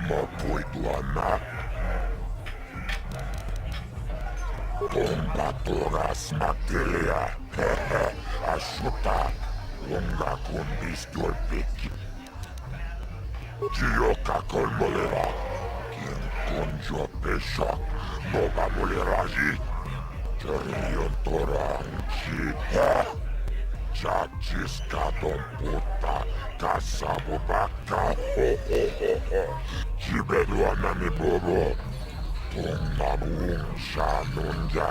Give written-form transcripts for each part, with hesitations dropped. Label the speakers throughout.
Speaker 1: Mau puituana. Tombatoras materia. Hehe, asciutta. Lunga kundistul pikki. Gioca col molera. Quien conjo pesha. Nova moleragi. Terion toranchi. Chachiskadon puta. Kasabu baka. Ho ho ho ho. Jibeduana ni bobo. Tunnamung shanunja.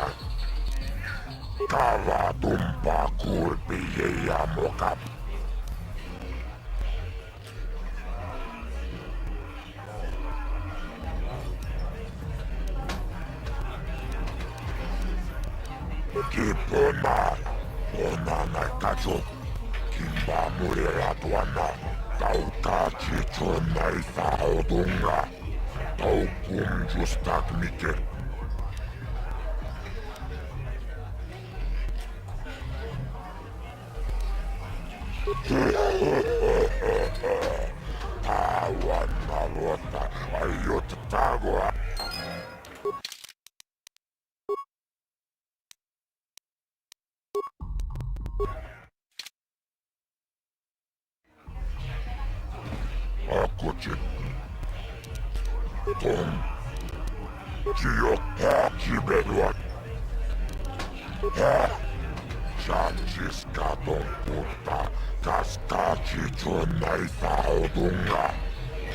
Speaker 1: Kava tumpa kurpi ja mokap. Kipona, onana kacho. Kimba murera tuana. Tauta chichona itaodunga. Taukum justaknike. Tawana luota, aiot tagoa. Akuchi. Tom. Gio. Gibedua. Chachiskadon puta. Kastachi chonai taodunga.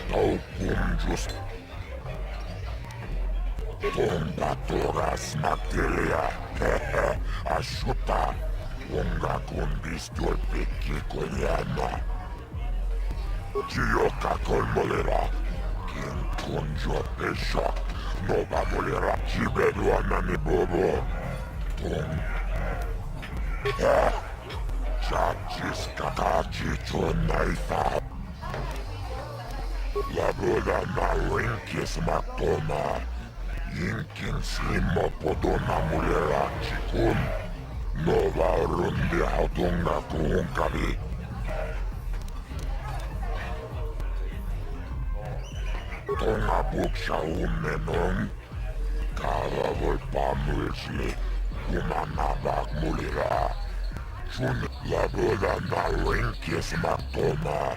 Speaker 1: Taukum just. Tombatoras materia. Hehe, asciutta. Unga kundistul pikki koljana. Gioca col molera. Quien conjo pesha. Nova molera. Gibeduana ni bobo. Tom. Chachiskatachi chonai ta. Laboda na linkis matoma. Inkin slimmo podona mulera chikun. Nova rundi hatunga kuhunkavi. Tonga buksha ummenon. Kava voi pamulsli. Kumanabak mulera. Sun laboda na linkis matoma.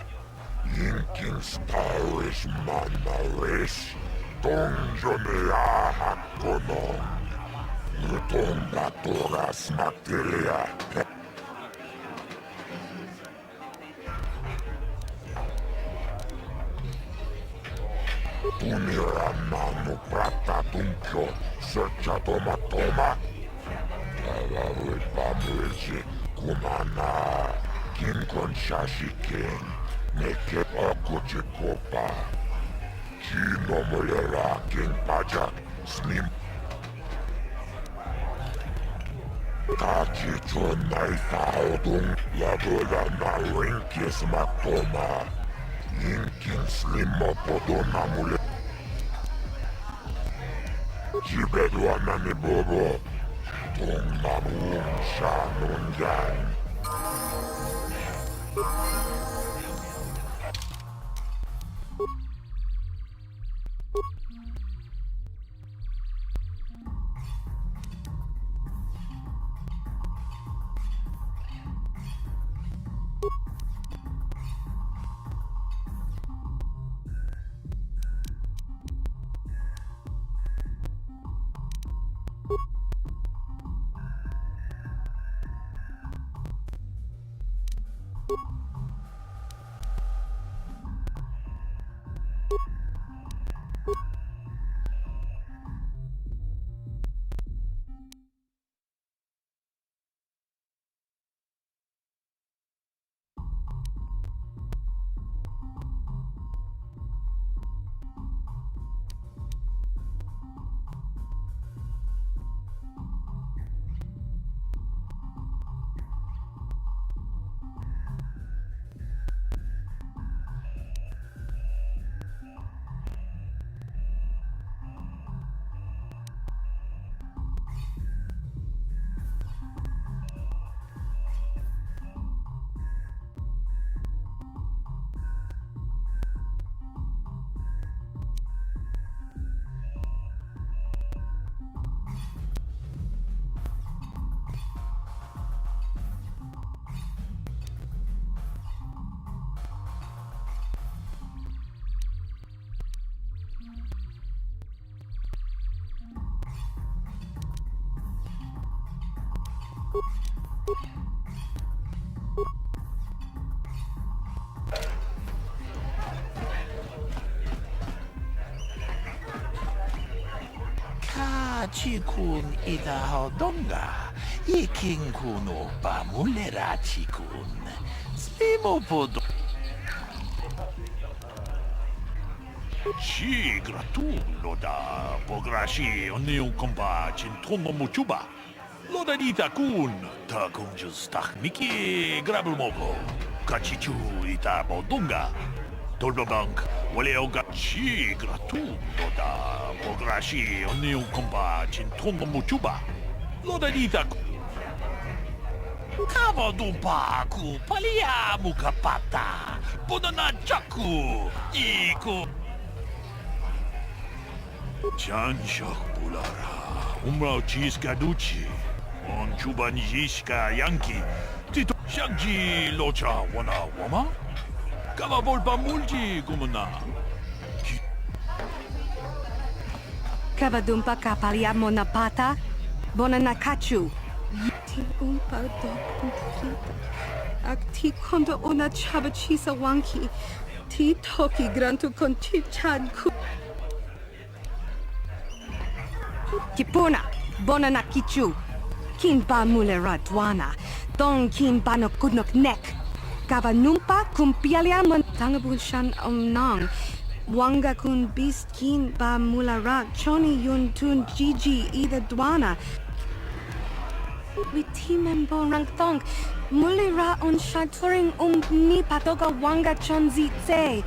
Speaker 1: Inkin staris manaris. Donjone ahakkonon. Tombatoras materia. Tunirannanu prattatumpio. Searcha tomatoma. Täällä voi pamulsi. Kumana. Kinkon shashiken. Neke akuchi kopa. Kino molera ken pajak. Snim. Kachi chonai taodung. Laboda na linkis matoma. Inkin slimmo podona mule. Jibeduana ni bobo. Tunnamung shanunjan. Chikun itahodonga, iking kuno pamulera chikun. Slimo podo. Chi gratulo da pograshi onion kompa chintomo muchuba. Loda dita kun ta kunjus takniki grabulmogo. Kachichu ita bodunga. Dolbabank waleoga chi gratulo da pograshi onion kompa chintomo muchuba. Loda dita Kava dumpa ku palia mukapata. Bonana chaku iku. Chanshak bulara, umrao chiska duchi, on chuban yiska yanki, tito shagji locha wana wama, kava volpa mulji gumuna.
Speaker 2: Kava dumpa kapalia monapata, bonanakachu. Ti umpa dokuntita, ak ti kondo una chabachisa wanki, ti toki grantu konti chanku. Kipuna, bonana kichu, kin ba mulera dwana, dong kin ba no kudnok nek, kava numpa kumpialia mon tangabun shan nong, wanga kun beast kin ba mulera, choni yun tun gigi ida dwana. Witimen bo rang tong, mulera on shaturing ni patoga wanga chonzi tse.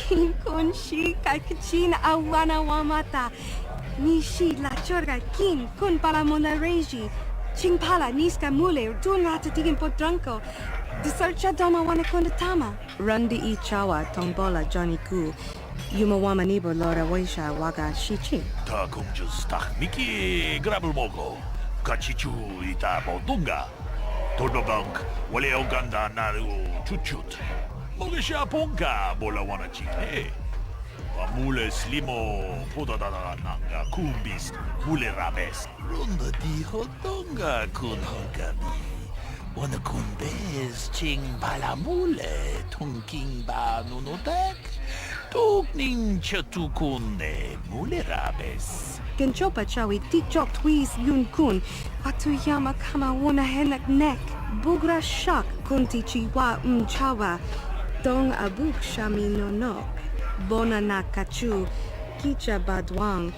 Speaker 2: Kin kon shi kakachin awana wamata. Nishi la chorga kin kun pala monareji. Ching pala niska mule tun rata tigin potranko. Desercha doma wana kondatama. Rundi I chawa tombola Johnny Ku. Yuma wama nibo lora waisha waga shichi.
Speaker 1: Ta kunjus takniki grabulmogo. Kachichu ita bodunga. Dolbabank waleoganda naru chuchut. Mogesha ponka bola wana chikne. Mule slimo podadada nanga kumbis mule rabes. Runda di hodonga kun hongami. Wana kumbes ching bala mule tungking ba nunotek. Tukning chatukune mule rabes.
Speaker 2: Genchopa chawi tikchok twis yun kun. Atuyama kama wana henak nek. Bugra shak kunti chiwa chawa. Dong abuk shami no nok. Bona na kachu, kicha badwang,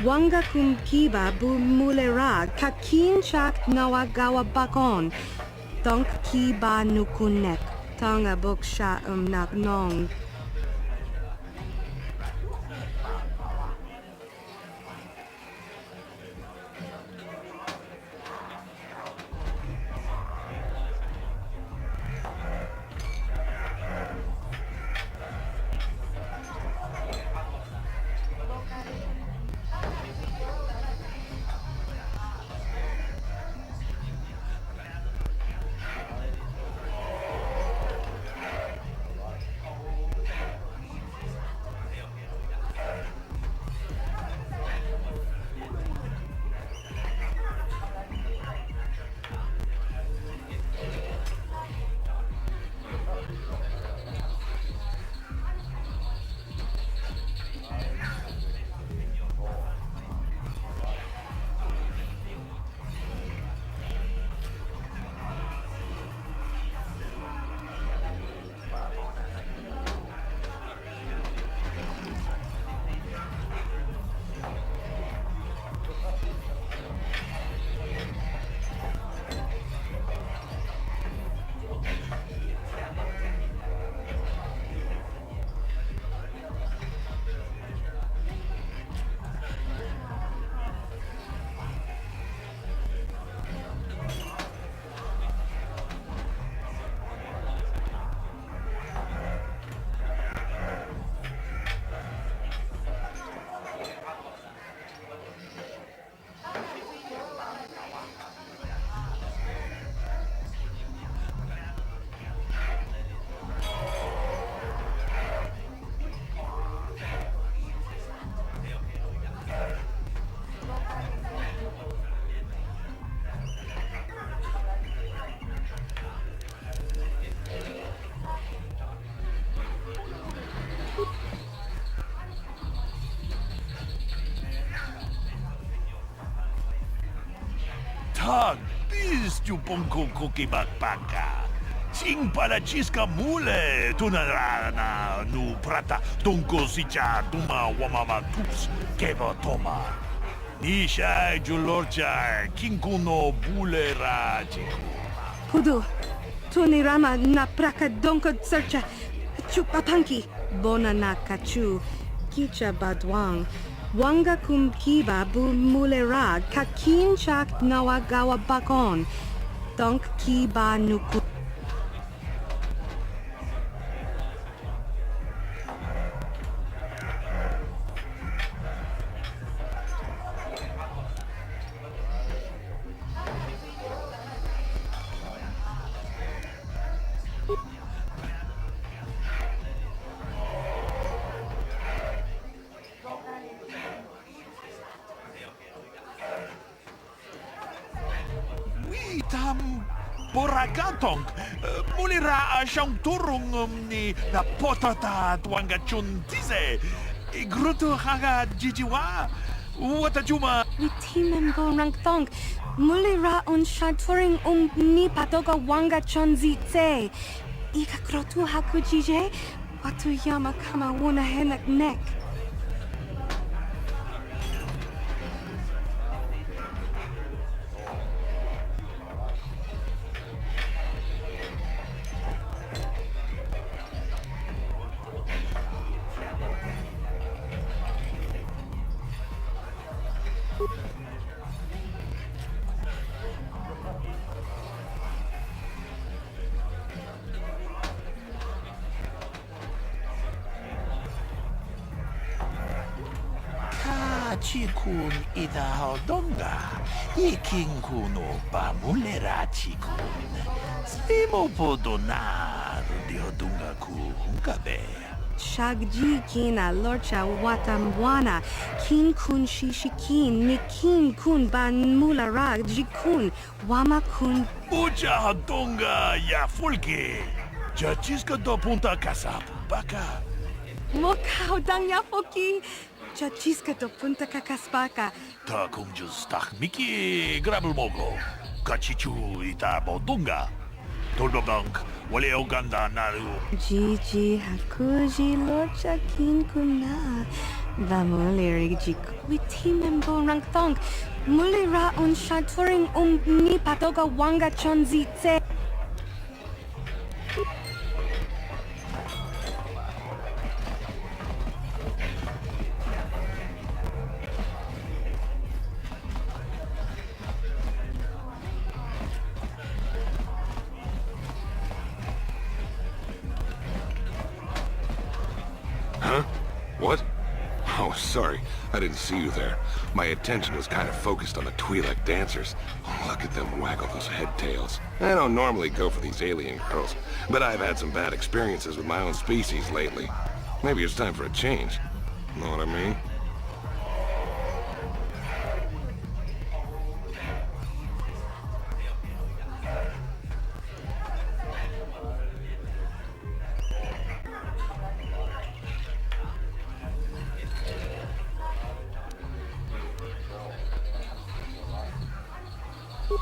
Speaker 2: wanga kum kiba bu mulera, kakin chak nawagawa bakon, donk kiba nukunek, tonga buksha nak nong.
Speaker 1: Tag, bis tu pongko koki bakpaka. Sing para chiska mule, tunarana nu prata, donko sicha, tuma wamama tups, keva toma. Nisha julorcha, kinkuno bulera chiku.
Speaker 2: Kudu, tunirama na praka donko searcha, chupapanki, bona na kachu, kicha badwang, wanga kumkiba bu mulera, kakin chak nawagawa bakon, donk kiba nuku.
Speaker 1: Tam borakatong mulira siyang turong ni na potata tuanga chuntize igruto haga jijiwa wata juma
Speaker 2: Witimen borang thong, mulira on shaturing ni patoga wanga chonzi tse. Ika krotu hakujije, watu yama kama wuna henak nek.
Speaker 1: chikun ita hodonga ikinkuno pa mulera chikun spimo podonar di hodunga ku hunkabe
Speaker 2: Shagji kina lorcha watamwana, kin kun shishikin, ni kin kun ban mulara jikun, wama kun.
Speaker 1: Ucha hodonga ya fulke chachiska do punta kasap baka
Speaker 2: Mokao dang yafoki, chachiska to punta kakaspaka.
Speaker 1: ta kunjus tak miki grabel mogo kachichu ita bodunga Turbobank wale oganda naru
Speaker 2: Gigi hakuji lorcha kin kuna. Vamuleri jiku witimen borang thong, mulira on shaturing ni patoga wanga chonzi tse.
Speaker 3: Huh? What? Oh, sorry. I didn't see you there. My attention was kind of focused on the Twi'lek dancers. Oh, look at them waggle those head tails. I don't normally go for these alien girls, but I've had some bad experiences with my own species lately. Maybe it's time for a change. Know what I mean?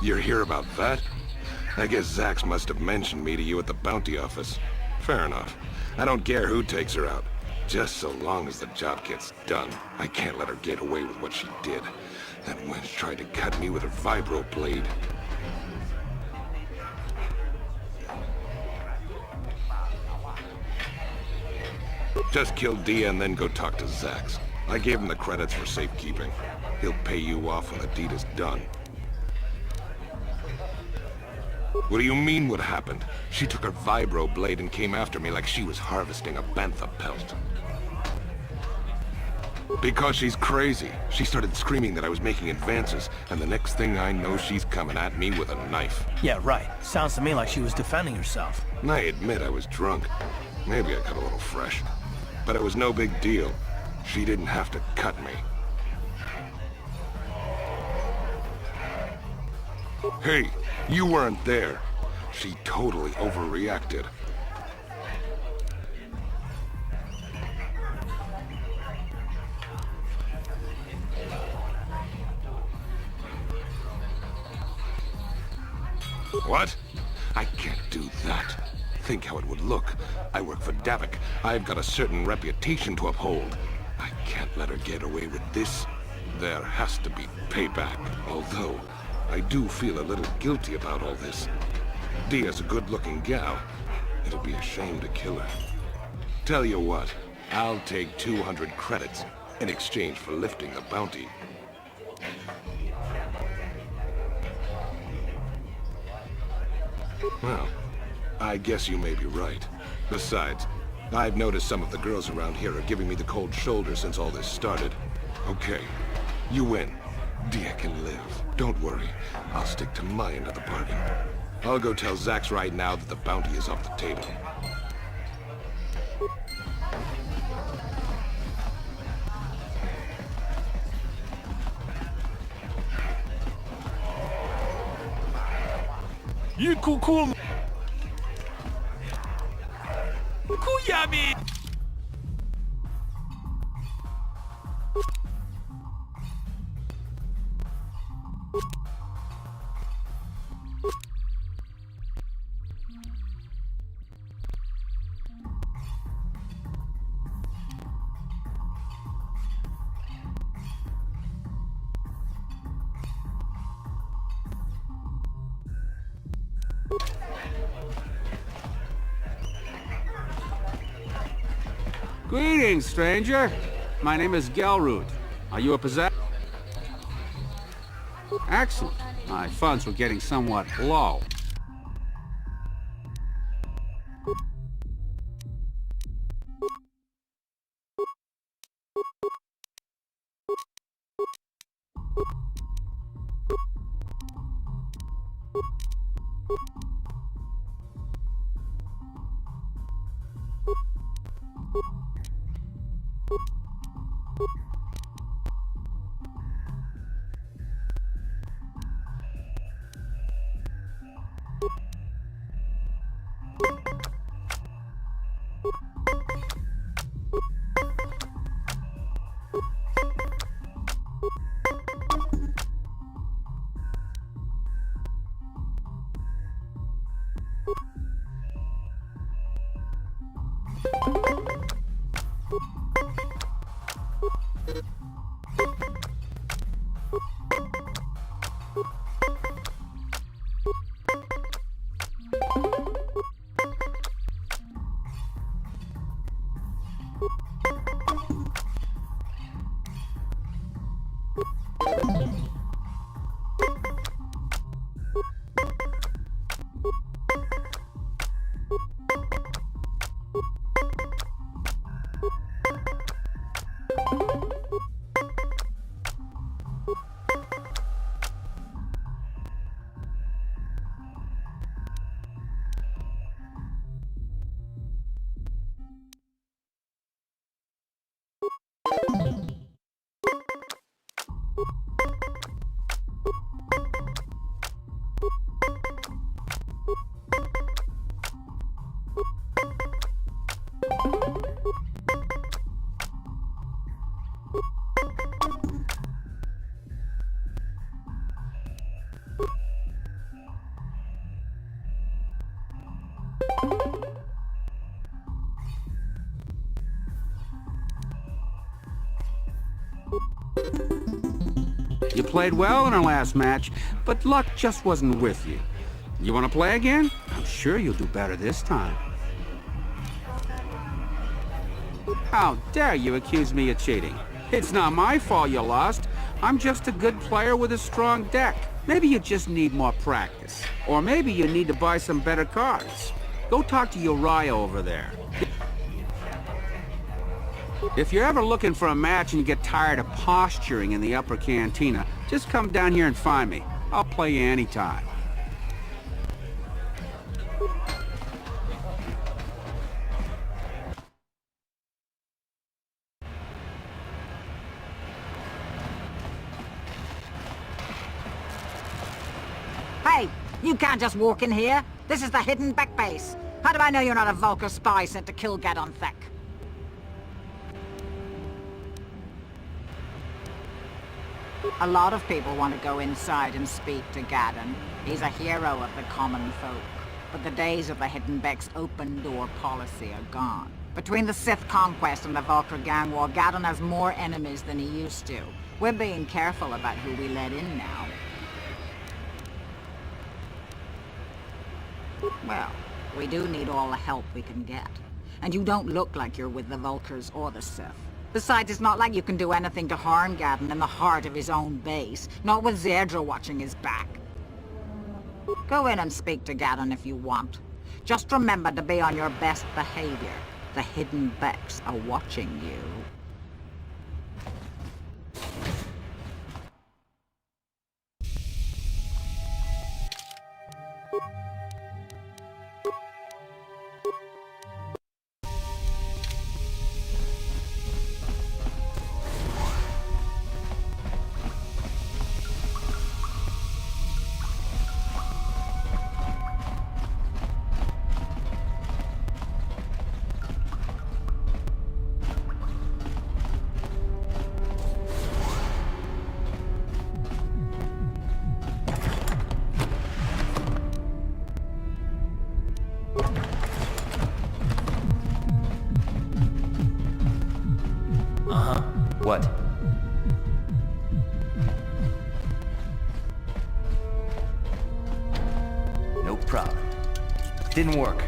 Speaker 3: You're here about that? I guess Zax must have mentioned me to you at the bounty office. Fair enough. I don't care who takes her out. Just so long as the job gets done. I can't let her get away with what she did. That wench tried to cut me with her vibro blade. Just kill Dia and then go talk to Zax. I gave him the credits for safekeeping. He'll pay you off when the deed is done. What do you mean what happened? She took her vibro blade and came after me like she was harvesting a bantha pelt. Because she's crazy. She started screaming that I was making advances, and the next thing I know, she's coming at me with a knife.
Speaker 4: Yeah, right. Sounds to me like she was defending herself.
Speaker 3: And I admit I was drunk. Maybe I cut a little fresh. But it was no big deal. She didn't have to cut me. Hey, you weren't there. She totally overreacted. What? I can't do that. Think how it would look. I work for Davik. I've got a certain reputation to uphold. I can't let her get away with this. There has to be payback. Although, I do feel a little guilty about all this. Dia's a good-looking gal. It'll be a shame to kill her. Tell you what, I'll take 200 credits in exchange for lifting the bounty. Well, I guess you may be right. Besides, I've noticed some of the girls around here are giving me the cold shoulder since all this started. Okay, you win. Dia can live. Don't worry. I'll stick to my end of the bargain. I'll go tell Zax right now that the bounty is off the table.
Speaker 1: You cool. Kuyami!
Speaker 5: Greetings, stranger. My name is Gelroot. Are you a possessor? Excellent. My funds were getting somewhat low. You played well in our last match, but luck just wasn't with you. You want to play again? I'm sure you'll do better this time. How dare you accuse me of cheating? It's not my fault you lost. I'm just a good player with a strong deck. Maybe you just need more practice. Or maybe you need to buy some better cards. Go talk to Uriah over there. If you're ever looking for a match and you get tired of posturing in the upper cantina, just come down here and find me. I'll play you anytime.
Speaker 6: Hey, you can't just walk in here. This is the hidden back base. How do I know you're not a Vulcan spy sent to kill Gadon Thek? A lot of people want to go inside and speak to Gaddon. He's a hero of the common folk. But the days of the Hidden Beck's open-door policy are gone. Between the Sith conquest and the Vulcar gang war, Gaddon has more enemies than he used to. We're being careful about who we let in now. Well, we do need all the help we can get. And you don't look like you're with the Vulcars or the Sith. Besides, it's not like you can do anything to harm Gaddon in the heart of his own base. Not with Zerdra watching his back. Go in and speak to Gaddon if you want. Just remember to be on your best behavior. The Hidden Becks are watching you.
Speaker 7: What? No problem. Didn't work.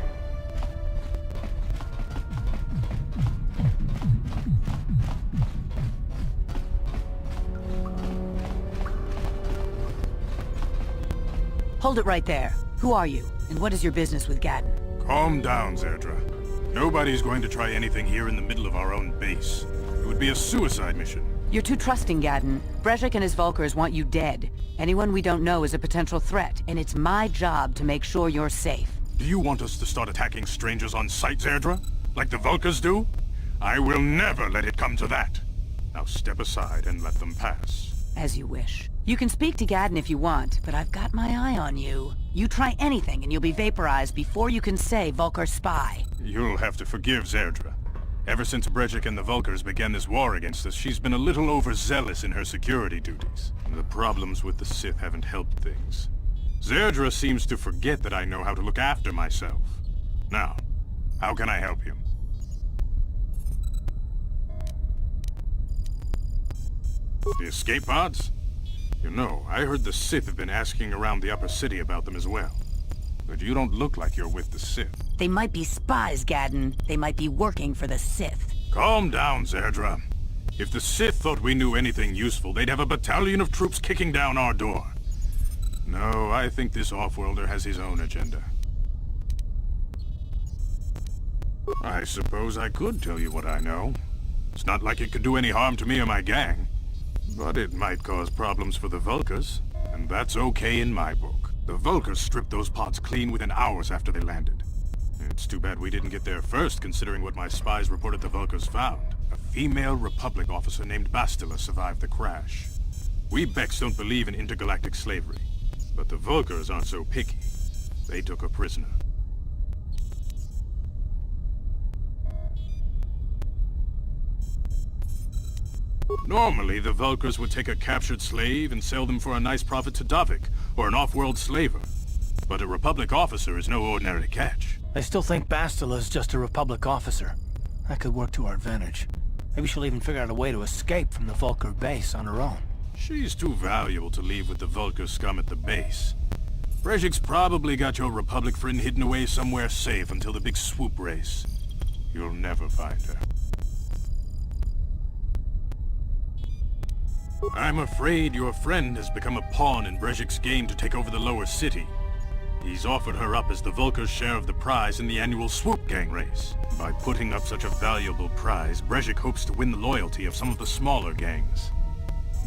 Speaker 8: Hold it right there. Who are you, and what is your business with Gaddon?
Speaker 9: Calm down, Zerdra. Nobody's going to try anything here in the middle of our own base. It would be a suicide mission.
Speaker 8: You're too trusting, Gaddon. Brejik and his Vulcars want you dead. Anyone we don't know is a potential threat, and it's my job to make sure you're safe.
Speaker 9: Do you want us to start attacking strangers on sight, Zerdra? Like the Vulcars do? I will never let it come to that. Now step aside and let them pass.
Speaker 8: As you wish. You can speak to Gaddon if you want, but I've got my eye on you. You try anything and you'll be vaporized before you can say Vulcar spy.
Speaker 9: You'll have to forgive Zerdra. Ever since Brejik and the Vulcars began this war against us, she's been a little overzealous in her security duties. The problems with the Sith haven't helped things. Zerdra seems to forget that I know how to look after myself. Now, how can I help you? The escape pods? You know, I heard the Sith have been asking around the upper city about them as well. But you don't look like you're with the Sith.
Speaker 8: They might be spies, Gaddon. They might be working for the Sith.
Speaker 9: Calm down, Zerdra. If the Sith thought we knew anything useful, they'd have a battalion of troops kicking down our door. No, I think this off-worlder has his own agenda. I suppose I could tell you what I know. It's not like it could do any harm to me or my gang. But it might cause problems for the Vulcars, and that's okay in my book. The Vulcars stripped those pods clean within hours after they landed. It's too bad we didn't get there first, considering what my spies reported the Vulcars found. A female Republic officer named Bastila survived the crash. We Becks don't believe in intergalactic slavery, but the Vulcars aren't so picky. They took her prisoner. Normally, the Vulcars would take a captured slave and sell them for a nice profit to Davik, or an off-world slaver. But a Republic officer is no ordinary catch.
Speaker 4: I still think Bastila's just a Republic officer. That could work to our advantage. Maybe she'll even figure out a way to escape from the Vulcar base on her own.
Speaker 9: She's too valuable to leave with the Vulcar scum at the base. Brejik's probably got your Republic friend hidden away somewhere safe until the big swoop race. You'll never find her. I'm afraid your friend has become a pawn in Brejik's game to take over the lower city. He's offered her up as the Vulcar's share of the prize in the annual Swoop Gang race. By putting up such a valuable prize, Brejik hopes to win the loyalty of some of the smaller gangs.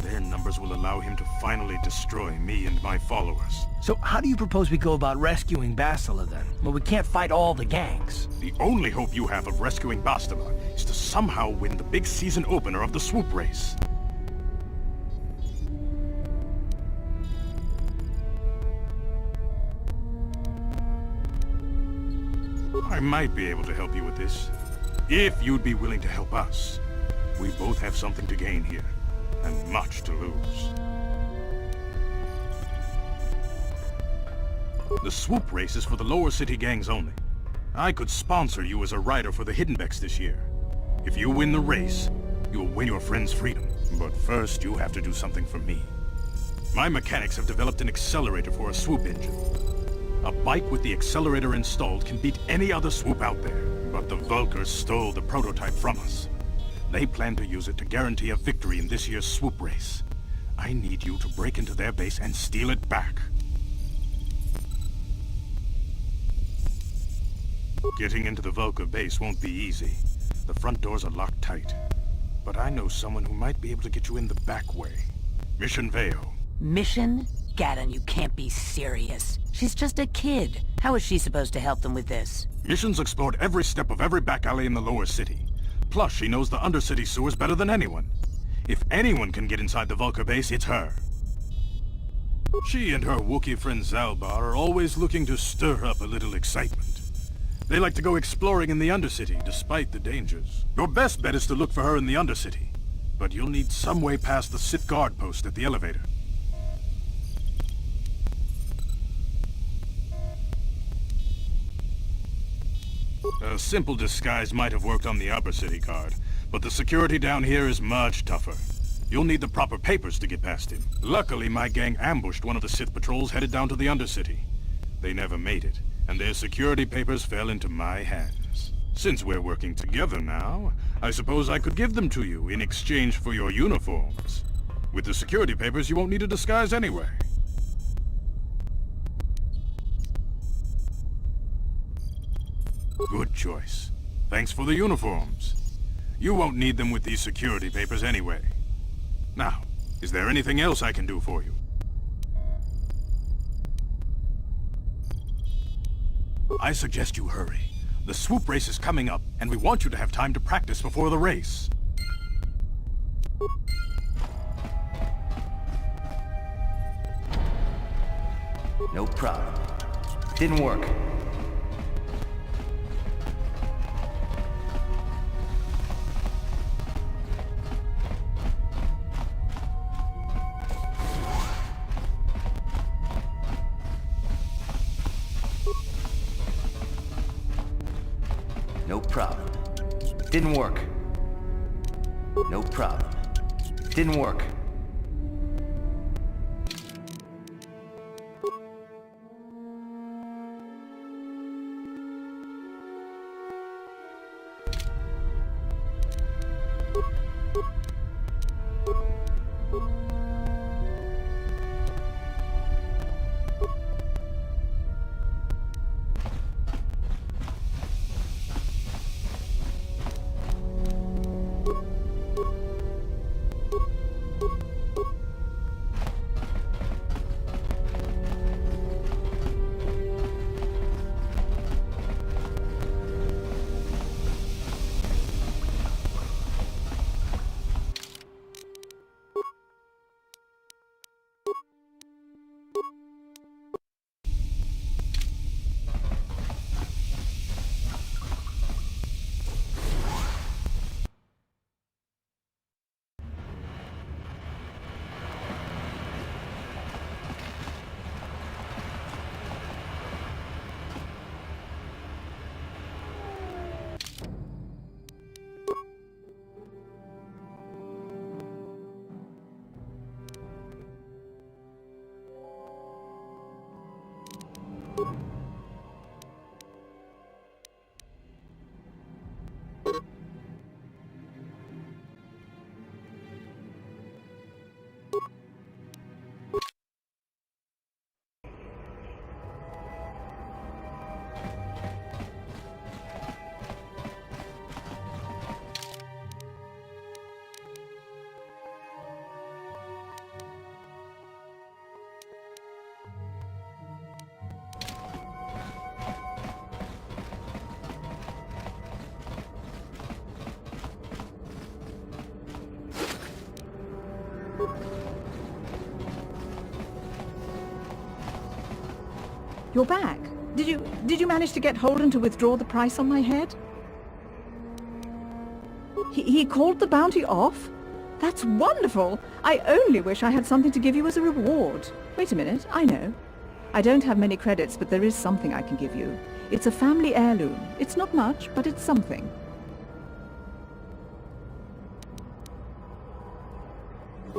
Speaker 9: Their numbers will allow him to finally destroy me and my followers.
Speaker 4: So how do you propose we go about rescuing Bastila then? Well, we can't fight all the gangs.
Speaker 9: The only hope you have of rescuing Bastila is to somehow win the big season opener of the Swoop race. I might be able to help you with this, if you'd be willing to help us. We both have something to gain here, and much to lose. The swoop race is for the lower city gangs only. I could sponsor you as a rider for the Hiddenbecks this year. If you win the race, you'll win your friend's freedom. But first, you have to do something for me. My mechanics have developed an accelerator for a swoop engine. A bike with the accelerator installed can beat any other swoop out there. But the Vulkars stole the prototype from us. They plan to use it to guarantee a victory in this year's swoop race. I need you to break into their base and steal it back. Getting into the Vulkar base won't be easy. The front doors are locked tight. But I know someone who might be able to get you in the back way. Mission Veo.
Speaker 8: Mission? Gaddon, you can't be serious. She's just a kid. How is she supposed to help them with this?
Speaker 9: Mission's explored every step of every back alley in the lower city. Plus, she knows the undercity sewers better than anyone. If anyone can get inside the Vulkar base, it's her. She and her Wookiee friend Zalbar are always looking to stir up a little excitement. They like to go exploring in the Undercity, despite the dangers. Your best bet is to look for her in the Undercity. But you'll need some way past the Sith guard post at the elevator. A simple disguise might have worked on the Upper City guard, but the security down here is much tougher. You'll need the proper papers to get past him. Luckily, my gang ambushed one of the Sith patrols headed down to the Undercity. They never made it, and their security papers fell into my hands. Since we're working together now, I suppose I could give them to you in exchange for your uniforms. With the security papers, you won't need a disguise anyway. Good choice. Thanks for the uniforms. You won't need them with these security papers anyway. Now, is there anything else I can do for you? I suggest you hurry. The swoop race is coming up, and we want you to have time to practice before the race.
Speaker 7: No problem. Didn't work. No problem. Didn't work. No problem. Didn't work.
Speaker 10: You're back. Did you manage to get Holden to withdraw the price on my head? He called the bounty off? That's wonderful! I only wish I had something to give you as a reward. Wait a minute, I know. I don't have many credits, but there is something I can give you. It's a family heirloom. It's not much, but it's something.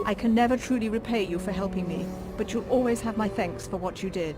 Speaker 10: I can never truly repay you for helping me, but you'll always have my thanks for what you did.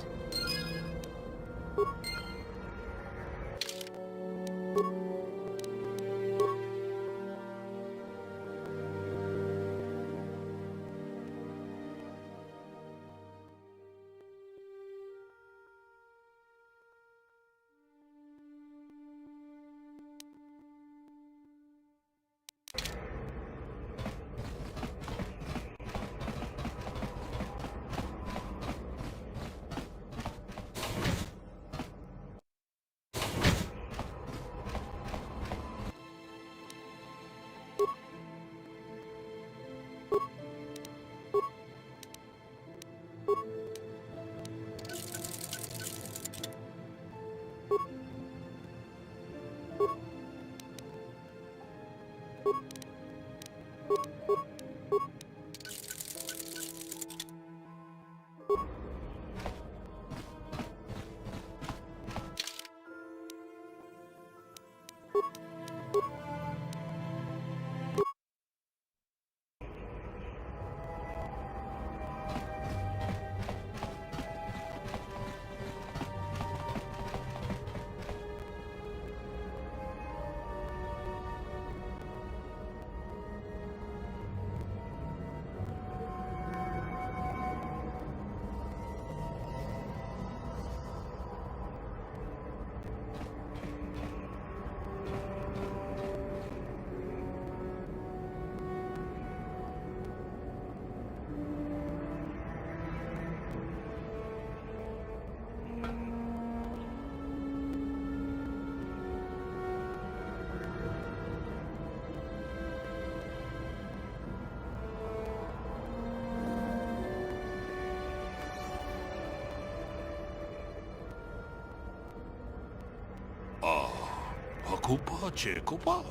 Speaker 1: Hakupa, Chekopa,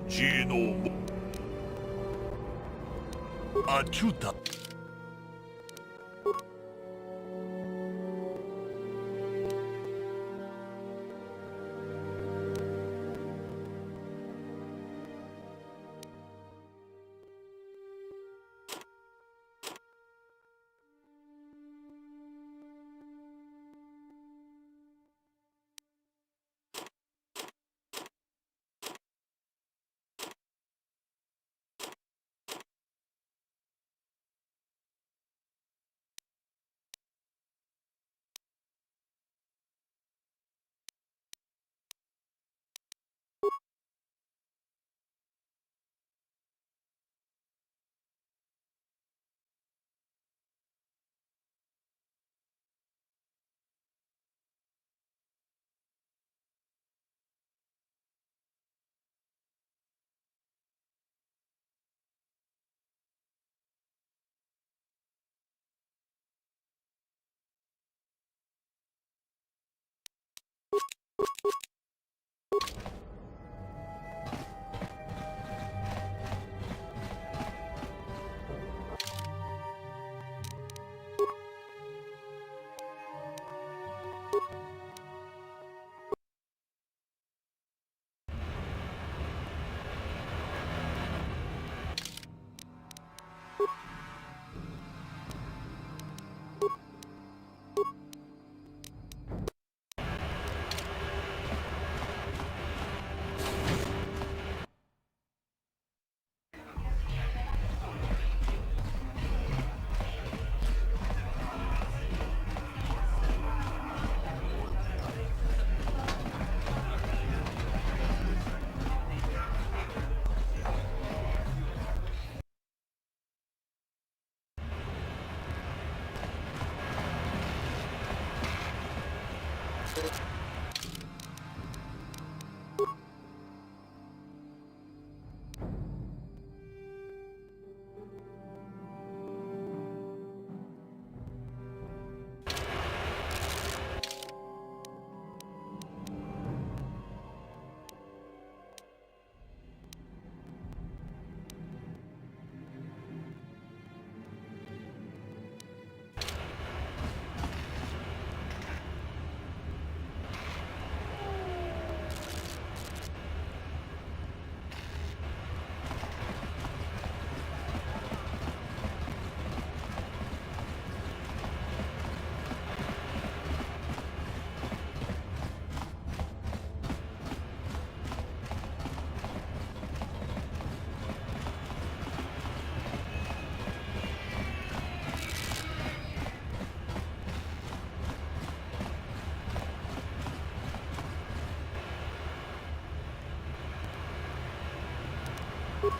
Speaker 1: Gino, Achuta.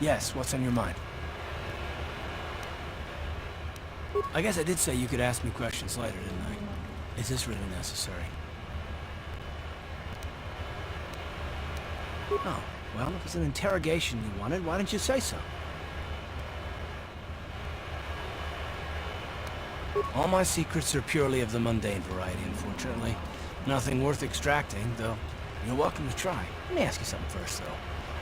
Speaker 4: Yes, what's on your mind? I guess I did say you could ask me questions later, didn't I? Is this really necessary? Oh, well, if it's an interrogation you wanted, why didn't you say so? All my secrets are purely of the mundane variety, unfortunately. Nothing worth extracting, though you're welcome to try. Let me ask you something first, though.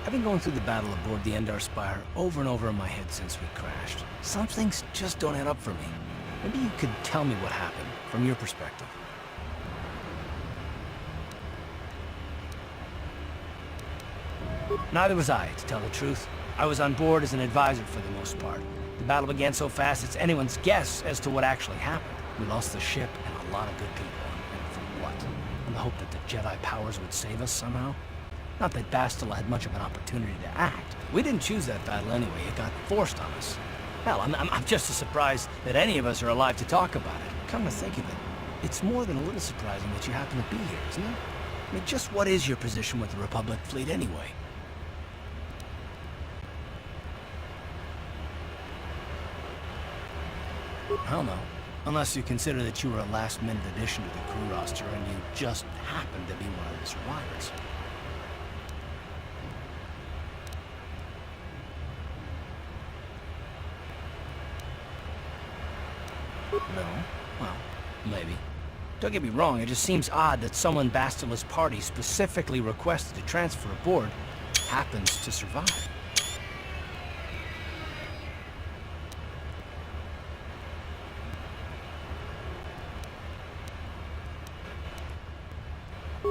Speaker 4: I've been going through the battle aboard the Endar Spire over and over in my head since we crashed. Some things just don't add up for me. Maybe you could tell me what happened, from your perspective. Neither was I, to tell the truth. I was on board as an advisor for the most part. The battle began so fast it's anyone's guess as to what actually happened. We lost the ship and a lot of good people. And for what? In the hope that the Jedi powers would save us somehow? Not that Bastila had much of an opportunity to act. We didn't choose that battle anyway. It got forced on us. Hell, I'm just as surprised that any of us are alive to talk about it. Come to think of it, it's more than a little surprising that you happen to be here, isn't it? I mean, just what is your position with the Republic fleet anyway? I don't know. Unless you consider that you were a last-minute addition to the crew roster and you just happened to be one of the survivors. No? Well, maybe. Don't get me wrong, it just seems odd that someone Bastila's party specifically requested to transfer aboard happens to survive.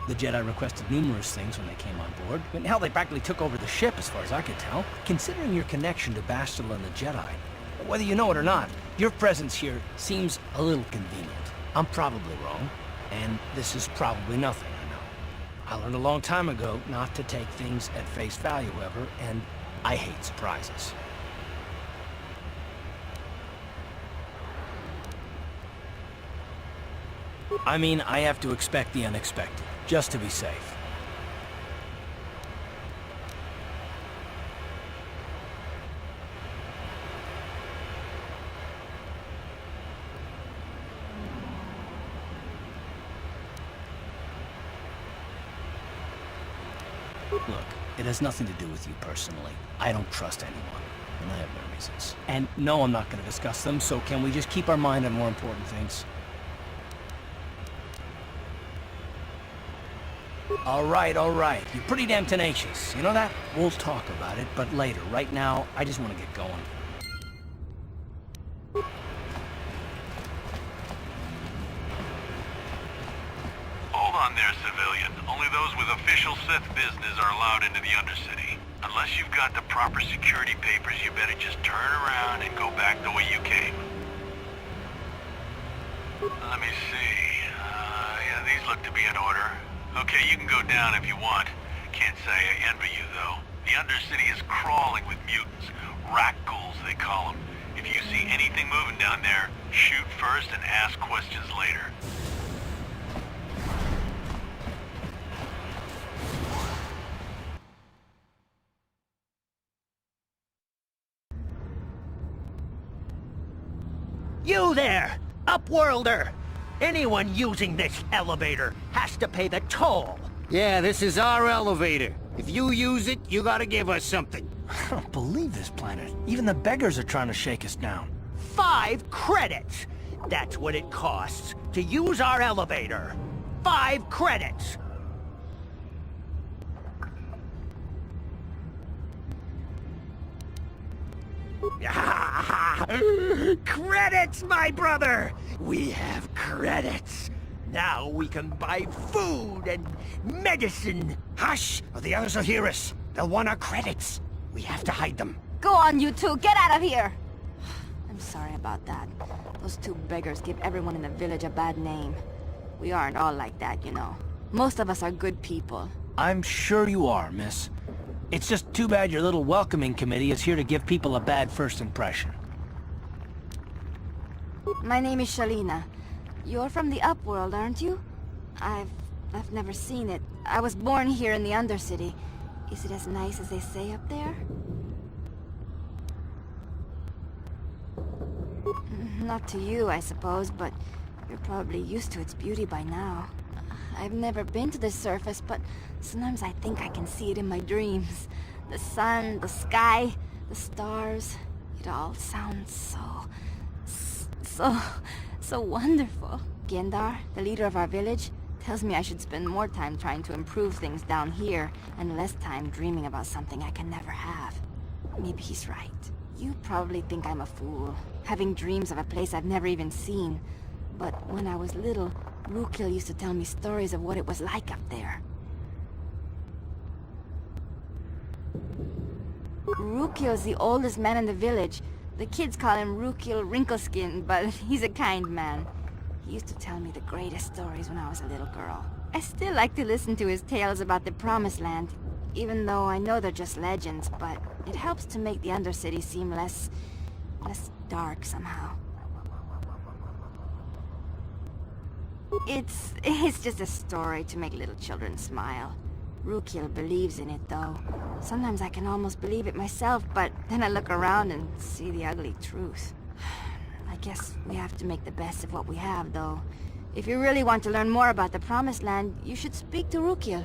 Speaker 4: The Jedi requested numerous things when they came on board. I mean, hell, they practically took over the ship as far as I could tell. Considering your connection to Bastila and the Jedi, whether you know it or not, your presence here seems a little convenient. I'm probably wrong, and this is probably nothing, I know. I learned a long time ago not to take things at face value ever, and I hate surprises. I mean, I have to expect the unexpected, just to be safe. Look, it has nothing to do with you personally. I don't trust anyone, and I have my reasons. And no, I'm not going to discuss them, so can we just keep our mind on more important things? All right. You're pretty damn tenacious. You know that? We'll talk about it, but later. Right now, I just want to get going.
Speaker 1: Hold on there, civilian. Only those with official Sith business are allowed into the Undercity. Unless you've got the proper security papers, you better just turn around and go back the way you came. Let me see. Yeah, these look to be in order. Okay, you can go down if you want. Can't say I envy you, though. The Undercity is crawling with mutants. Rat ghouls, they call them. If you see anything moving down there, shoot first and ask questions later.
Speaker 11: You there! Upworlder! Anyone using this elevator has to pay the toll.
Speaker 12: Yeah, this is our elevator. If you use it, you gotta give us something.
Speaker 4: I don't believe this planet. Even the beggars are trying to shake us down.
Speaker 11: 5 credits! That's what it costs to use our elevator. 5 credits! Credits, my brother! We have credits. Now we can buy food and medicine.
Speaker 12: Hush, or the others will hear us. They'll want our credits. We have to hide them.
Speaker 13: Go on, you two. Get out of here. I'm sorry about that. Those 2 beggars give everyone in the village a bad name. We aren't all like that, you know. Most of us are good people.
Speaker 4: I'm sure you are, miss. It's just too bad your little welcoming committee is here to give people a bad first impression.
Speaker 13: My name is Shalina. You're from the Upworld, aren't you? I've never seen it. I was born here in the Undercity. Is it as nice as they say up there?
Speaker 4: Well, I don't know. It's a bit of a trek, but I can show you around.
Speaker 13: I was born here in the Undercity. I have never seen it. I was born here in the Undercity. Is it as nice as they say up there?
Speaker 4: 'Cause I can show you around.
Speaker 13: Not to you, I suppose, but you're probably used to its beauty by now. I've never been to the surface, but sometimes I think I can see it in my dreams. The sun, the sky, the stars. It all sounds so wonderful. Gendar, the leader of our village, tells me I should spend more time trying to improve things down here and less time dreaming about something I can never have. Maybe he's right. You probably think I'm a fool, having dreams of a place I've never even seen. But when I was little, Rukil used to tell me stories of what it was like up there. Rukil's the oldest man in the village. The kids call him Rukil Wrinkleskin, but he's a kind man. He used to tell me the greatest stories when I was a little girl. I still like to listen to his tales about the Promised Land, even though I know they're just legends, but it helps to make the Undercity seem less dark somehow. It's just a story to make little children smile. Rukil believes in it, though. Sometimes I can almost believe it myself, but then I look around and see the ugly truth. I guess we have to make the best of what we have, though. If you really want to learn more about the Promised Land, you should speak to Rukil.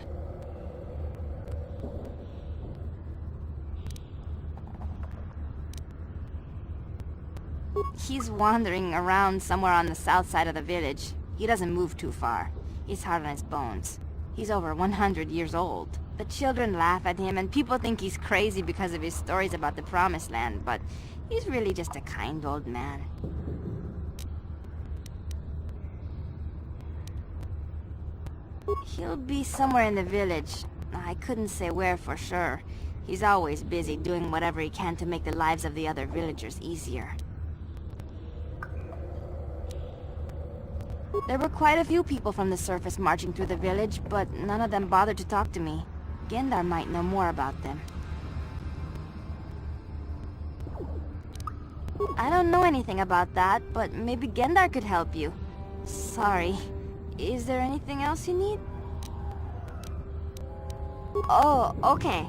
Speaker 13: He's wandering around somewhere on the south side of the village. He doesn't move too far. He's hard on his bones. He's over 100 years old. The children laugh at him, and people think he's crazy because of his stories about the Promised Land, but he's really just a kind old man. He'll be somewhere in the village. I couldn't say where for sure. He's always busy doing whatever he can to make the lives of the other villagers easier. There were quite a few people from the surface marching through the village, but none of them bothered to talk to me. Gendar might know more about them. I don't know anything about that, but maybe Gendar could help you. Sorry. Is there anything else you need? Oh, okay.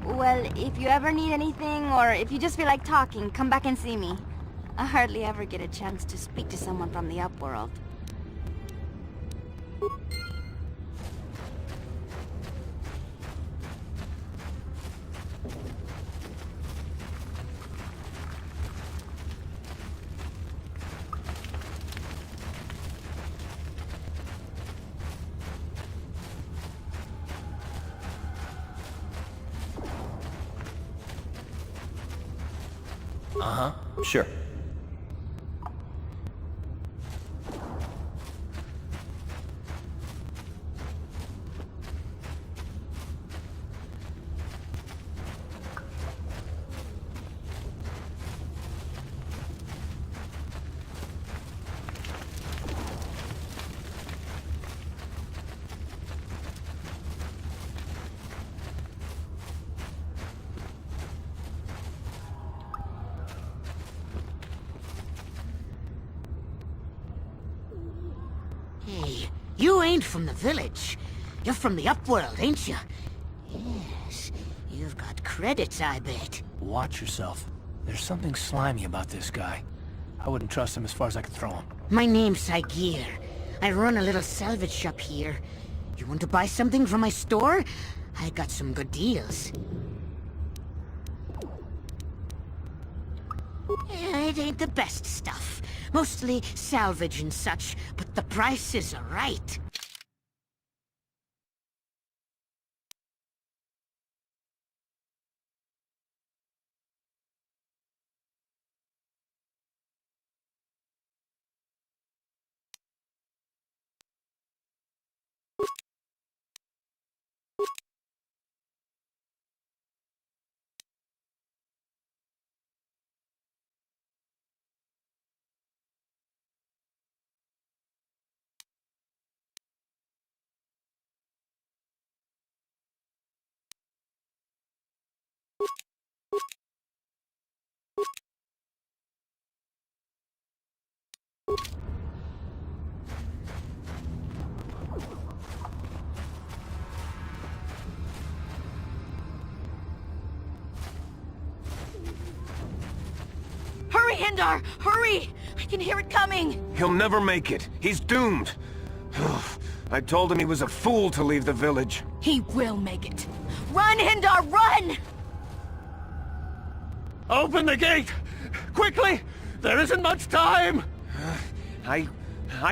Speaker 13: Well, if you ever need anything, or if you just feel like talking, come back and see me. I hardly ever get a chance to speak to someone from the Upworld.
Speaker 7: Uh-huh, sure.
Speaker 11: Hey, you ain't from the village. You're from the Upworld, ain't you? Yes, you've got credits, I bet.
Speaker 4: Watch yourself. There's something slimy about this guy. I wouldn't trust him as far as I could throw him.
Speaker 11: My name's Saigir. I run a little salvage shop here. You want to buy something from my store? I got some good deals. It ain't the best stuff. Mostly salvage and such, but the prices are right.
Speaker 8: Hurry, Hindar! Hurry! I can hear it coming!
Speaker 7: He'll never make it. He's doomed. I told him he was a fool to leave the village.
Speaker 8: He will make it. Run, Hindar, run!
Speaker 11: Open the gate! Quickly! There isn't much time!
Speaker 7: I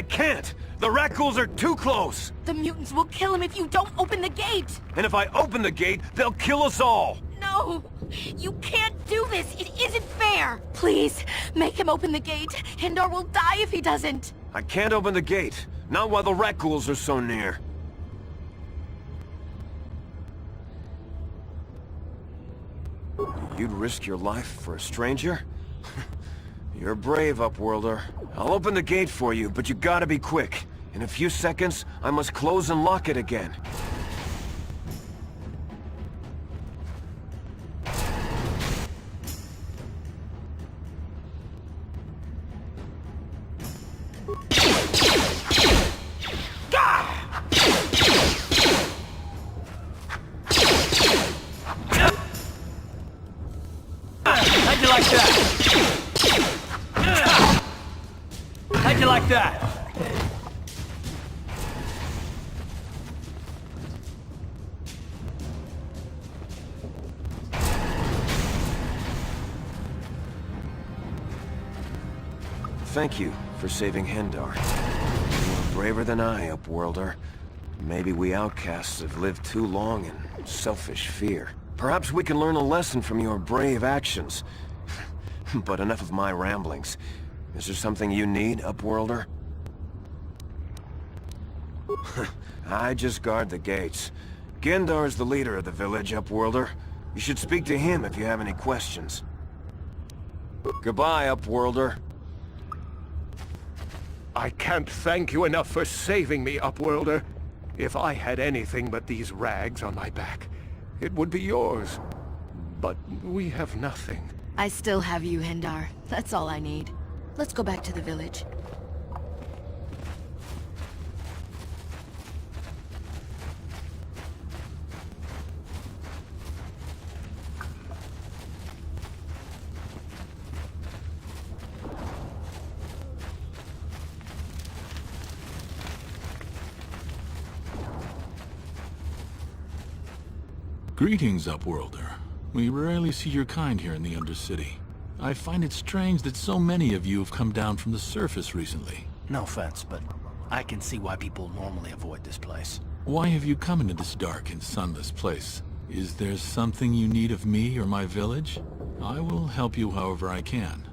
Speaker 7: can't. The rat ghouls are too close.
Speaker 8: The mutants will kill him if you don't open the gate!
Speaker 7: And if I open the gate, they'll kill us all.
Speaker 8: No! You can't do this! It isn't fair! Please, make him open the gate. Hindar will die if he doesn't.
Speaker 7: I can't open the gate. Not while the rat ghouls are so near. You'd risk your life for a stranger? You're brave, Upworlder. I'll open the gate for you, but you gotta be quick. In a few seconds, I must close and lock it again.
Speaker 4: How'd you like that? How'd you like that?
Speaker 7: Thank you for saving Hindar. You were braver than I, Upworlder. Maybe we outcasts have lived too long in selfish fear. Perhaps we can learn a lesson from your brave actions. But enough of my ramblings. Is there something you need, Upworlder? I just guard the gates. Gendar's the leader of the village, Upworlder. You should speak to him if you have any questions. Goodbye, Upworlder.
Speaker 11: I can't thank you enough for saving me, Upworlder. If I had anything but these rags on my back, it would be yours. But we have nothing.
Speaker 8: I still have you, Hindar. That's all I need. Let's go back to the village.
Speaker 9: Greetings, Upworlder. We rarely see your kind here in the Undercity. I find it strange that so many of you have come down from the surface recently.
Speaker 4: No offense, but I can see why people normally avoid this place.
Speaker 9: Why have you come into this dark and sunless place? Is there something you need of me or my village? I will help you however I can.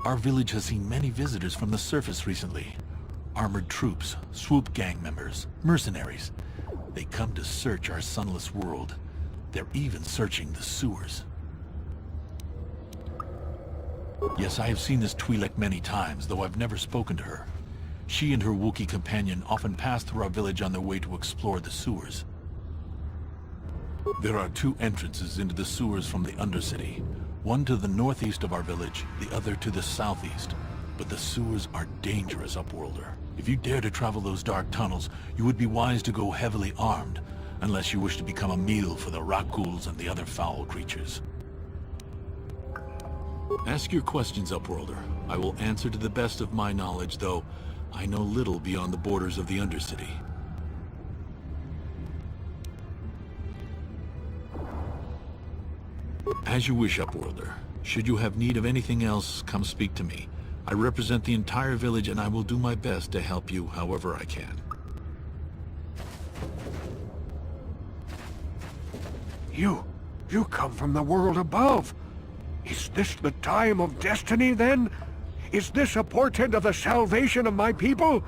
Speaker 9: Our village has seen many visitors from the surface recently. Armored troops, swoop gang members, mercenaries. They come to search our sunless world. They're even searching the sewers. Yes, I have seen this Twi'lek many times, though I've never spoken to her. She and her Wookiee companion often pass through our village on their way to explore the sewers. There are two entrances into the sewers from the Undercity. One to the northeast of our village, the other to the southeast. But the sewers are dangerous, Upworlder. If you dare to travel those dark tunnels, you would be wise to go heavily armed, unless you wish to become a meal for the rat ghouls and the other foul creatures. Ask your questions, Upworlder. I will answer to the best of my knowledge, though I know little beyond the borders of the Undercity. As you wish, Upworlder. Should you have need of anything else, come speak to me. I represent the entire village, and I will do my best to help you however I can.
Speaker 11: You come from the world above. Is this the time of destiny, then? Is this a portent of the salvation of my people?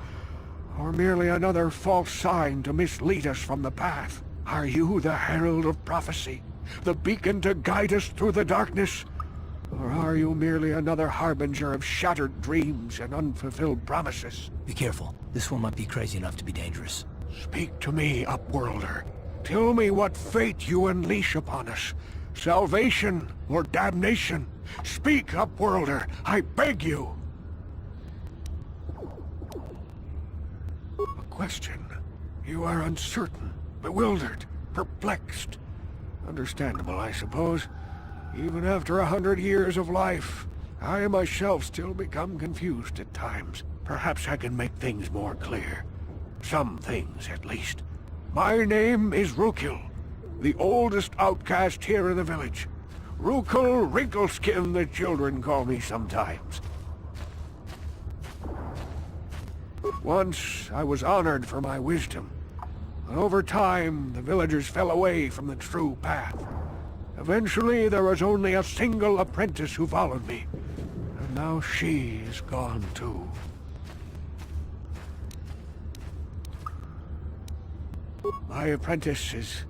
Speaker 11: Or merely another false sign to mislead us from the path? Are you the herald of prophecy? The beacon to guide us through the darkness? Or are you merely another harbinger of shattered dreams and unfulfilled promises?
Speaker 4: Be careful. This one might be crazy enough to be dangerous.
Speaker 11: Speak to me, Upworlder. Tell me what fate you unleash upon us. Salvation or damnation? Speak, Upworlder, I beg you. A question. You are uncertain, bewildered, perplexed. Understandable, I suppose. Even after 100 years of life, I myself still become confused at times. Perhaps I can make things more clear. Some things, at least. My name is Rukil, the oldest outcast here in the village. Rukil Wrinkleskin, the children call me sometimes. Once, I was honored for my wisdom. But over time, the villagers fell away from the true path. Eventually, there was only a single apprentice who followed me. And now she is gone too. My apprentice is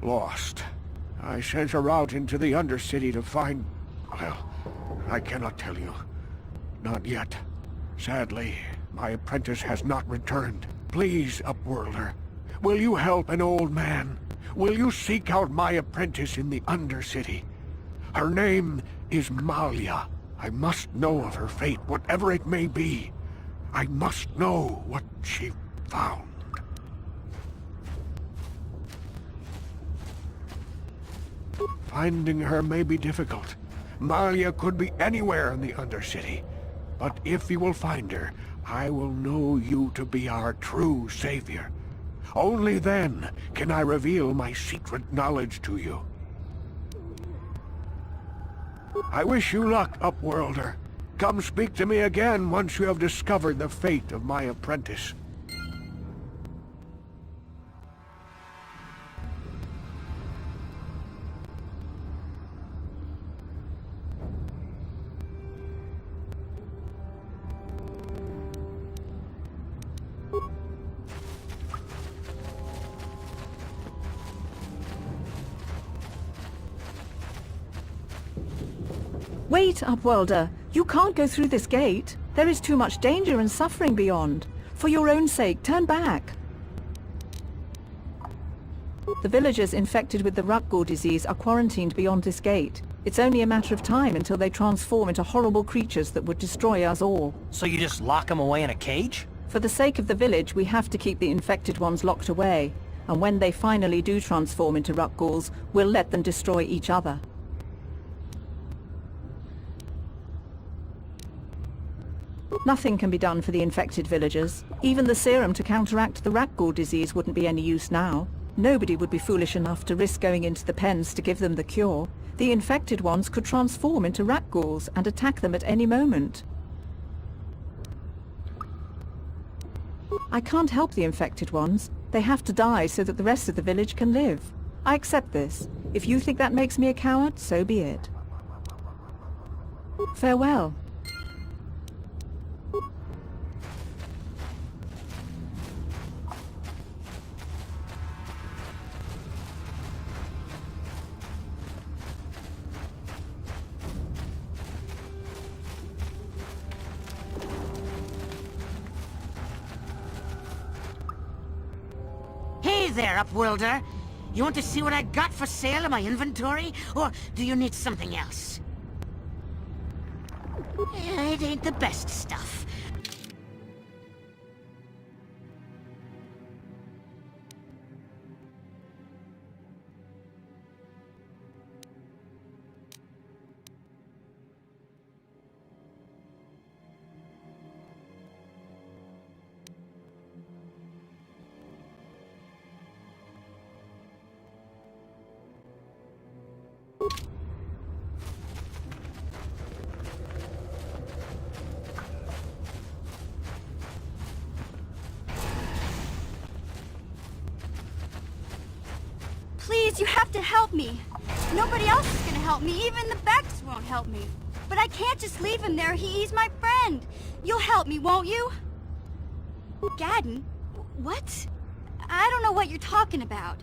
Speaker 11: lost. I sent her out into the Undercity to find... well, I cannot tell you. Not yet. Sadly, my apprentice has not returned. Please, Upworlder, will you help an old man? Will you seek out my apprentice in the Undercity? Her name is Malia. I must know of her fate, whatever it may be. I must know what she found. Finding her may be difficult. Malia could be anywhere in the Undercity. But if you will find her, I will know you to be our true savior. Only then can I reveal my secret knowledge to you. I wish you luck, Upworlder. Come speak to me again once you have discovered the fate of my apprentice.
Speaker 10: Wait, Upworlder. You can't go through this gate. There is too much danger and suffering beyond. For your own sake, turn back. The villagers infected with the Rukgul disease are quarantined beyond this gate. It's only a matter of time until they transform into horrible creatures that would destroy us all.
Speaker 4: So you just lock them away in a cage?
Speaker 10: For the sake of the village, we have to keep the infected ones locked away. And when they finally do transform into Rukguls, we'll let them destroy each other. Nothing can be done for the infected villagers. Even the serum to counteract the Rukgul disease wouldn't be any use now. Nobody would be foolish enough to risk going into the pens to give them the cure. The infected ones could transform into Rukguls and attack them at any moment. I can't help the infected ones. They have to die so that the rest of the village can live. I accept this. If you think that makes me a coward, so be it. Farewell.
Speaker 12: Hey there, Upworlder. You want to see what I got for sale in my inventory? Or do you need something else? It ain't the best stuff.
Speaker 13: Please, you have to help me. Nobody else is gonna help me. Even the Becks won't help me. But I can't just leave him there. He's my friend. You'll help me, won't you? Gadden? What? I don't know what you're talking about.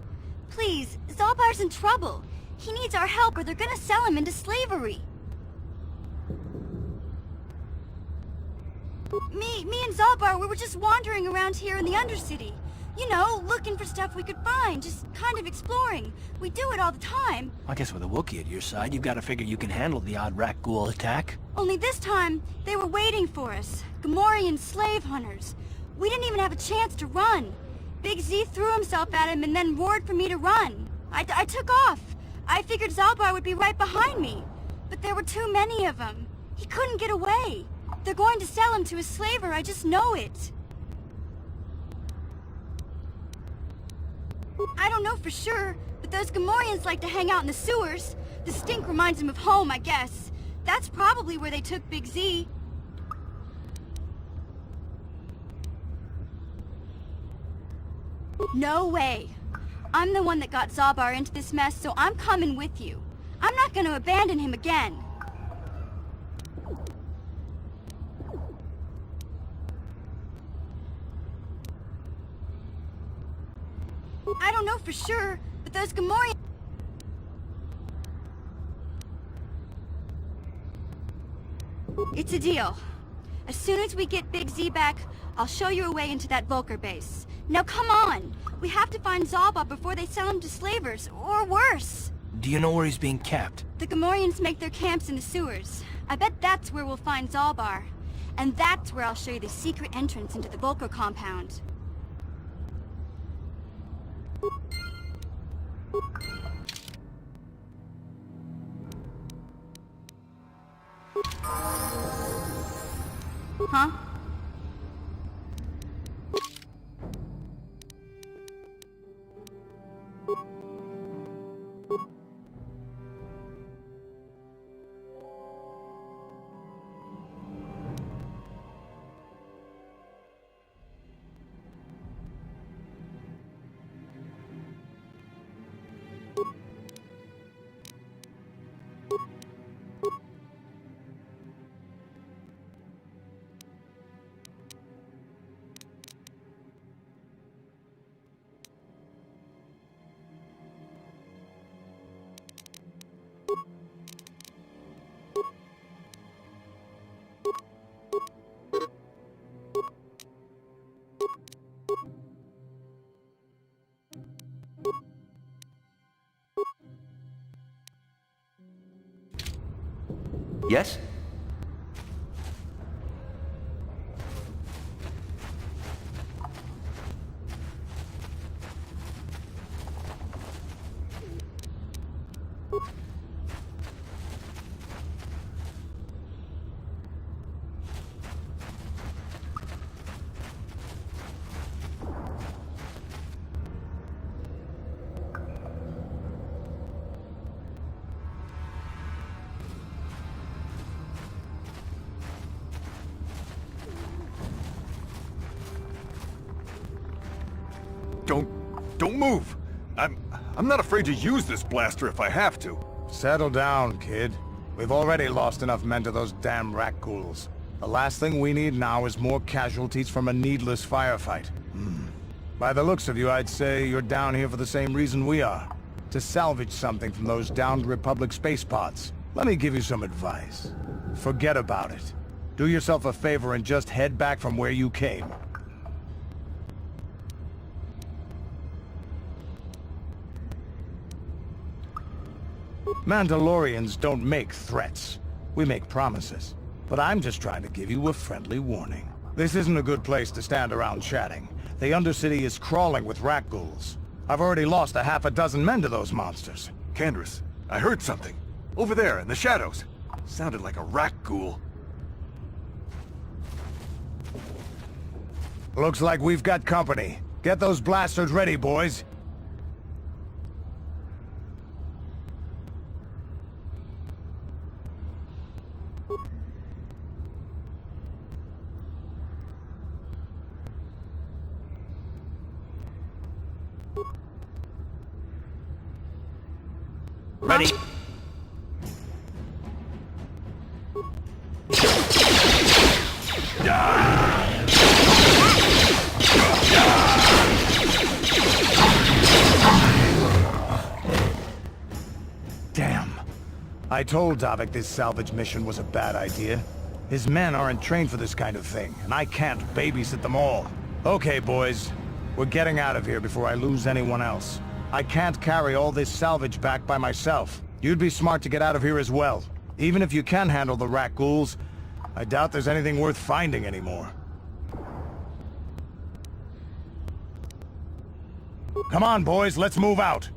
Speaker 13: Please, Zalbar's in trouble. He needs our help or they're gonna sell him into slavery. Me and Zalbar, we were just wandering around here in the Undercity. You know, looking for stuff we could find, just kind of exploring. We do it all the time.
Speaker 4: I guess with a Wookiee at your side, you've got to figure you can handle the odd Rukgul attack.
Speaker 13: Only this time, they were waiting for us. Gamorrean slave hunters. We didn't even have a chance to run. Big Z threw himself at him and then roared for me to run.
Speaker 14: I took off. I figured Zalbar would be right behind me. But there were too many of them. He couldn't get away. They're going to sell him to a slaver, I just know it. I don't know for sure, but those Gamorreans like to hang out in the sewers. The stink reminds them of home, I guess. That's probably where they took Big Z. No way. I'm the one that got Zalbar into this mess, so I'm coming with you. I'm not gonna abandon him again. I don't know for sure, but those Gamorreans... It's a deal. As soon as we get Big Z back, I'll show you a way into that Vulker base. Now come on! We have to find Zalbar before they sell him to slavers, or worse.
Speaker 4: Do you know where he's being kept?
Speaker 14: The Gamorreans make their camps in the sewers. I bet that's where we'll find Zalbar. And that's where I'll show you the secret entrance into the Vulker compound. Huh?
Speaker 7: Yes?
Speaker 15: Don't move! I'm not afraid to use this blaster if I have to.
Speaker 16: Settle down, kid. We've already lost enough men to those damn rat ghouls. The last thing we need now is more casualties from a needless firefight. By the looks of you, I'd say you're down here for the same reason we are. To salvage something from those downed Republic space pods. Let me give you some advice. Forget about it. Do yourself a favor and just head back from where you came. Mandalorians don't make threats. We make promises. But I'm just trying to give you a friendly warning. This isn't a good place to stand around chatting. The Undercity is crawling with rat ghouls. I've already lost a half a dozen men to those monsters.
Speaker 15: Candace, I heard something. Over there, in the shadows. Sounded like a rat ghoul.
Speaker 16: Looks like we've got company. Get those blasters ready, boys.
Speaker 4: Ready?
Speaker 16: Damn. I told Davik this salvage mission was a bad idea. His men aren't trained for this kind of thing, and I can't babysit them all. Okay, boys. We're getting out of here before I lose anyone else. I can't carry all this salvage back by myself. You'd be smart to get out of here as well. Even if you can handle the rat ghouls, I doubt there's anything worth finding anymore. Come on, boys, let's move out.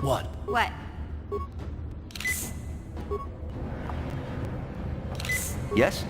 Speaker 4: What?
Speaker 14: What?
Speaker 17: Yes?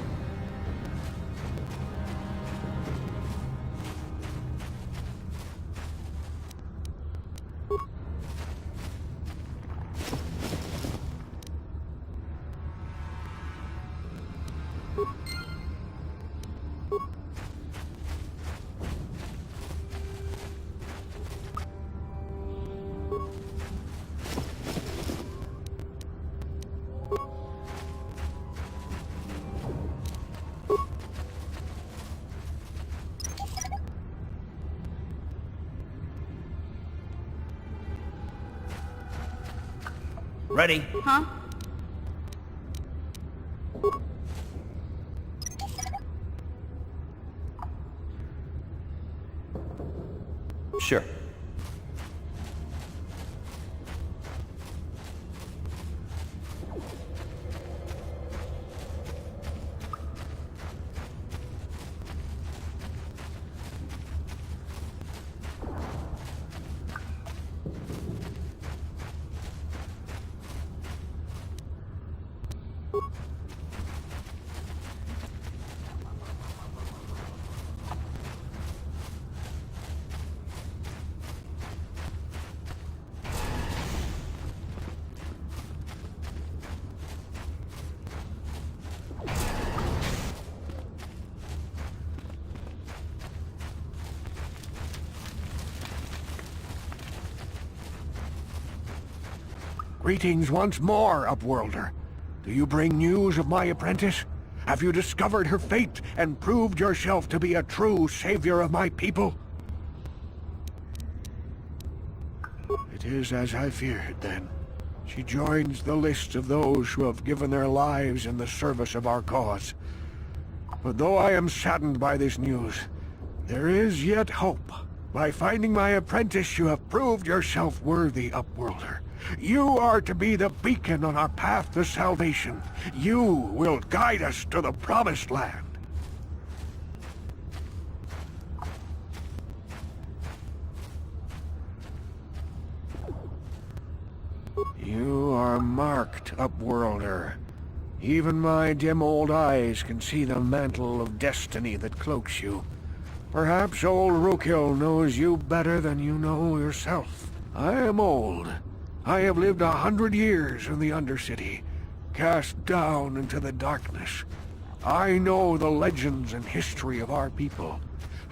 Speaker 4: Ready?
Speaker 14: Huh?
Speaker 17: Sure.
Speaker 11: Greetings once more, Upworlder. Do you bring news of my apprentice? Have you discovered her fate and proved yourself to be a true savior of my people? It is as I feared, then. She joins the list of those who have given their lives in the service of our cause. But though I am saddened by this news, there is yet hope. By finding my apprentice, you have proved yourself worthy, Upworlder. You are to be the beacon on our path to salvation. You will guide us to the promised land. You are marked, Upworlder. Even my dim old eyes can see the mantle of destiny that cloaks you. Perhaps old Rookhill knows you better than you know yourself. I am old. I have lived 100 years in the Undercity, cast down into the darkness. I know the legends and history of our people,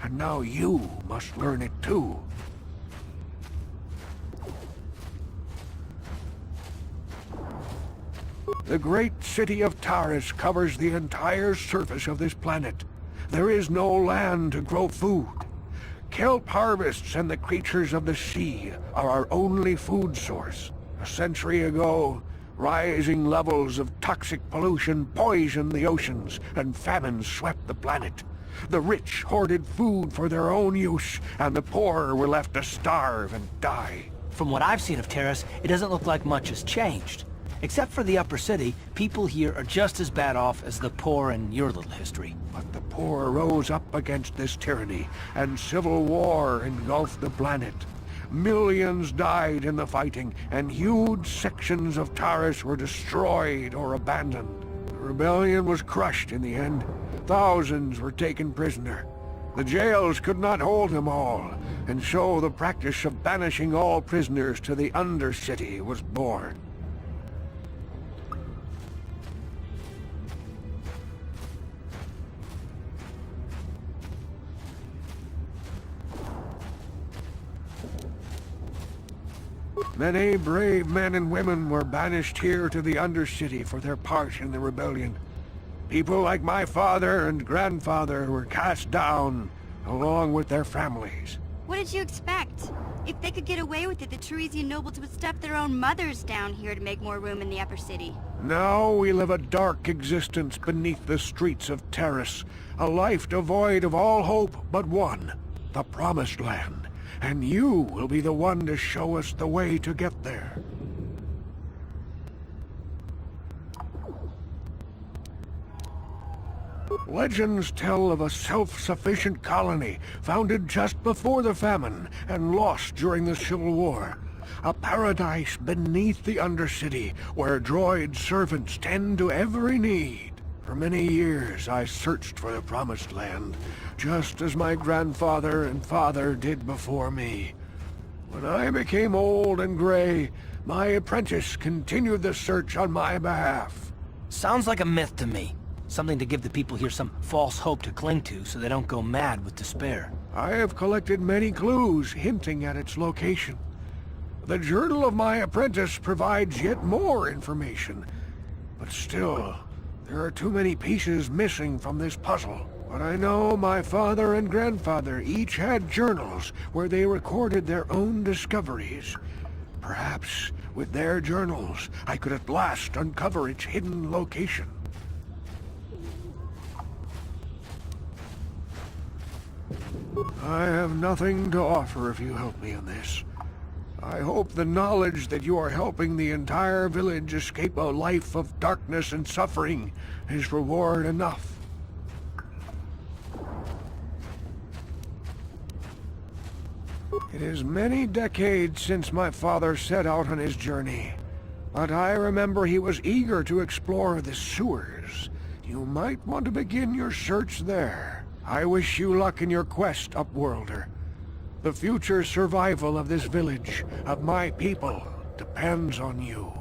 Speaker 11: and now you must learn it too. The great city of Taris covers the entire surface of this planet. There is no land to grow food. Kelp harvests and the creatures of the sea are our only food source. A century ago, rising levels of toxic pollution poisoned the oceans and famine swept the planet. The rich hoarded food for their own use, and the poor were left to starve and die.
Speaker 4: From what I've seen of Terrace, it doesn't look like much has changed. Except for the upper city, people here are just as bad off as the poor in your little history.
Speaker 11: But the poor rose up against this tyranny, and civil war engulfed the planet. Millions died in the fighting, and huge sections of Taris were destroyed or abandoned. The rebellion was crushed in the end. Thousands were taken prisoner. The jails could not hold them all, and so the practice of banishing all prisoners to the Undercity was born. Many brave men and women were banished here to the Undercity for their part in the rebellion. People like my father and grandfather were cast down, along with their families.
Speaker 14: What did you expect? If they could get away with it, the Teresian nobles would step their own mothers down here to make more room in the upper city.
Speaker 11: Now we live a dark existence beneath the streets of Terrace, a life devoid of all hope but one, the Promised Land. And you will be the one to show us the way to get there. Legends tell of a self-sufficient colony founded just before the famine and lost during the Civil War. A paradise beneath the Undercity where droid servants tend to every need. For many years I searched for the Promised Land, just as my grandfather and father did before me. When I became old and gray, my apprentice continued the search on my behalf.
Speaker 4: Sounds like a myth to me. Something to give the people here some false hope to cling to so they don't go mad with despair.
Speaker 11: I have collected many clues hinting at its location. The journal of my apprentice provides yet more information. But still, there are too many pieces missing from this puzzle. But I know my father and grandfather each had journals where they recorded their own discoveries. Perhaps, with their journals, I could at last uncover its hidden location. I have nothing to offer if you help me in this. I hope the knowledge that you are helping the entire village escape a life of darkness and suffering is reward enough. It is many decades since my father set out on his journey, but I remember he was eager to explore the sewers. You might want to begin your search there. I wish you luck in your quest, Upworlder. The future survival of this village, of my people, depends on you.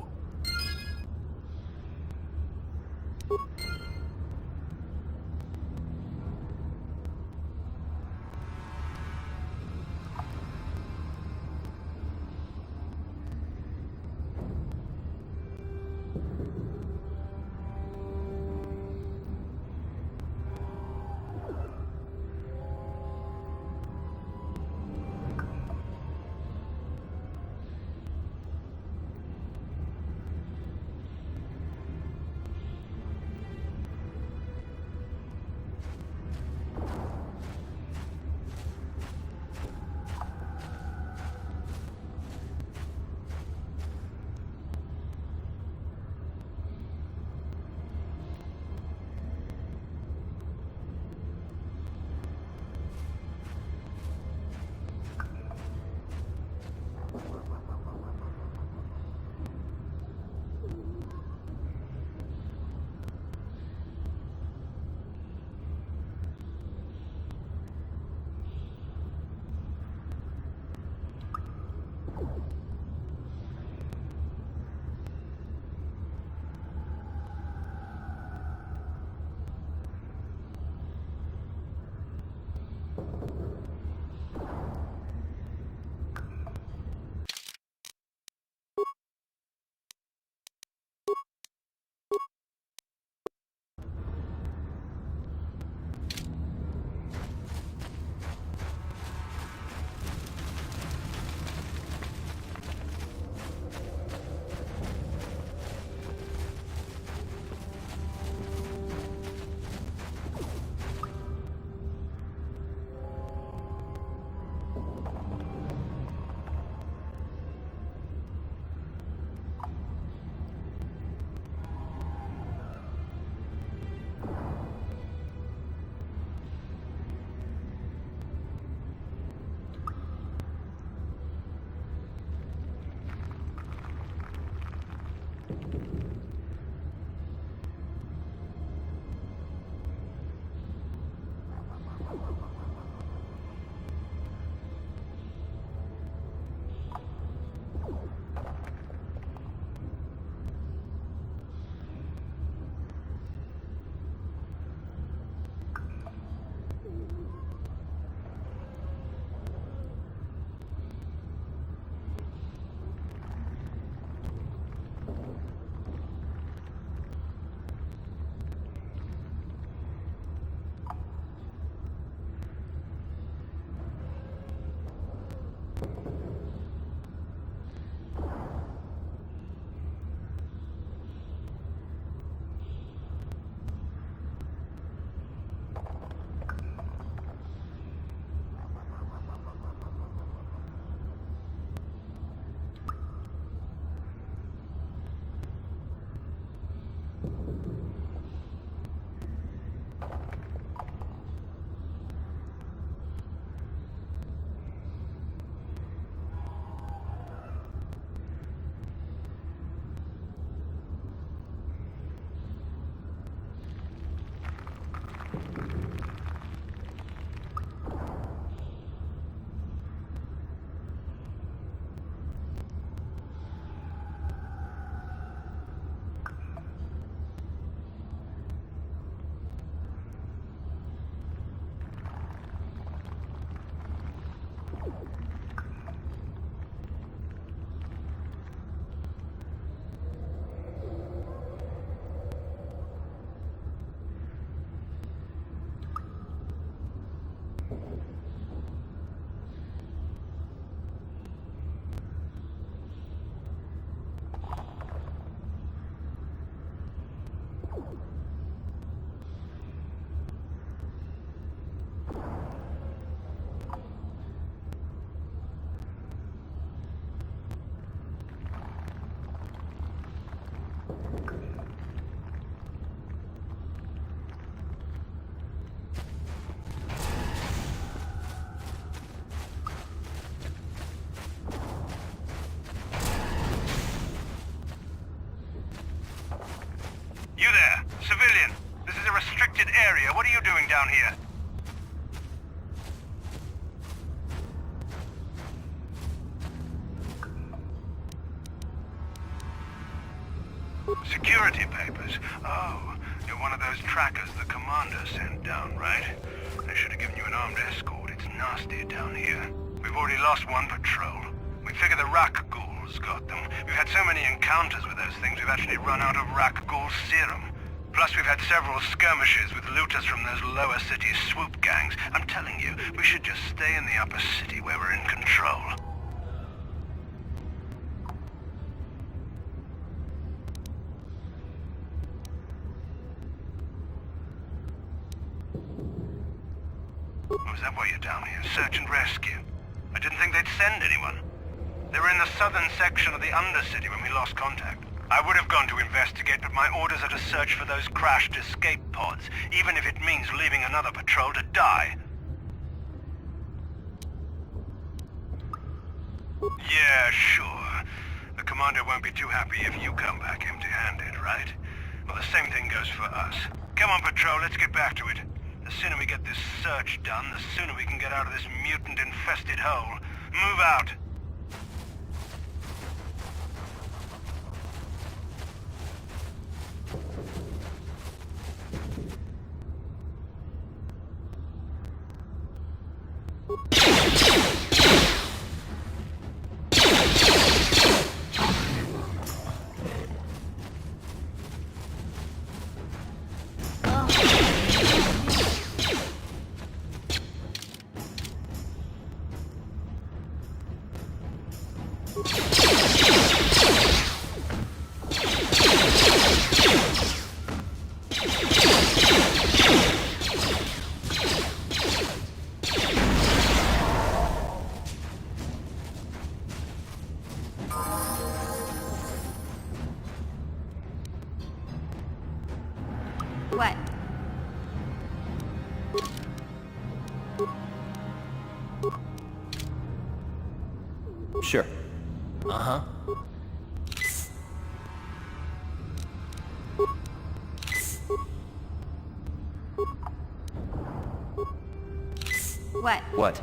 Speaker 1: You there, civilian. This is a restricted area. What are you doing down here? Security papers? Oh, you're one of those trackers the commander sent down, right? They should have given you an armed escort. It's nasty down here. We've already lost one patrol. We figure the Rak ghouls got them. We've had so many encounters with those things, we've actually run out of Rak ghoul serum. Plus, we've had several skirmishes with looters from those lower city swoop gangs. I'm telling you, we should just stay in the upper city where we're in control. Oh, is that why you're down here? Search and rescue? I didn't think they'd send anyone. They were in the southern section of the Undercity when we lost contact. I would have gone to investigate, but my orders are to search for those crashed escape pods, even if it means leaving another patrol to die. Yeah, sure. The commander won't be too happy if you come back empty-handed, right? Well, the same thing goes for us. Come on, patrol, let's get back to it. The sooner we get this search done, the sooner we can get out of this mutant-infested hole. Move out!
Speaker 14: What?
Speaker 17: Sure. Uh-huh.
Speaker 14: What?
Speaker 17: What?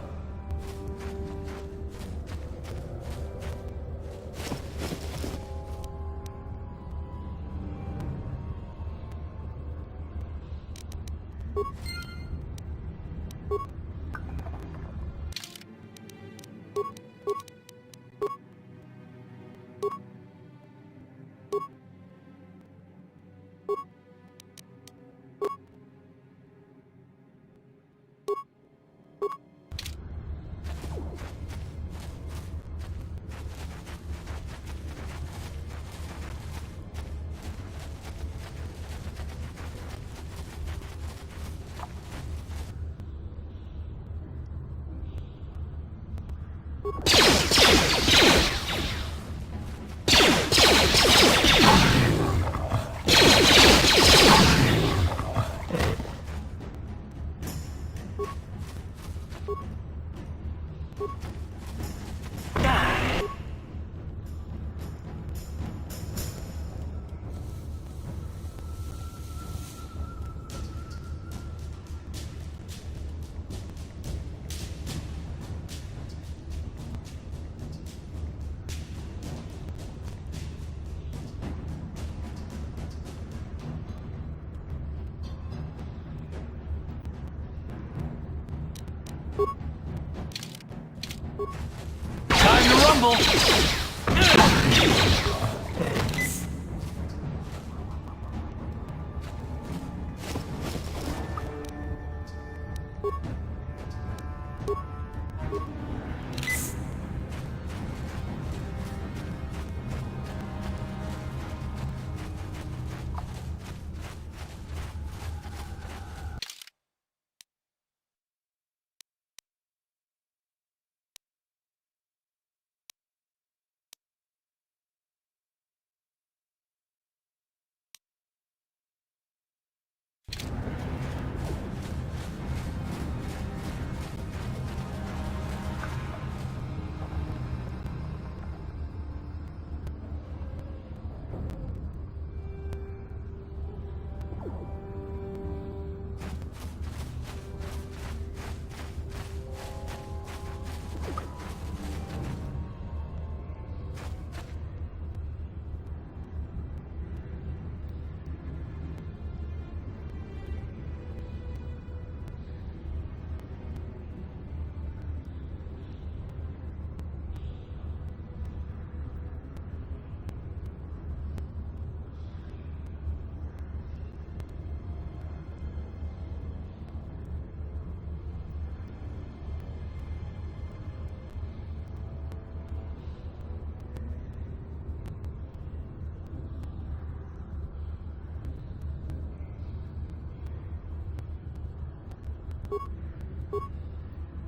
Speaker 4: Time to rumble!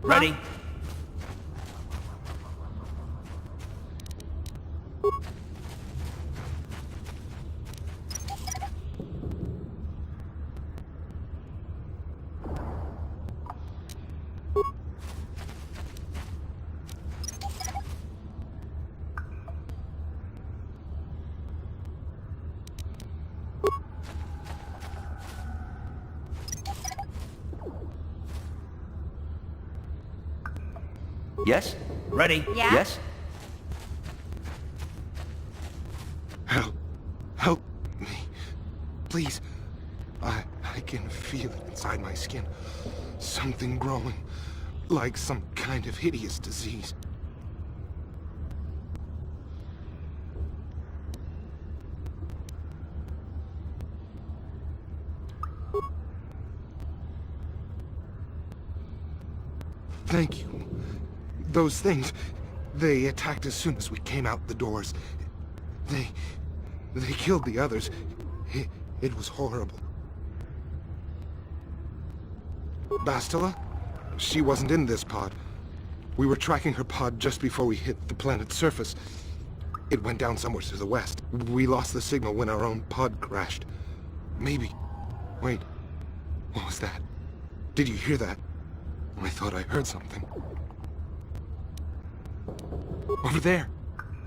Speaker 4: Ready?
Speaker 17: Yes?
Speaker 4: Ready?
Speaker 14: Yeah?
Speaker 17: Yes?
Speaker 3: Help me. Please. I can feel it inside my skin. Something growing. Like some kind of hideous disease. Thank you. Those things, they attacked as soon as we came out the doors. They killed the others. It was horrible. Bastila? She wasn't in this pod. We were tracking her pod just before we hit the planet's surface. It went down somewhere to the west. We lost the signal when our own pod crashed. Maybe. Wait. What was that? Did you hear that? I thought I heard something. Over there!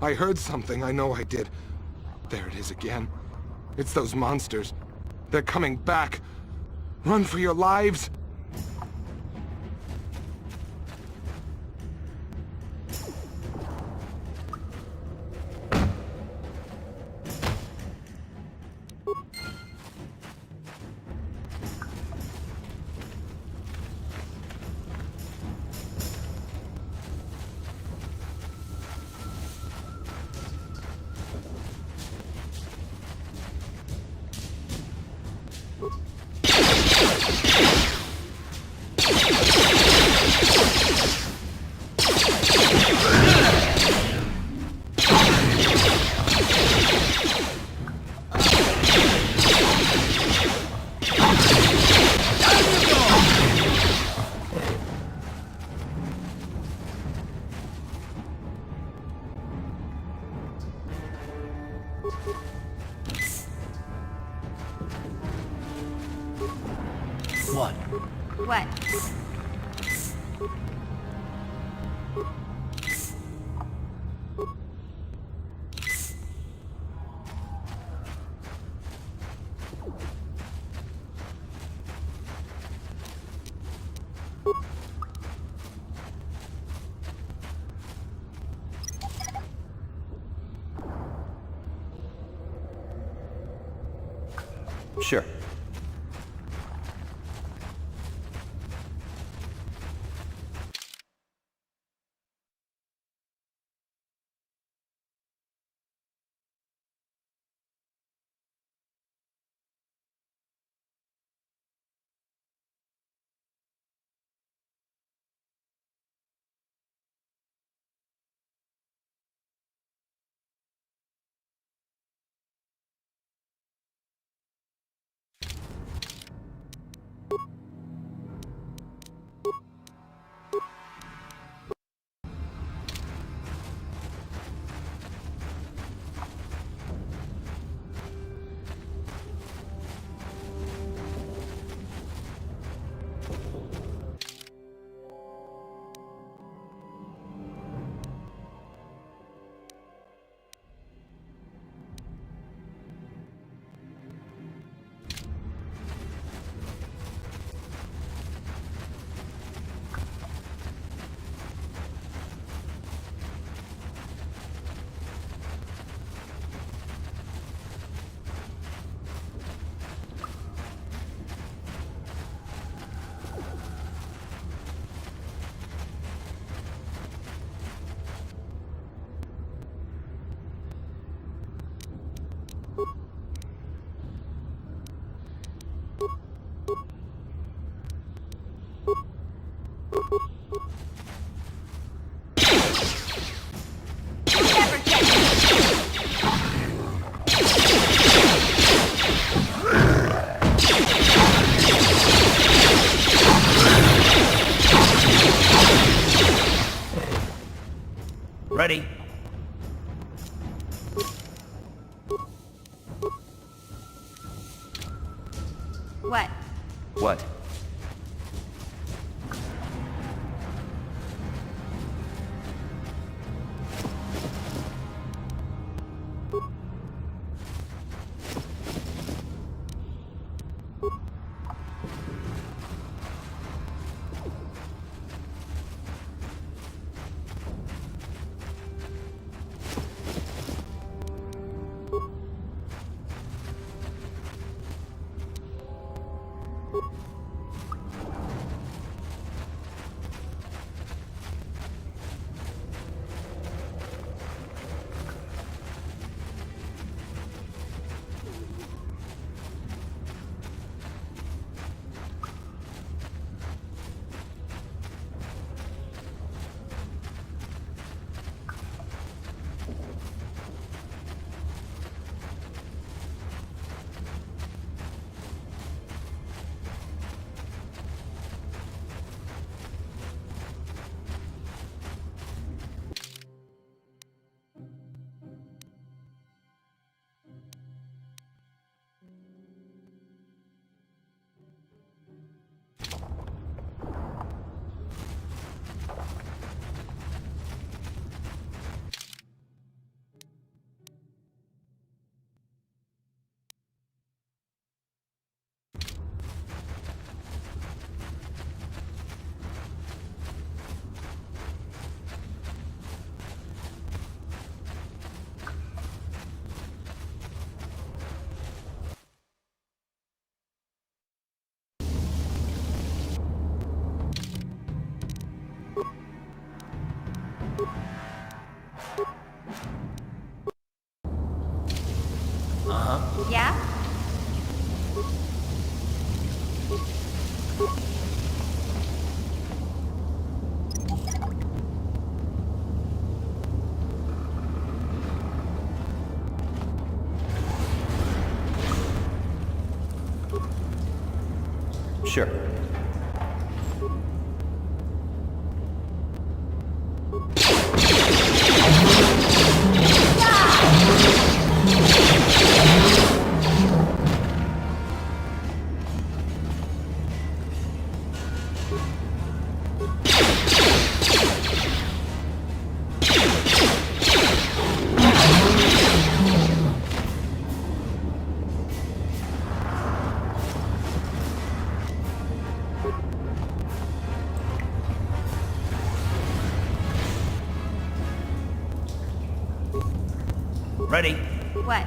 Speaker 3: I heard something, I know I did. There it is again. It's those monsters. They're coming back. Run for your lives!
Speaker 4: What?
Speaker 14: What?
Speaker 17: Sure.
Speaker 4: Ready?
Speaker 14: What?
Speaker 17: What?
Speaker 14: Yeah?
Speaker 17: Sure.
Speaker 4: Ready?
Speaker 14: What?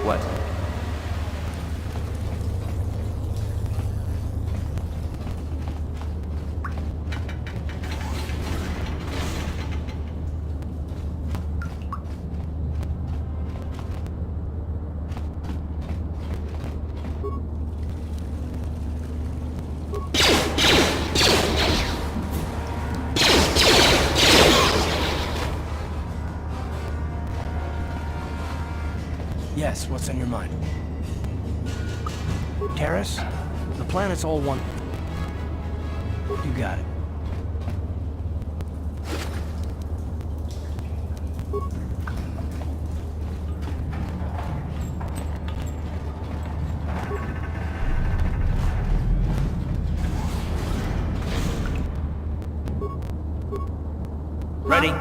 Speaker 17: What?
Speaker 4: Yes, what's on your mind? Terrace? The planet's all one... You got it. Ready?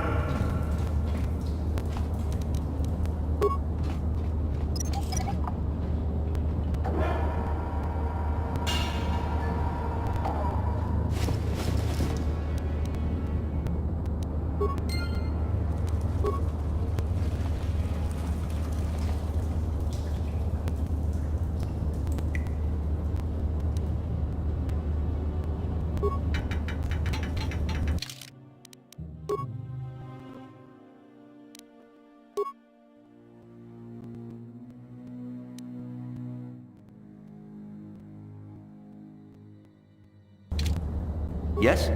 Speaker 17: Yes?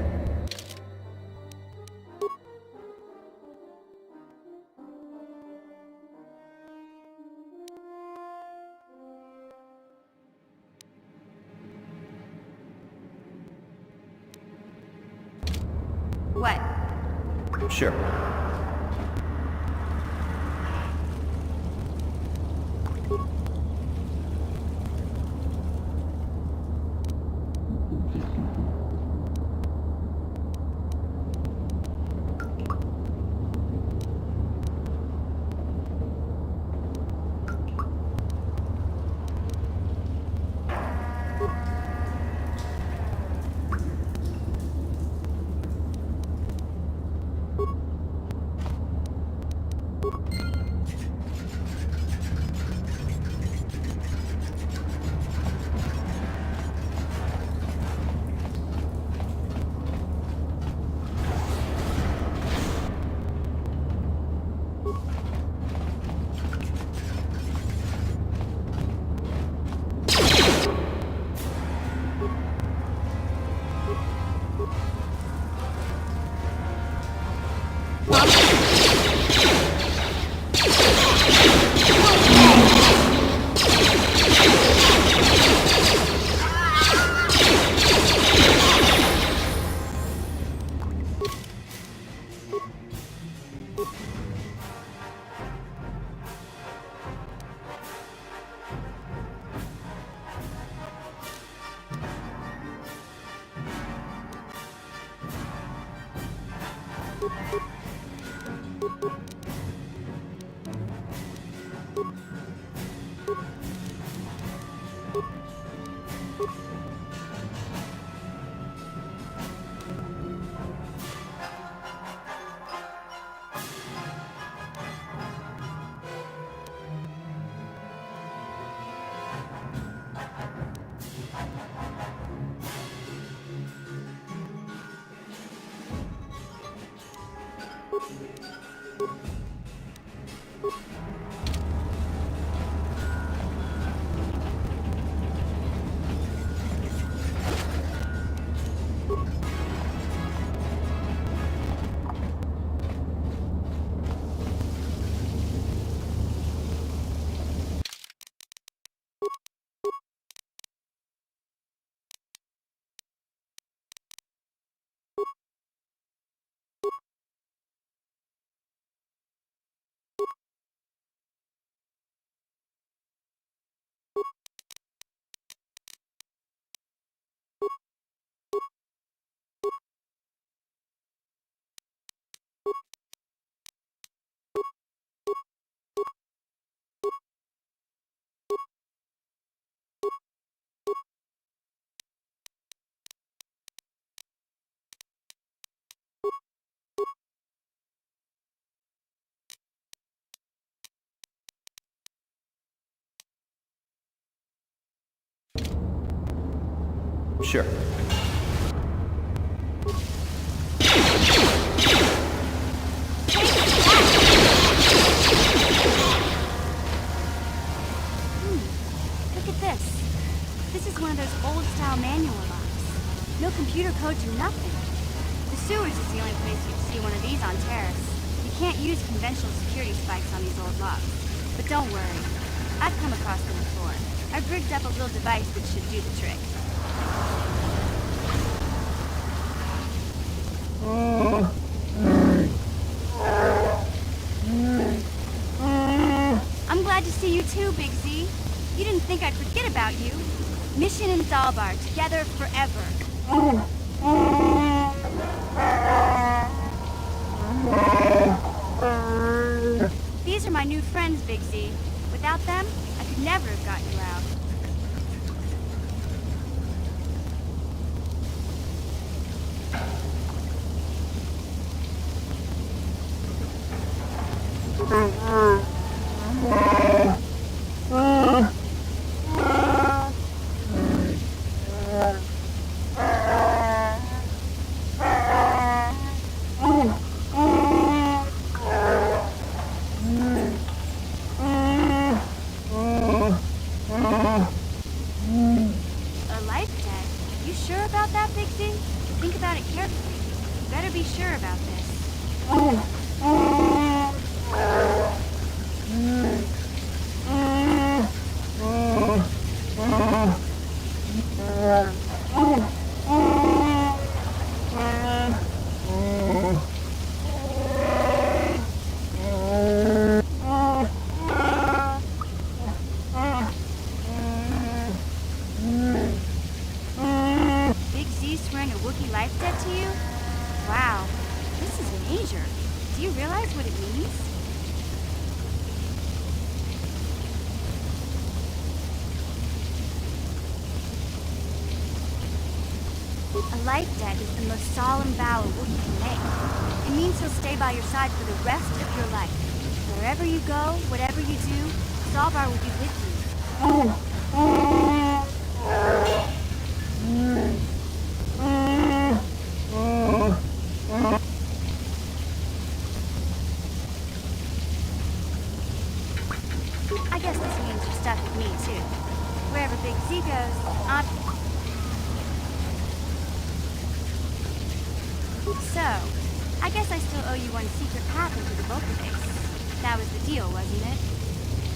Speaker 14: What?
Speaker 17: Sure. Sure.
Speaker 14: Look at this. This is one of those old-style manual locks. No computer codes or nothing. The sewers is the only place you'd see one of these on Terrace. You can't use conventional security spikes on these old locks. But don't worry. I've come across them before. I've rigged up a little device that should do the trick. I'm glad to see you too, Big Z. You didn't think I'd forget about you. Mission and Zalbar, together forever. These are my new friends, Big Z. Without them, I could never have got you out. A life debt? You sure about that, Big Z? Think about it carefully. You better be sure about this. Big Z swearing a Wookiee life debt to you? Wow, this is major. Do you realize what it means? A life debt is the most solemn vow a Wookiee can make. It means he'll stay by your side for the rest of your life. Wherever you go, whatever you do, Zalbar will be with you. I guess this means you're stuck with me, too. Wherever Big Z goes, I'm... So, I guess I still owe you one secret path into the Vulcan base. That was the deal, wasn't it?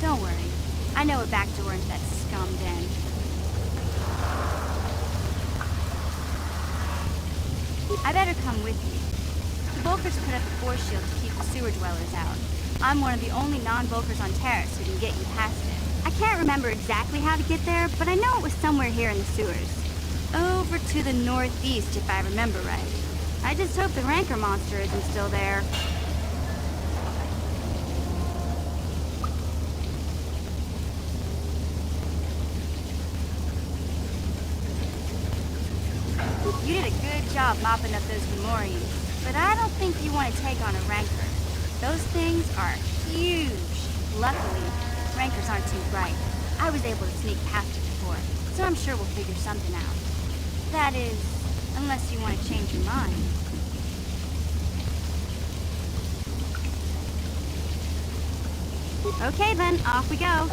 Speaker 14: Don't worry. I know a back door into that scum den. I better come with you. The Vulkars put up a force shield to keep the sewer dwellers out. I'm one of the only non-Vulkars on Terrace who can get you past it. I can't remember exactly how to get there, but I know it was somewhere here in the sewers. Over to the northeast, if I remember right. I just hope the Rancor monster isn't still there. You did a good job mopping up those Gamorreans, but I don't think you want to take on a Rancor. Those things are huge. Luckily, Rancors aren't too bright. I was able to sneak past it before, so I'm sure we'll figure something out. That is, unless you want to change your mind. Okay then, off we go.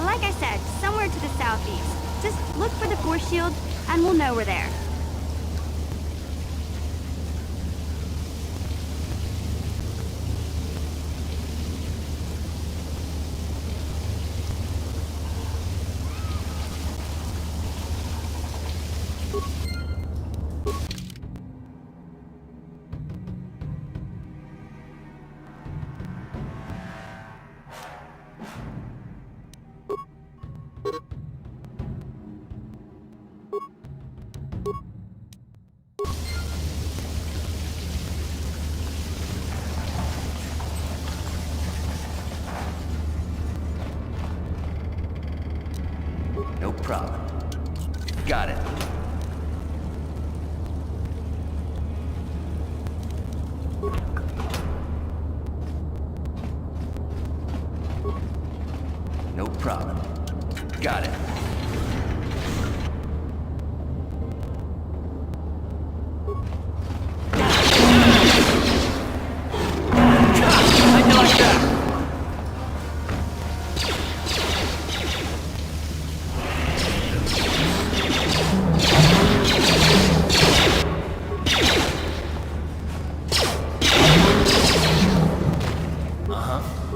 Speaker 14: Like I said, somewhere to the southeast. Just look for the force shield, and we'll know we're there.
Speaker 17: No problem. Got it. No problem. Got it.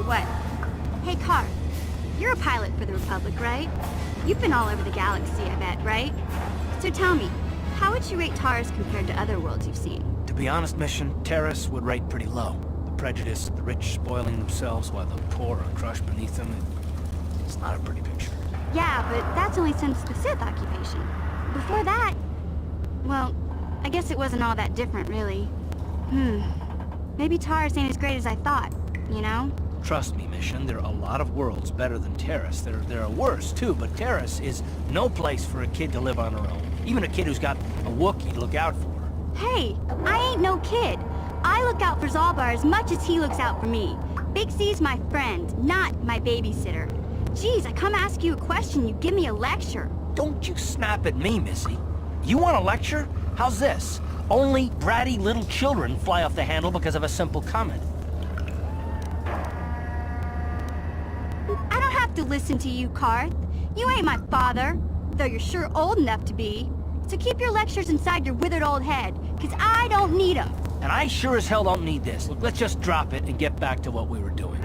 Speaker 14: What? Hey, Car. you're a pilot for the Republic, right? You've been all over the galaxy, I bet, right? So tell me, how would you rate Taurus compared to other worlds you've seen?
Speaker 4: To be honest, Mission, Terrace would rate pretty low. The prejudice, the rich spoiling themselves while the poor are crushed beneath them, it's not a pretty picture.
Speaker 14: Yeah, but that's only since the Sith occupation. Before that, well, I guess it wasn't all that different, really. Maybe Taurus ain't as great as I thought, you know?
Speaker 4: Trust me, Mission, there are a lot of worlds better than Terrace. There are worse, too, but Terrace is no place for a kid to live on her own. Even a kid who's got a Wookiee to look out for.
Speaker 14: Hey, I ain't no kid. I look out for Zalbar as much as he looks out for me. Big C's my friend, not my babysitter. Geez, I come ask you a question, you give me a lecture.
Speaker 4: Don't you snap at me, Missy. You want a lecture? How's this? Only bratty little children fly off the handle because of a simple comment.
Speaker 14: I don't have to listen to you, Karth. You ain't my father, though you're sure old enough to be. So keep your lectures inside your withered old head, because I don't need them.
Speaker 4: And I sure as hell don't need this. Look, let's just drop it and get back to what we were doing.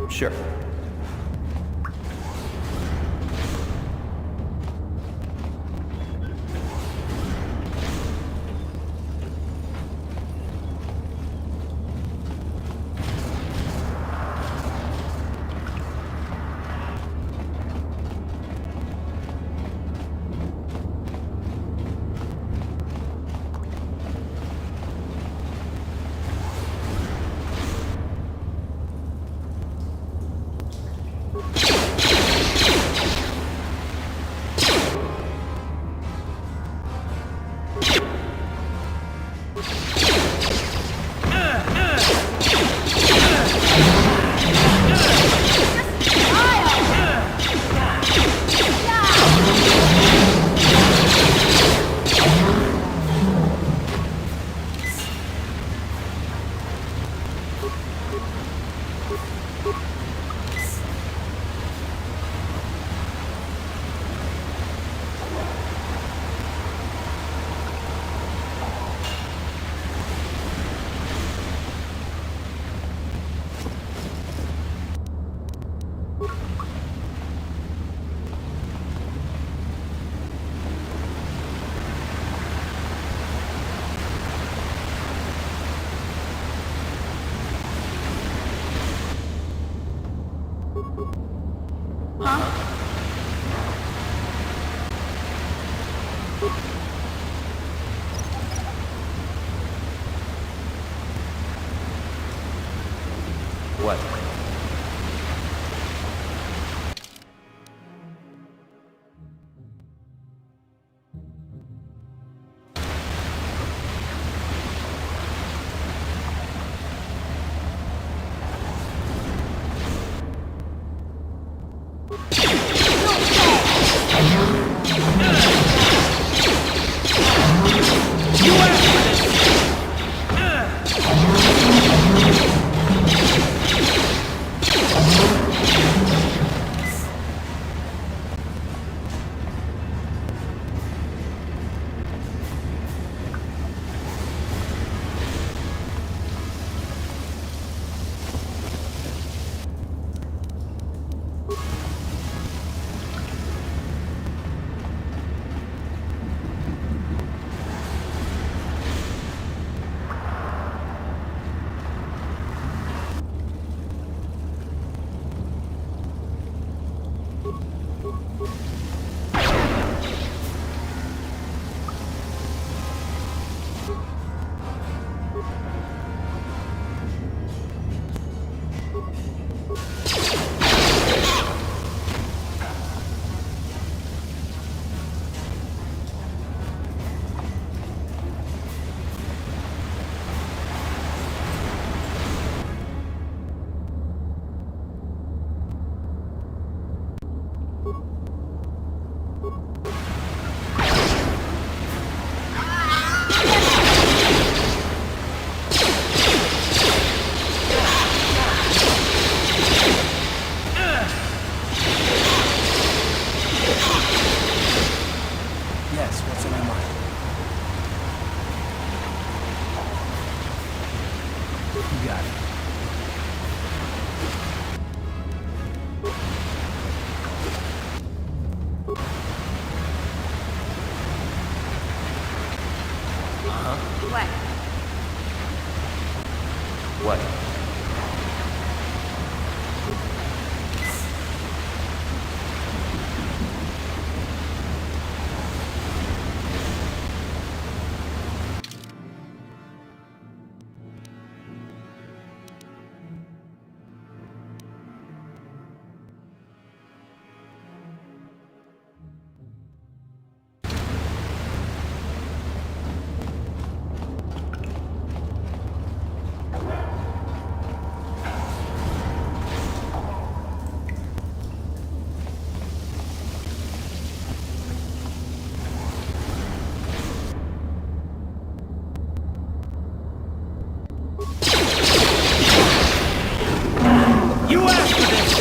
Speaker 17: Sure. What? Huh?
Speaker 14: What?
Speaker 17: What?
Speaker 4: You asked for this!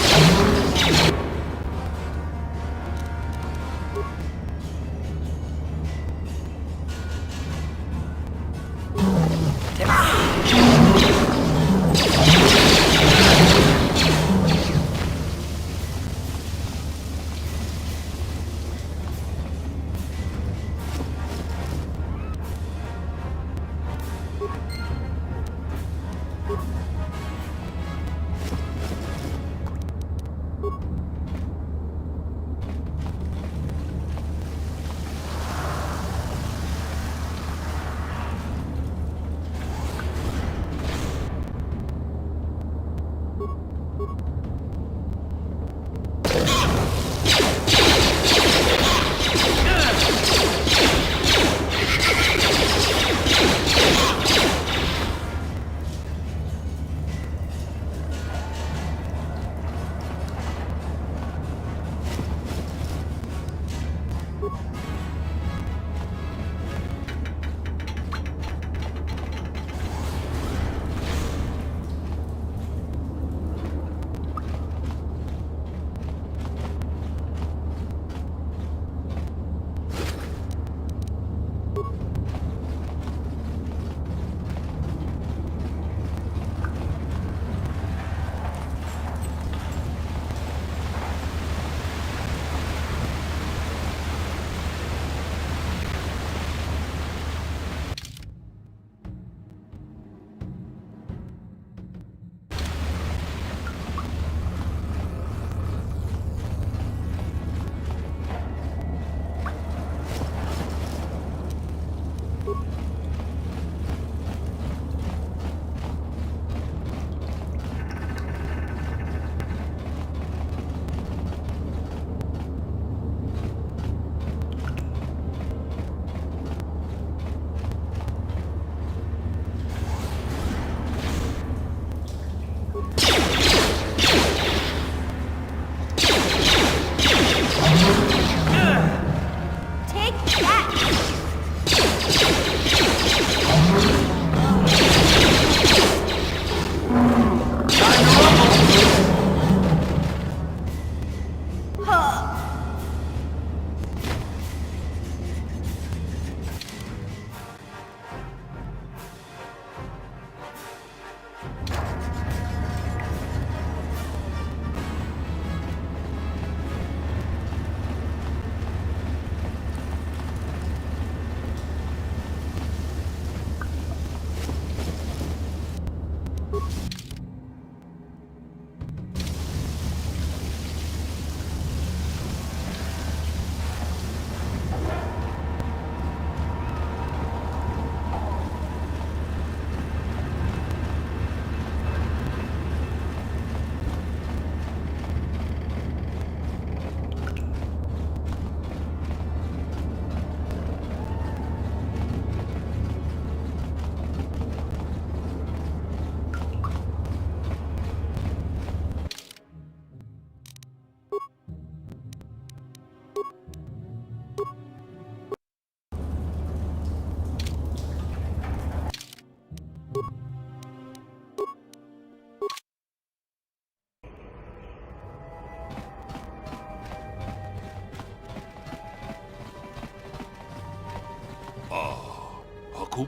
Speaker 18: Aku?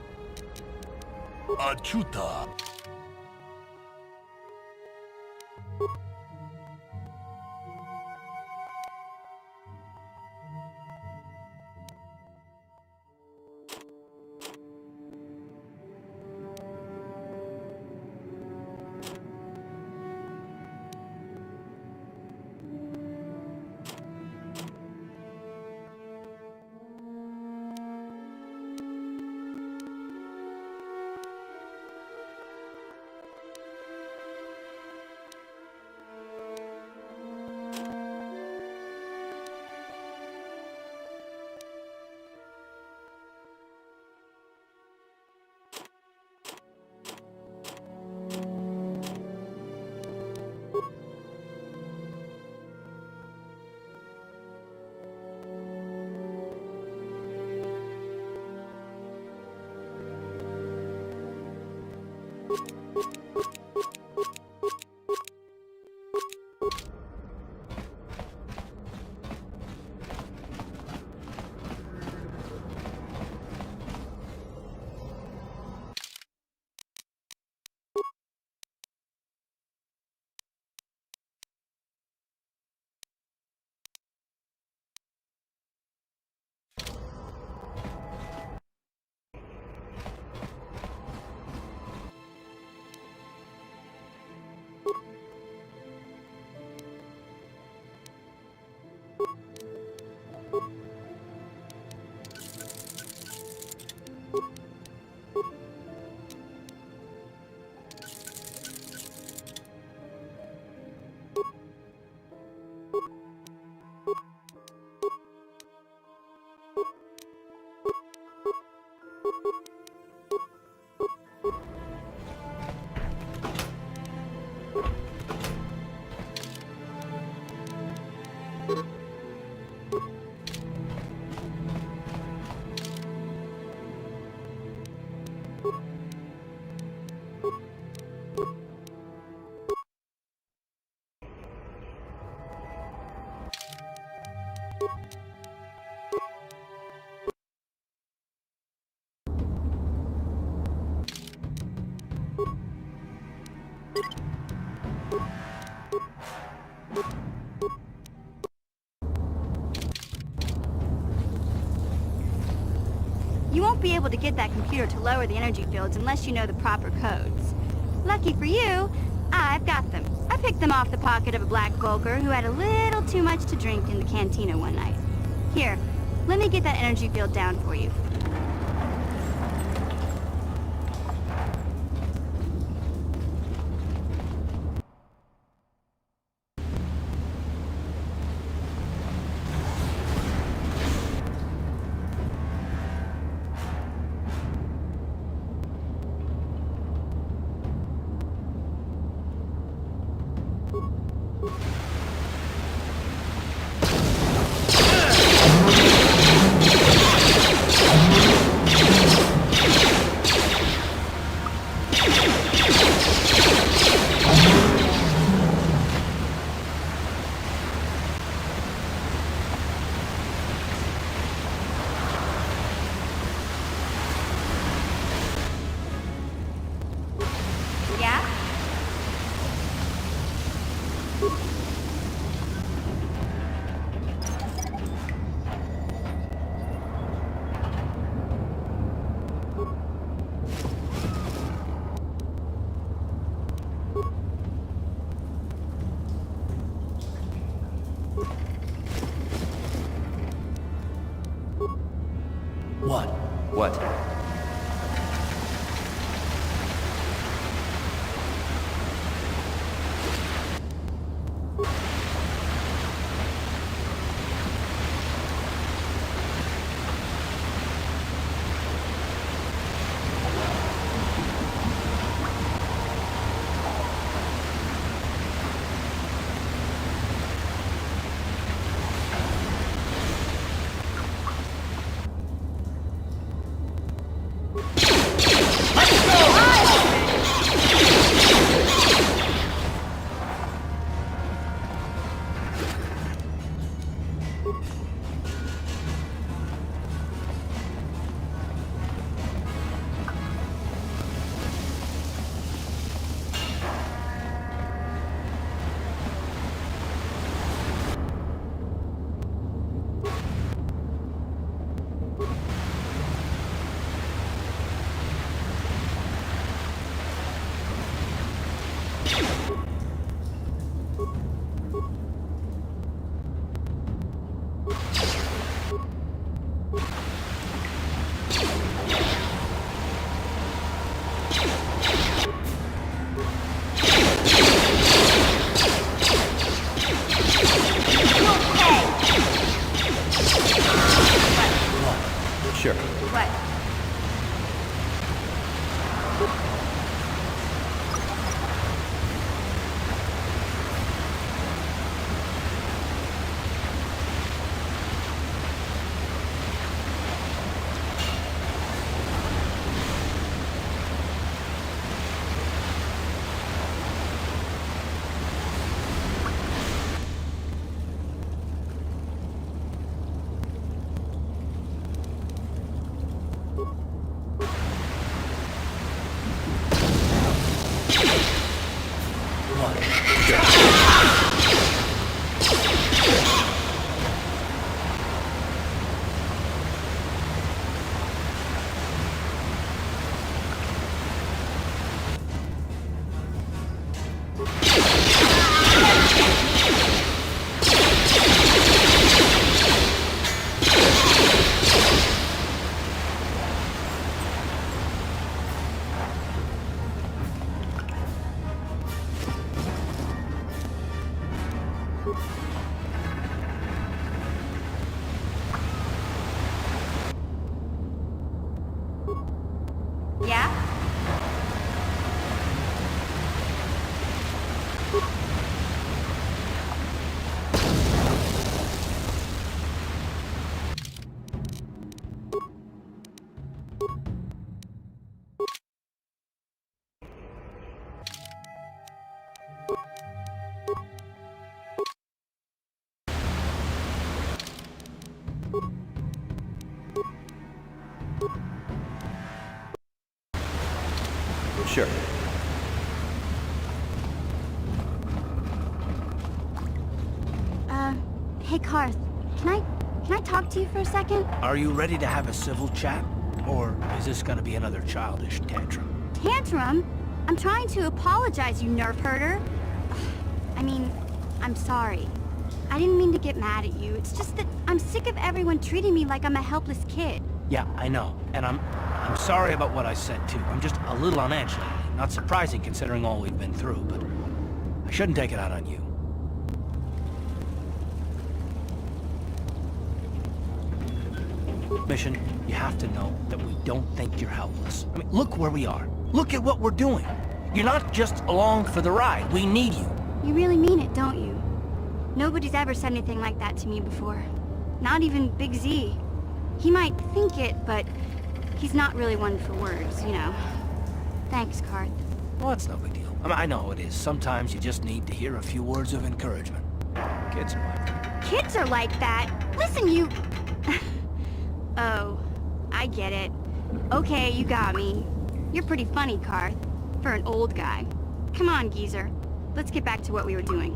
Speaker 18: Achuta.
Speaker 14: You won't be able to get that computer to lower the energy fields unless you know the proper codes. Lucky for you, I've got them. I picked them off the pocket of a black Volker who had a little too much to drink in the cantina one night. Here, let me get that energy field down for you.
Speaker 17: What? What? Sure.
Speaker 14: What?
Speaker 17: Sure.
Speaker 14: Hey Karth, can I talk to you for a second?
Speaker 4: Are you ready to have a civil chat? Or is this gonna be another childish tantrum?
Speaker 14: Tantrum? I'm trying to apologize, you nerf herder. I mean, I'm sorry. I didn't mean to get mad at you. It's just that I'm sick of everyone treating me like I'm a helpless kid.
Speaker 4: Yeah, I know. And I'm sorry about what I said too. I'm just a little on edge lately. Not surprising considering all we've been through, but I shouldn't take it out on you. Mission, you have to know that we don't think you're helpless. I mean, look where we are. Look at what we're doing. You're not just along for the ride. We need you.
Speaker 14: You really mean it, don't you? Nobody's ever said anything like that to me before. Not even Big Z. He might think it, but he's not really one for words, you know. Thanks, Karth.
Speaker 4: Well, it's no big deal. I mean, I know it is. Sometimes you just need to hear a few words of encouragement. Kids are like that.
Speaker 14: Kids are like that? Listen, you... Oh, I get it. Okay, you got me. You're pretty funny, Karth. For an old guy. Come on, geezer. Let's get back to what we were doing.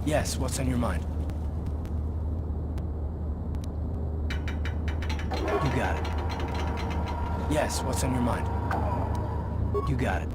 Speaker 4: Yes, what's on your mind? You got it. Yes, what's on your mind? You got it.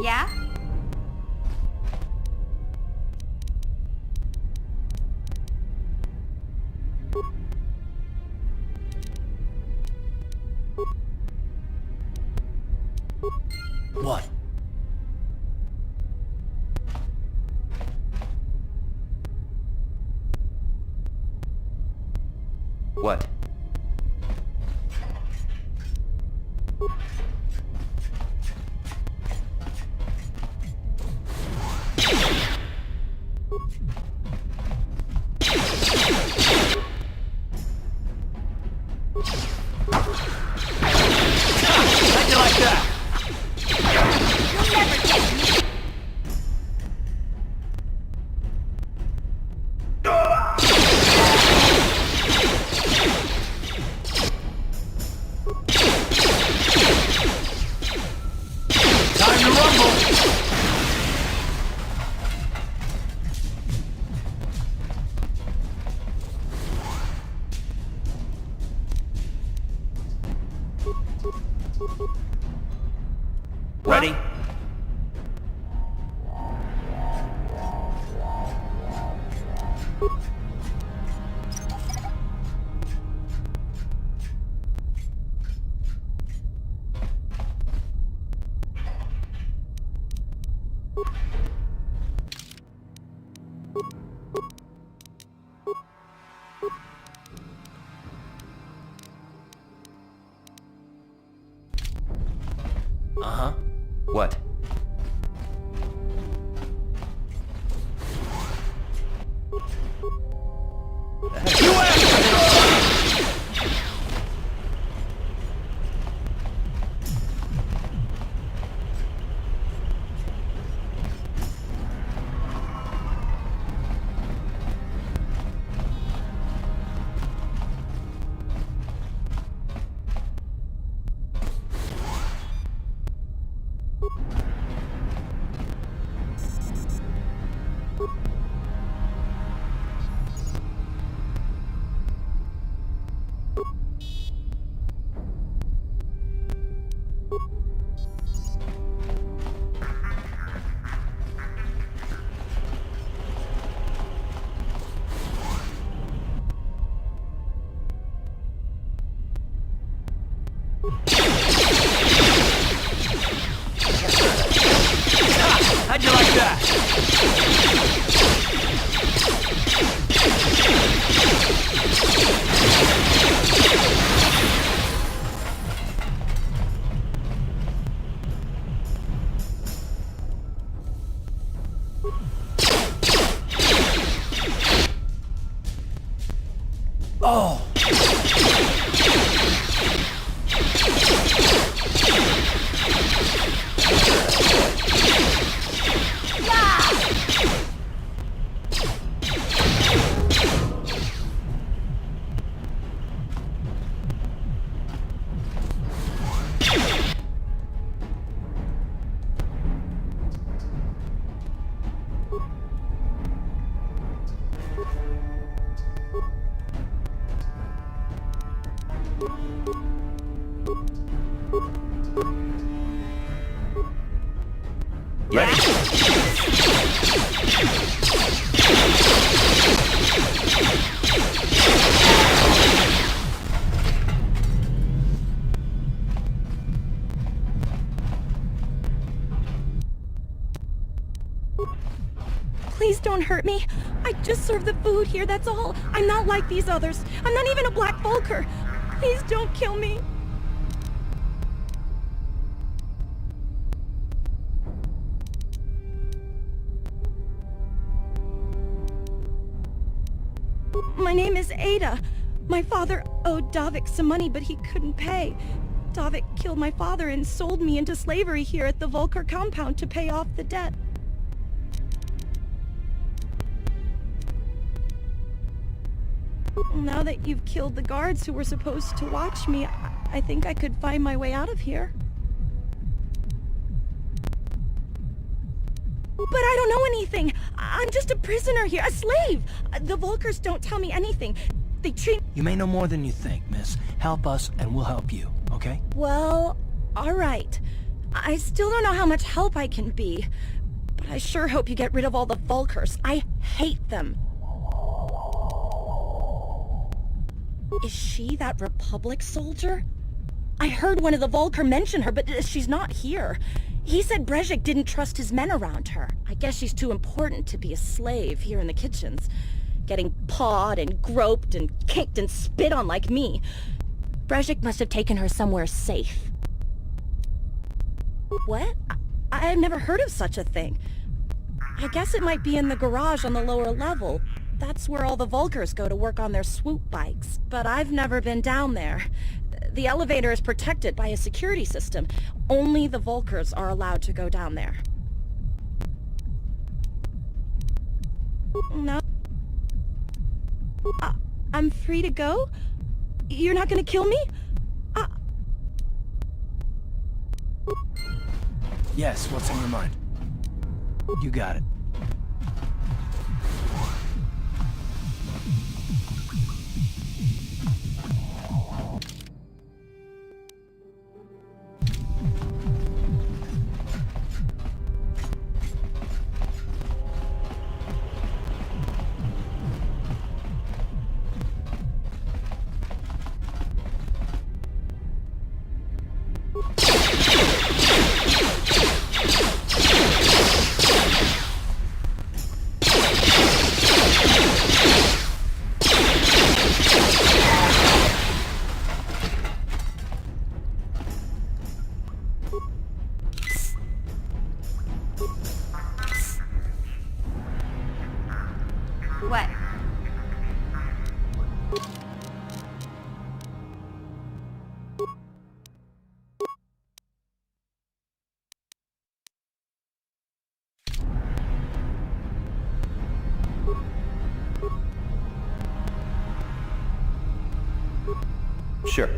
Speaker 14: Yeah?
Speaker 4: What?
Speaker 17: What?
Speaker 4: How'd you like that? Time to rumble! Ready? Uh-huh. What? How'd you like that? Oh!
Speaker 19: Please don't hurt me. I just serve the food here, that's all. I'm not like these others. I'm not even a Black Vulcar. Please don't kill me. My name is Ada. My father owed Davik some money, but he couldn't pay. Davik killed my father and sold me into slavery here at the Vulcar compound to pay off the debt. Now that you've killed the guards who were supposed to watch me, I think I could find my way out of here. But I don't know anything. I'm just a prisoner here, a slave. The Vulcars don't tell me anything. They treat...
Speaker 4: You may know more than you think, miss. Help us and we'll help you, okay?
Speaker 19: Well, all right. I still don't know how much help I can be. But I sure hope you get rid of all the Vulcars. I hate them. Is she that Republic soldier? I heard one of the Vulcar mention her, but she's not here. He said Brezhik didn't trust his men around her. I guess she's too important to be a slave here in the kitchens. Getting pawed and groped and kicked and spit on like me. Brezhik must have taken her somewhere safe. What? I've never heard of such a thing. I guess it might be in the garage on the lower level. That's where all the Vulcars go to work on their swoop bikes. But I've never been down there. The elevator is protected by a security system. Only the Vulcars are allowed to go down there. No. I'm free to go? You're not gonna kill me?
Speaker 4: Yes, what's on your mind? You got it.
Speaker 14: What?
Speaker 17: Sure.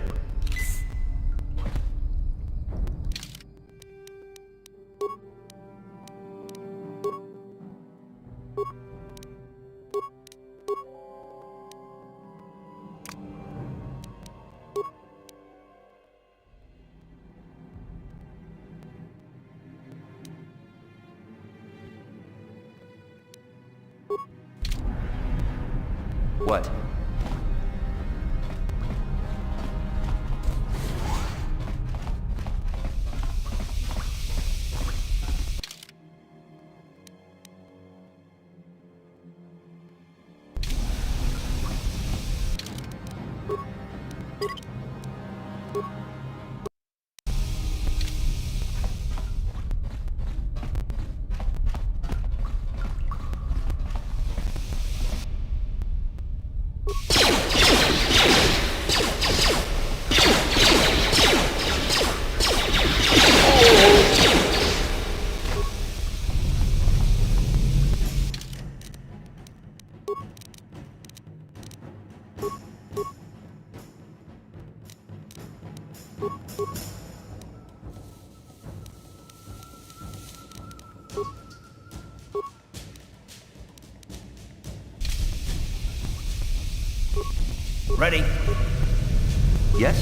Speaker 17: What? Ready? Yes?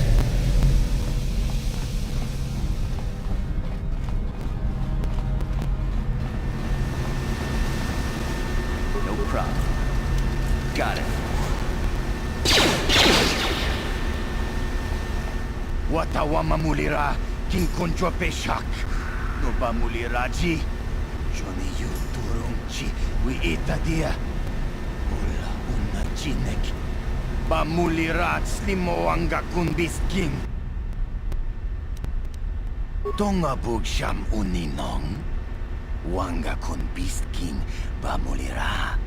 Speaker 17: prompt. Got it.
Speaker 16: Watawama mulira, kinkonjo peshak. Noba muliraji. Johnny yu turungchi, we itadia. Ula una chinek. Ba mulirat slimo anga kunbisking. Tonga bugsham uninong. Wanga kunbisking ba mulira.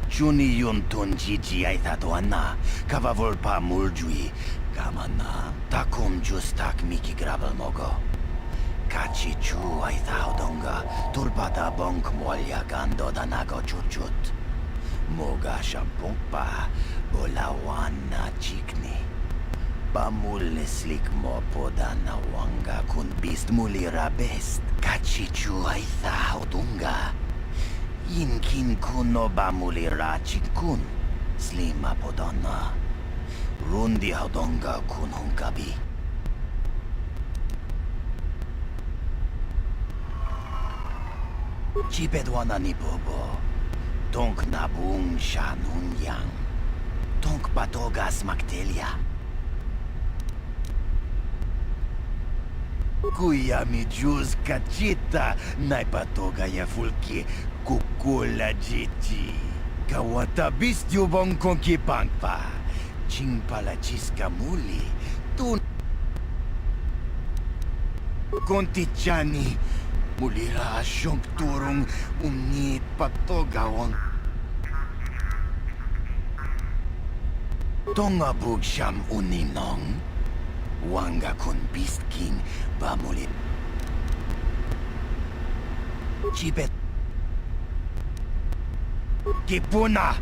Speaker 16: Juni yun tunjiji aitatuana. Kavavulpa muljui. Kamana. Takum justak miki grabel mogo. Kachi chu aitaudonga. Turbata bonk molya gando danago chuchut. Moga shampumpa. Bolawana chikni. Bamulislik mo podana wanga kun bist mulira best. Kachi chu aitaudunga. Yinkin kuno bamulira chikun. Slima podana. Rundi haudonga kun hunkabi. Chipedwana ni bobo. Tonk nabung shanun yang. Tonk patogas maktelia. Kuya mi juz kachita. Naipatoga ya fulki. Kukula jiti. Kawata bistyo bong konki pangpa. Chingpala chiska muli. Tun. Kontichani. Mulira asyong turong umni patogawang. Tonga bugsyam uninong. Wanga kun bistking bamulit. Chipet. Kipuna.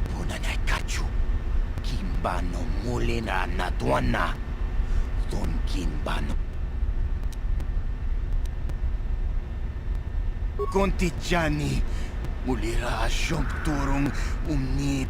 Speaker 16: Puna na kachu. Kimbano mulina natuana. Ton kimbano. Kontichani. Mulira asyong turong umni.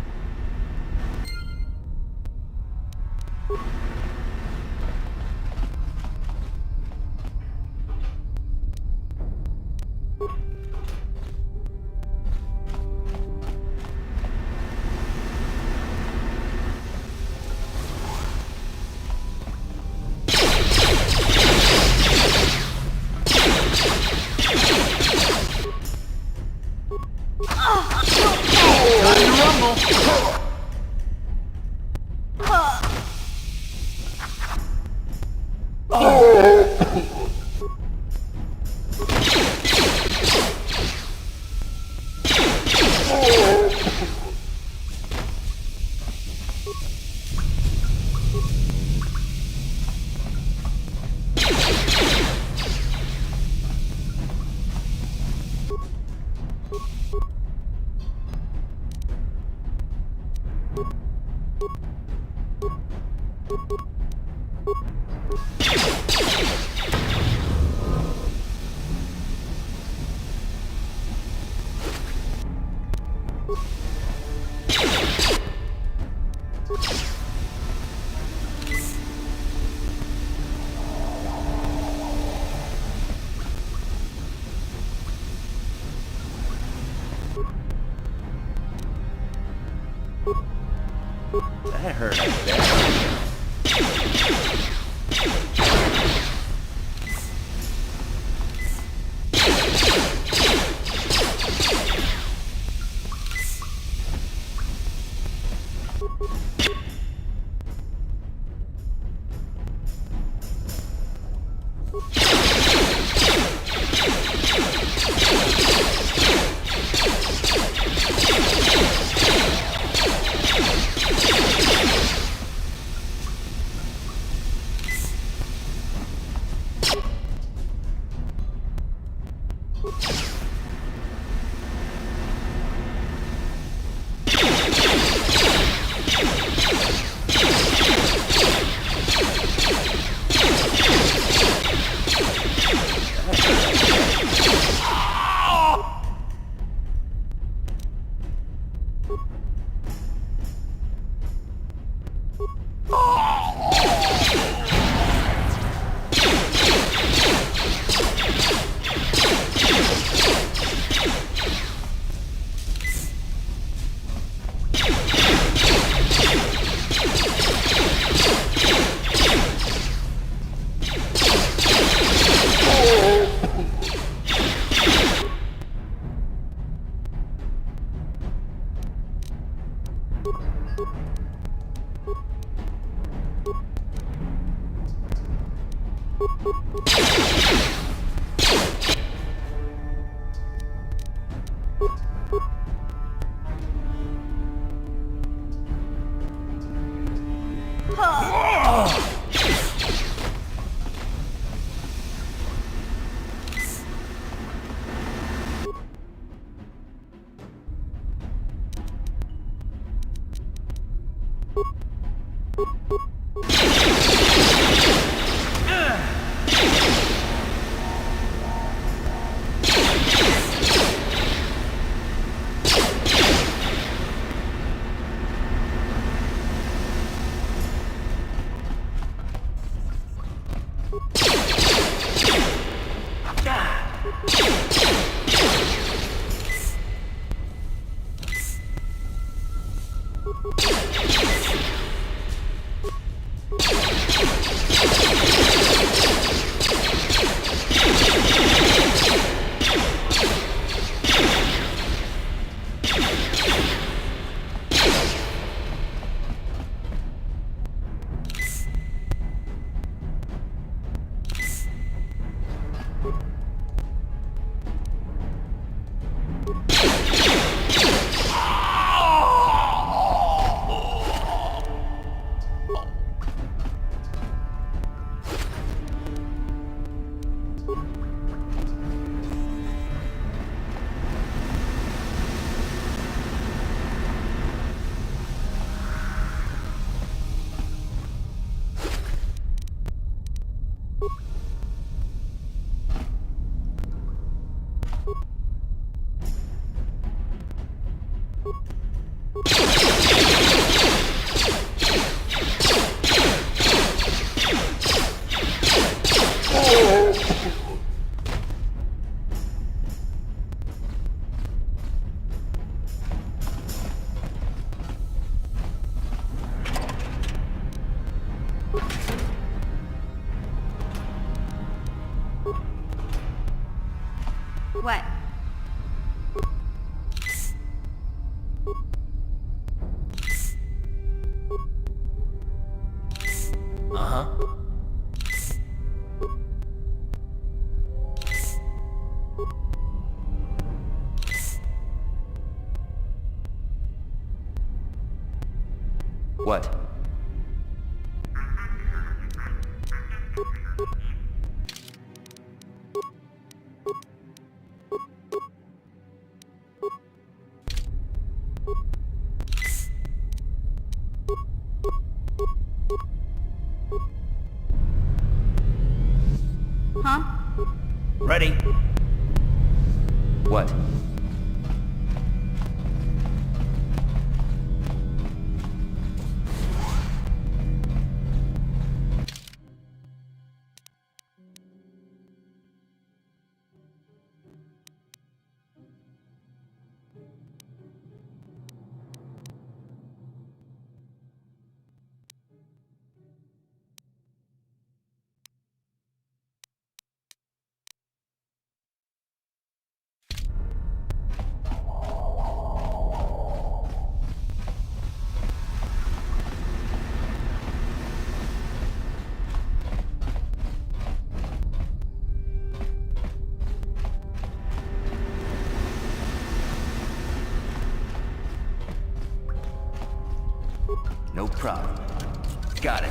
Speaker 17: That hurt, I bet.
Speaker 14: What?
Speaker 17: Uh-huh. What?
Speaker 14: Huh?
Speaker 4: Ready?
Speaker 17: What? No problem. Got it.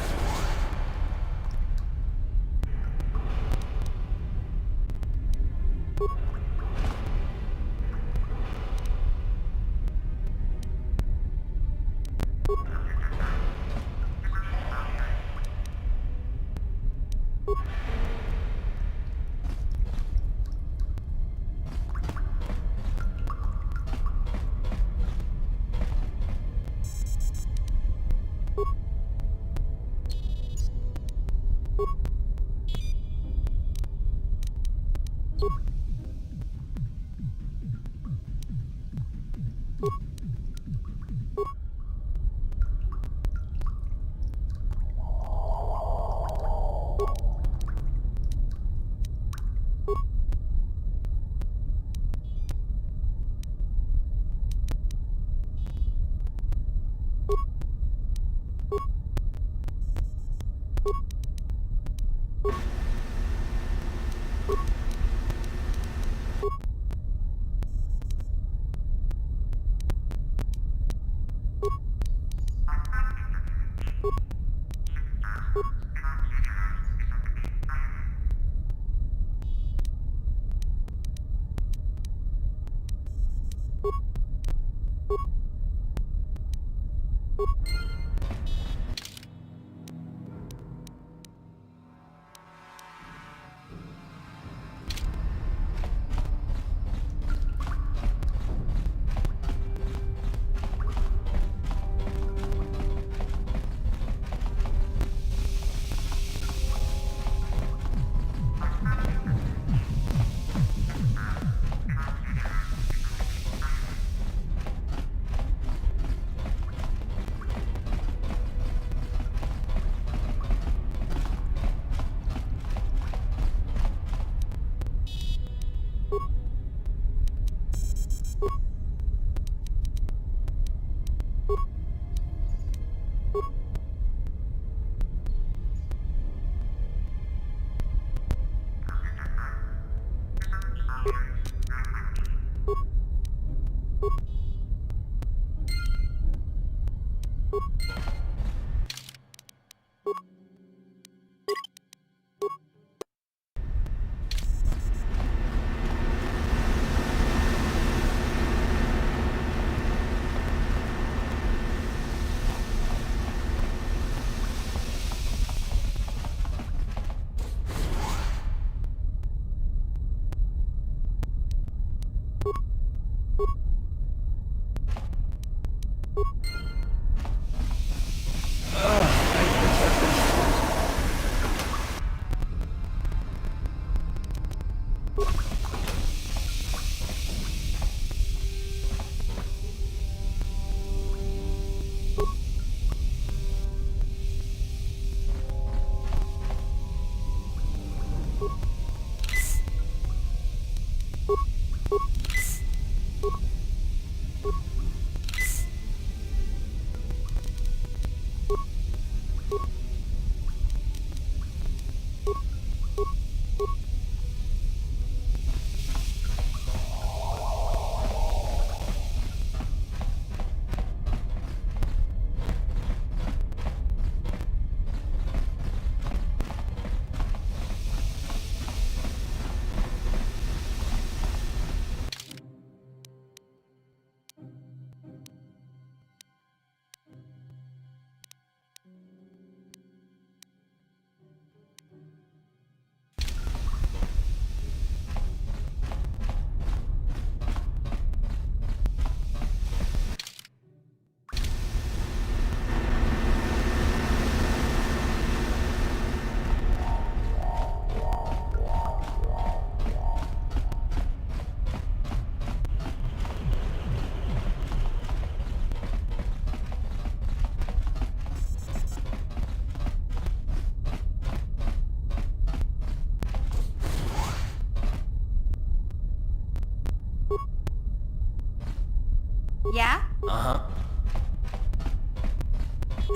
Speaker 14: Yeah?
Speaker 17: Uh-huh.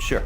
Speaker 17: Sure.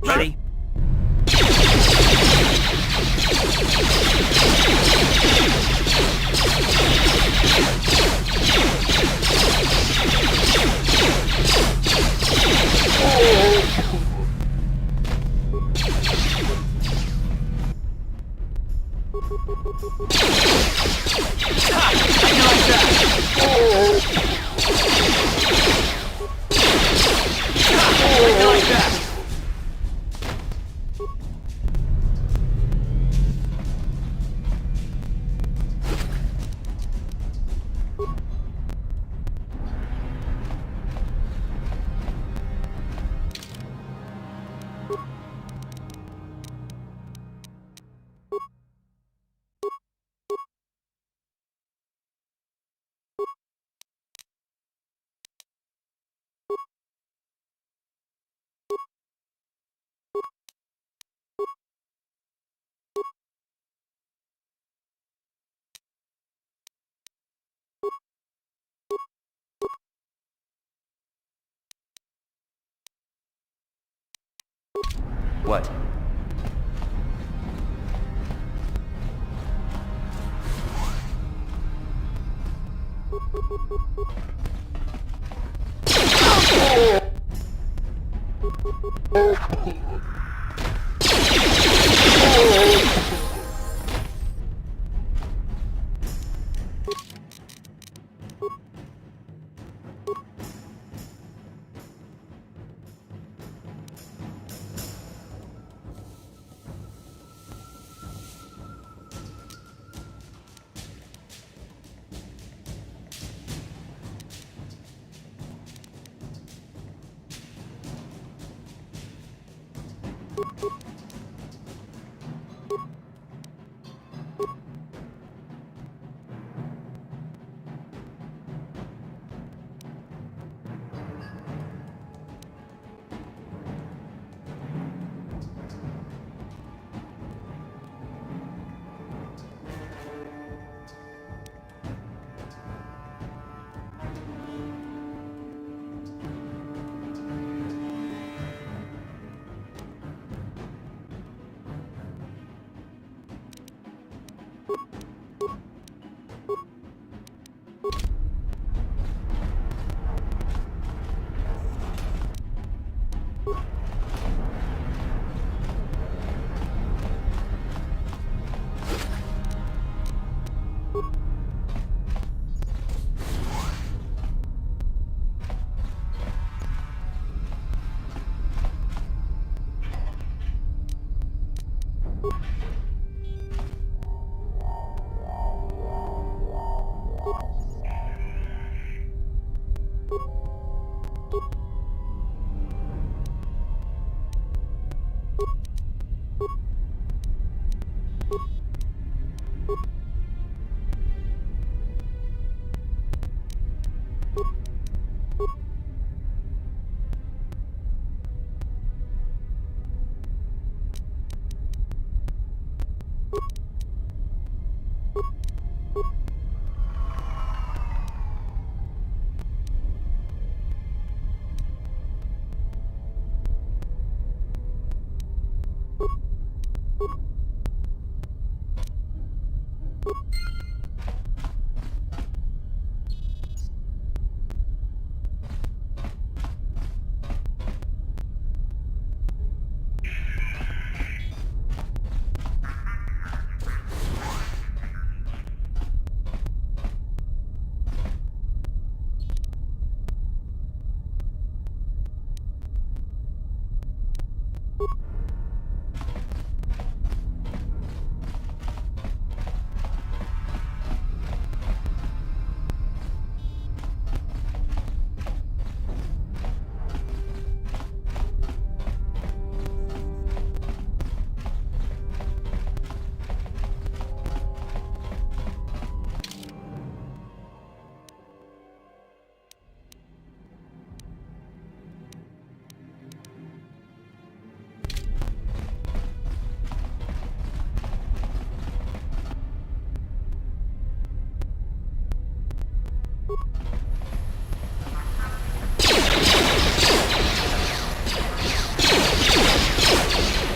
Speaker 4: Ready?
Speaker 17: What?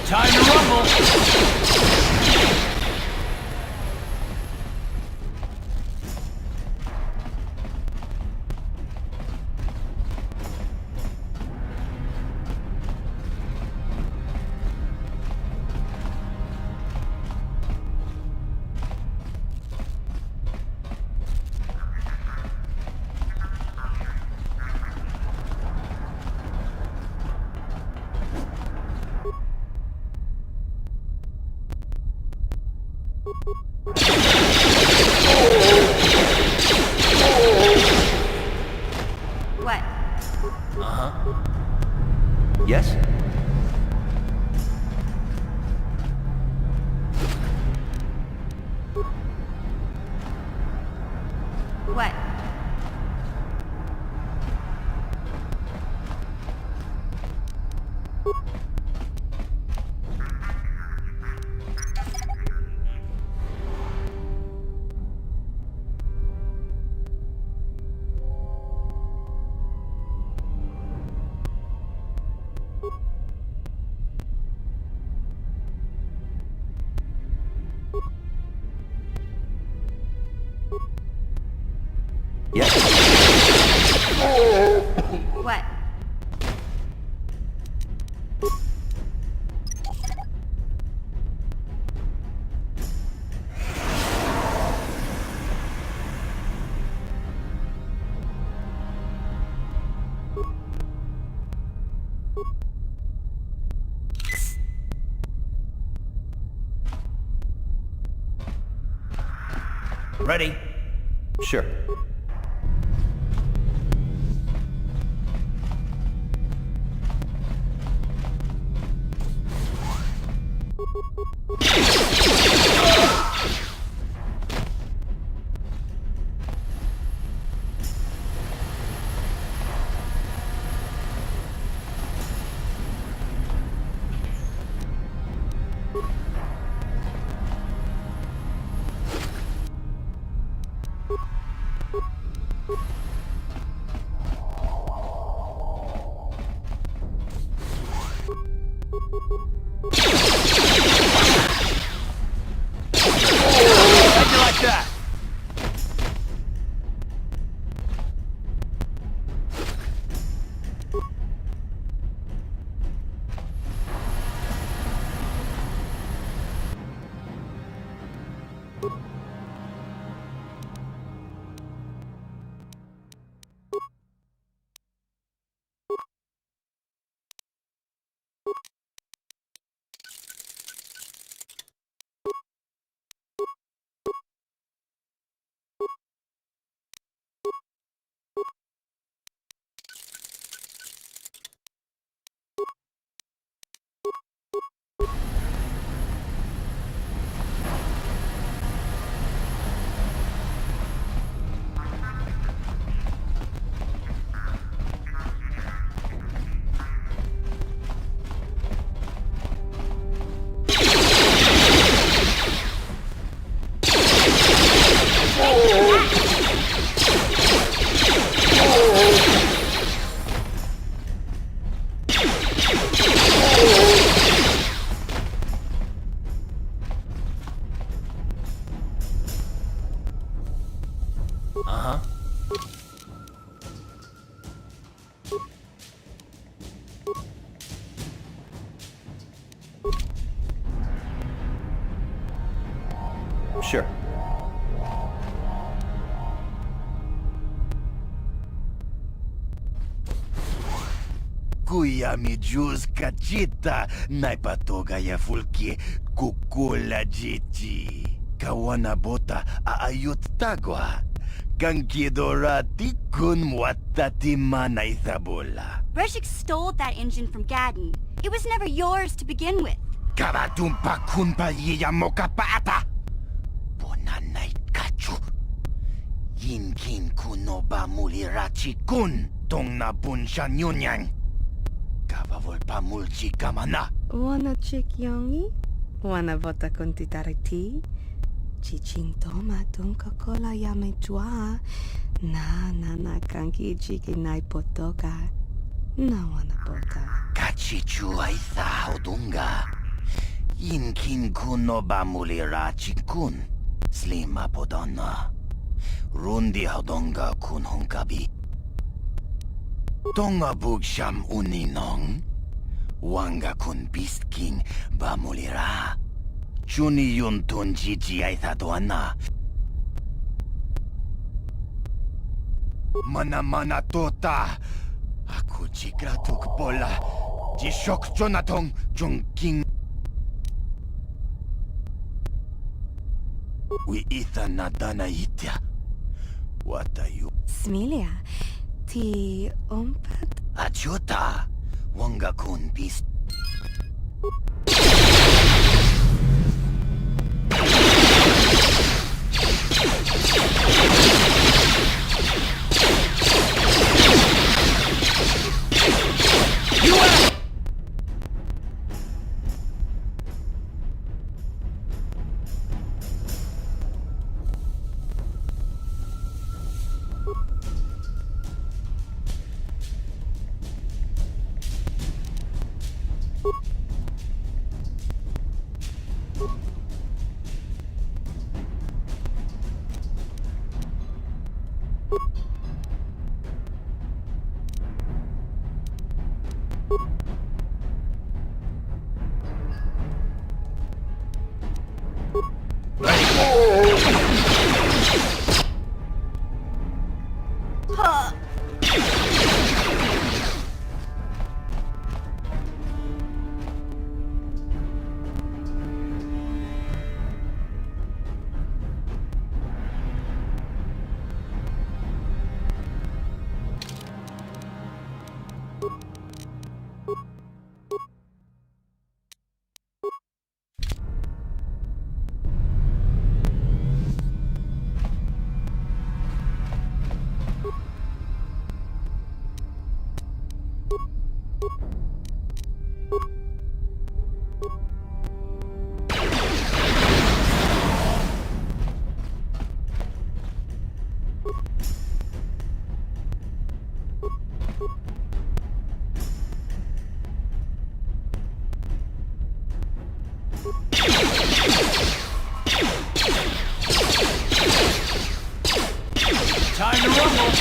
Speaker 4: Time to rumble!
Speaker 14: What?
Speaker 17: Uh-huh. Yes?
Speaker 14: What?
Speaker 17: Yes?
Speaker 14: What?
Speaker 4: Ready?
Speaker 17: Sure. Uh-huh. Sure.
Speaker 20: Kuya mi juz kachita naipatoga ya fulki kukula jichi. Kawana bota aayut tagwa. Kankidorati kun watati manaithabola.
Speaker 14: Breshik stole that engine from Gadden. It was never yours to begin with.
Speaker 20: Karatumpa kun paliya mokapaata. Bonanay kachu. Yinkin kuno ba mulirachi kun tong nabun siya nyunyang. Kavavol pa mulchi kamana.
Speaker 2: Wanna chick yongi? Wanna vota con titariti? Chichintoma tunka kola yame jua. Na kanki chiki nai potoka. Na wanna bota.
Speaker 20: Kachichua itha odunga. Yinkin kuno ba mulirachi kun. Slima podonna. Rundi hodonga kun honkabi. Tonga bugsham uninong. Wanga kun beast king ba mulira. Chuni yun tun jiji aithadoana. Mana tota. Aku jigratuk bola. Jishok jonatong jongking. We itha nadana itya. What are you?
Speaker 2: Smilia, ti umpat?
Speaker 20: Achuta. Wanga kun beast.
Speaker 4: Time to rumble!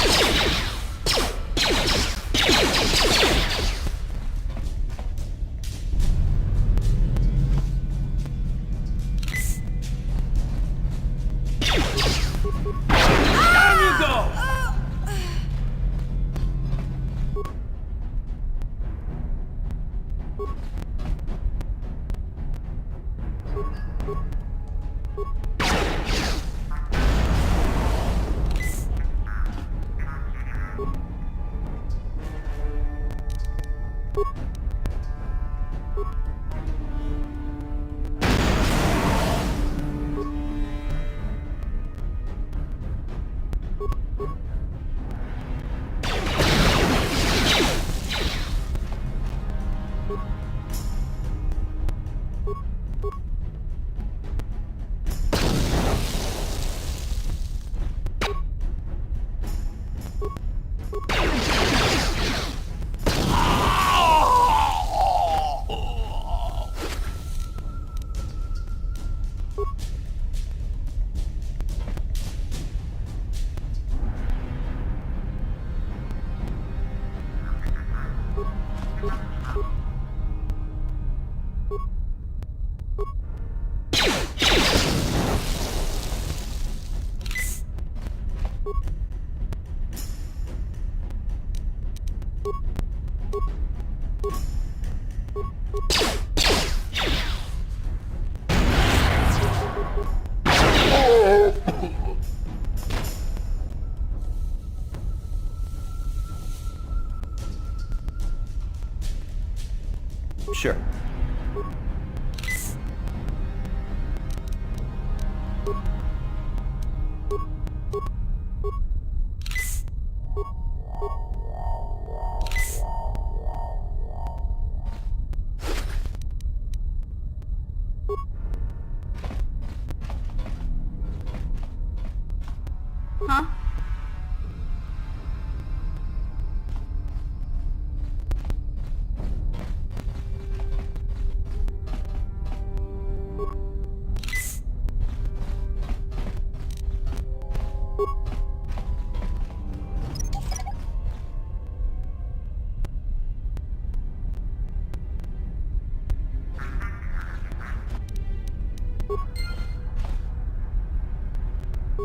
Speaker 4: Down you go!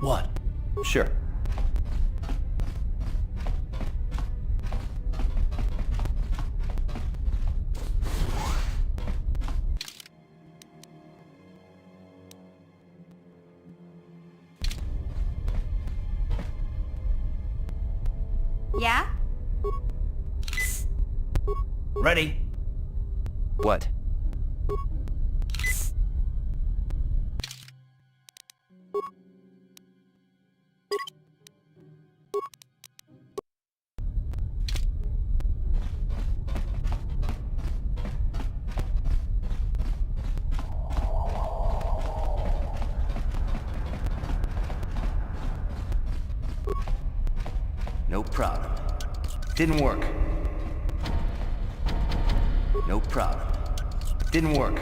Speaker 17: What? Sure.
Speaker 14: Yeah?
Speaker 17: Ready? What? No problem. Didn't work. No problem. Didn't work.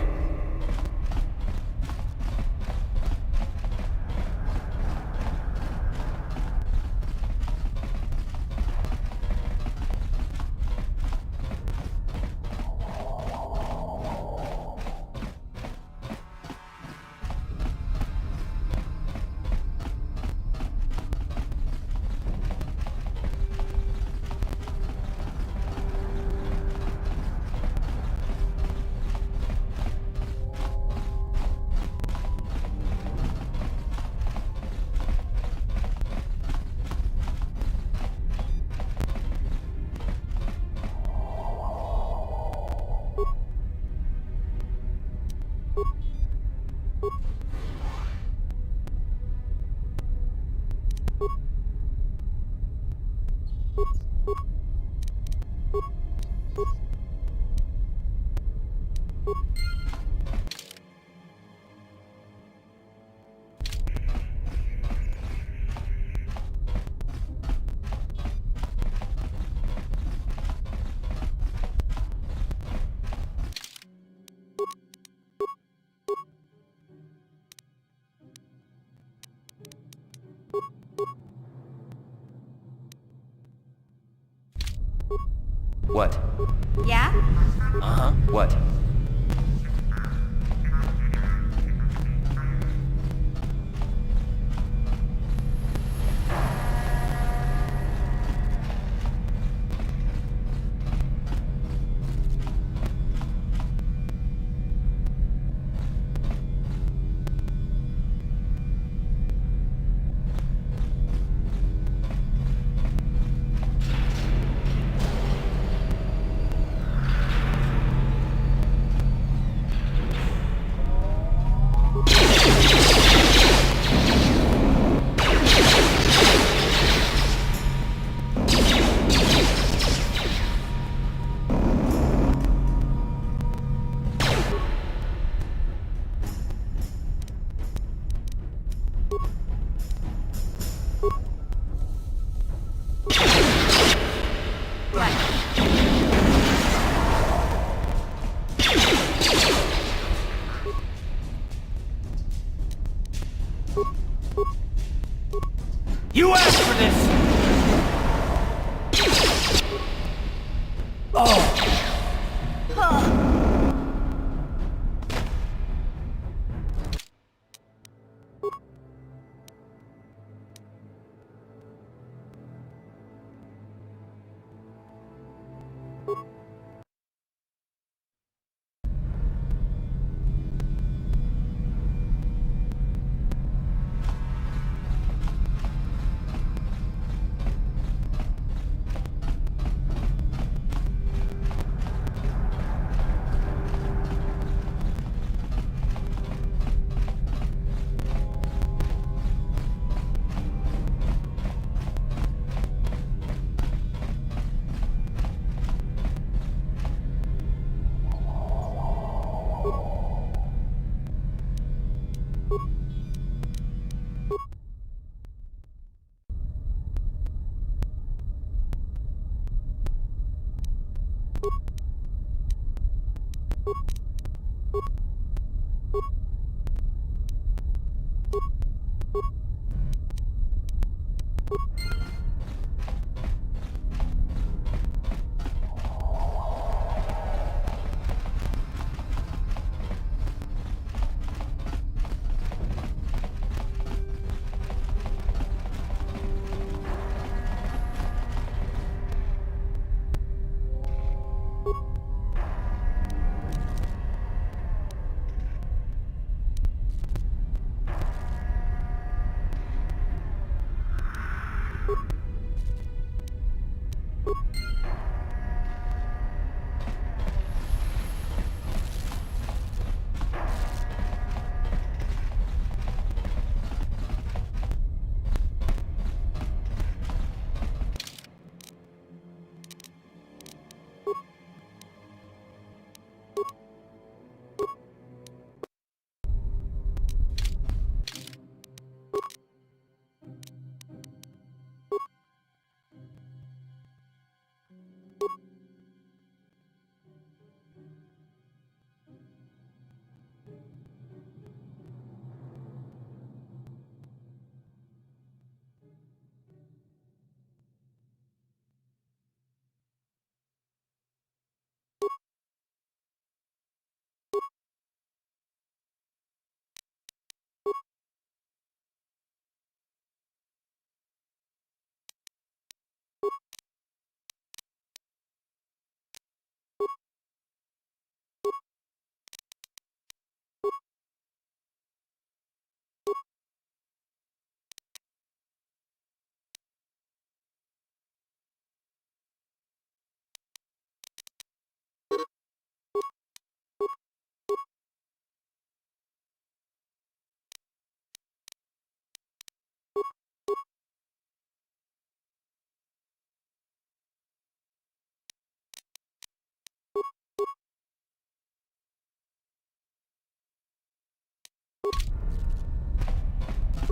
Speaker 17: What?
Speaker 14: Yeah?
Speaker 17: Uh-huh. What?
Speaker 4: You asked for this! Oh!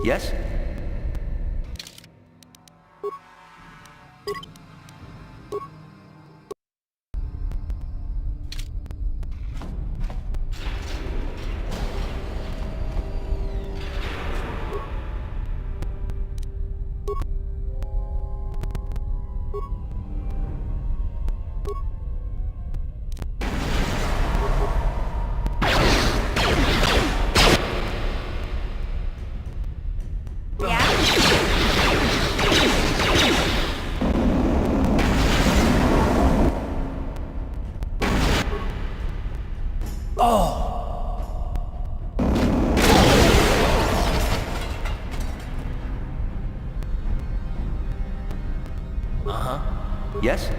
Speaker 17: Yes? Yes?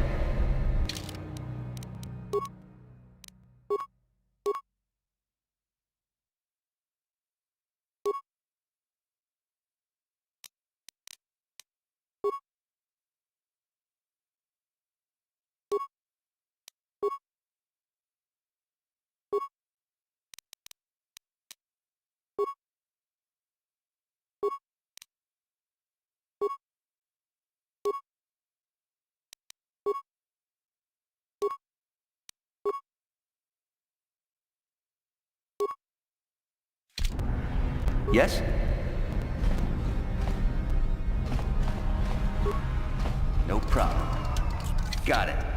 Speaker 17: Yes? No problem. Got it.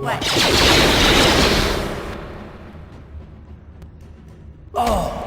Speaker 14: What?
Speaker 17: Oh!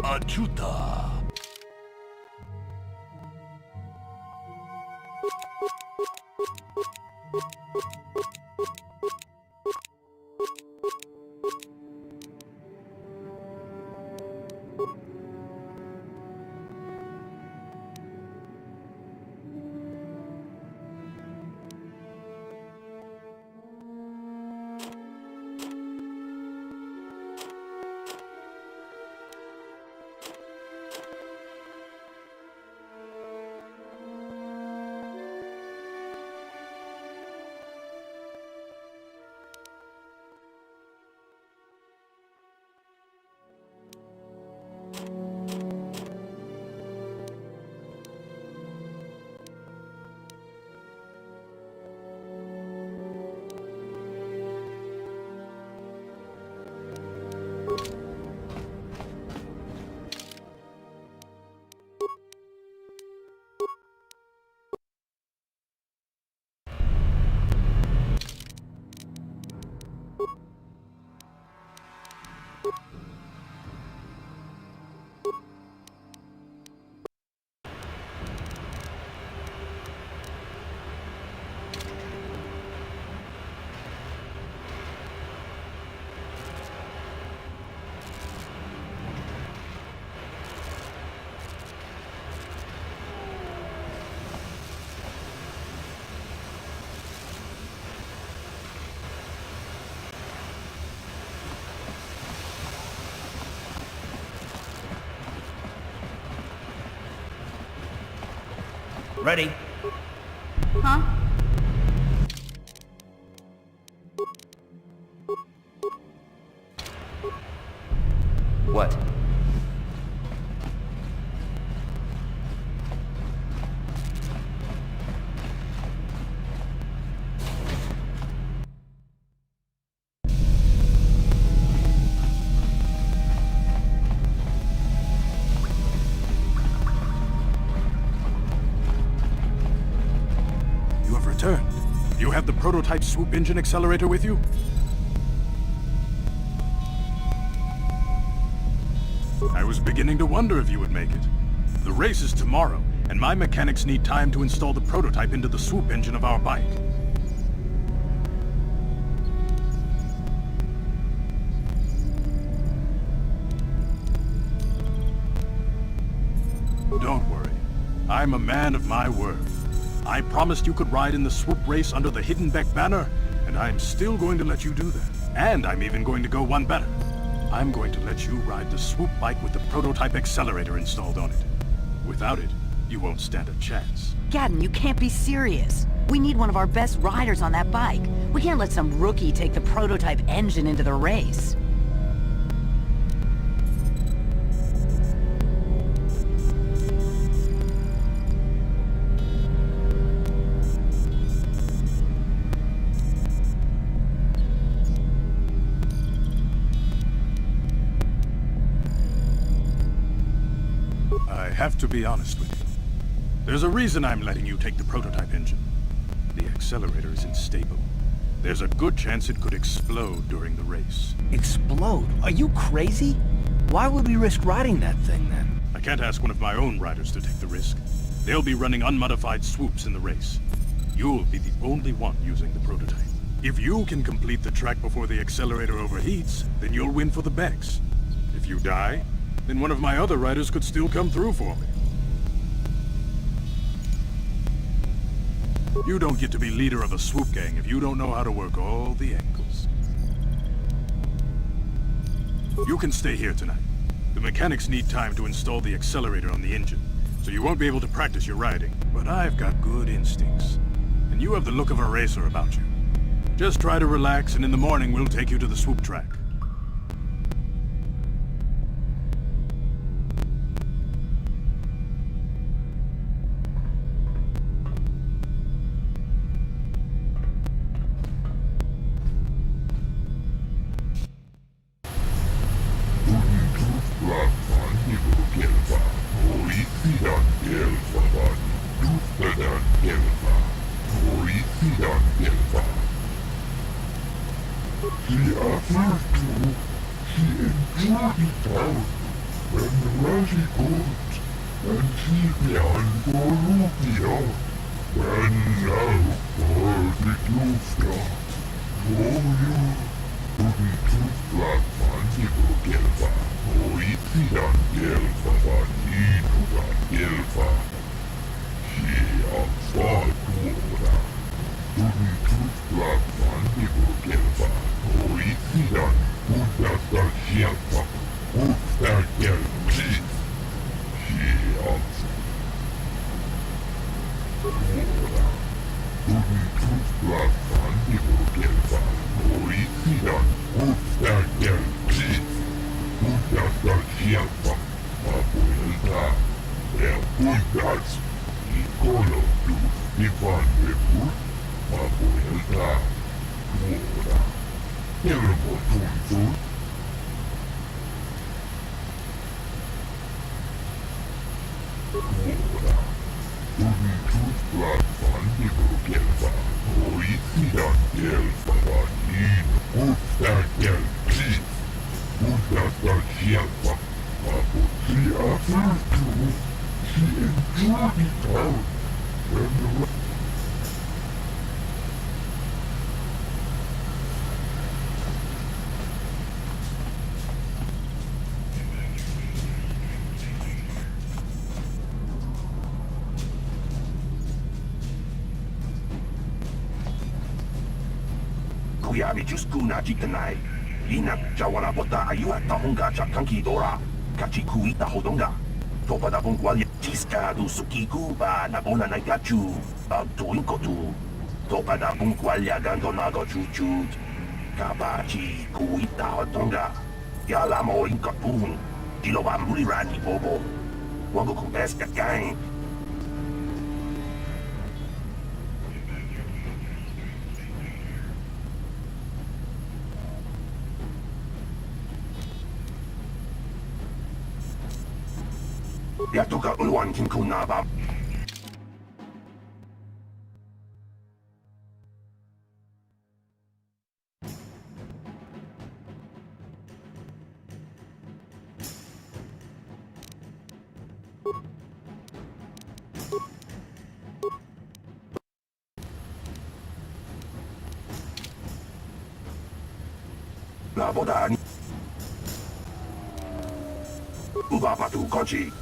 Speaker 18: Achuta.
Speaker 4: Ready?
Speaker 14: Huh?
Speaker 17: What?
Speaker 9: You have returned. You have the prototype swoop engine accelerator with you? I was beginning to wonder if you would make it. The race is tomorrow, and my mechanics need time to install the prototype into the swoop engine of our bike. Don't worry. I'm a man of my word. I promised you could ride in the swoop race under the Hidden Beck banner, and I'm still going to let you do that. And I'm even going to go one better. I'm going to let you ride the swoop bike with the prototype accelerator installed on it. Without it, you won't stand a chance.
Speaker 8: Gadden, you can't be serious. We need one of our best riders on that bike. We can't let some rookie take the prototype engine into the race.
Speaker 9: I have to be honest with you. There's a reason I'm letting you take the prototype engine. The accelerator is unstable. There's a good chance it could explode during the race.
Speaker 17: Explode? Are you crazy? Why would we risk riding that thing then?
Speaker 9: I can't ask one of my own riders to take the risk. They'll be running unmodified swoops in the race. You'll be the only one using the prototype. If you can complete the track before the accelerator overheats, then you'll win for the Becks. If you die, then one of my other riders could still come through for me. You don't get to be leader of a swoop gang if you don't know how to work all the angles. You can stay here tonight. The mechanics need time to install the accelerator on the engine, so you won't be able to practice your riding. But I've got good instincts, and you have the look of a racer about you. Just try to relax, and in the morning we'll take you to the swoop track.
Speaker 21: Kuyabi Juskuna Jikanai. Inak Jawana Bota Ayua Tahonga Chakanki Dora. Kachikuita Hodonga. Topada Bungwalia Jiska du Sukiku ba Nagona Nagachu. Tuinkotu. Topada Bungwalia Gandonago Chuchut. Kabachi Kuita Hodonga. Yalamo Inkatun. Dilobambuli Rani Bobo. Wango Kumbeska Gang. Yatoka Ulwan Kinkunaba. La Bodani. Ubapatu Kochi.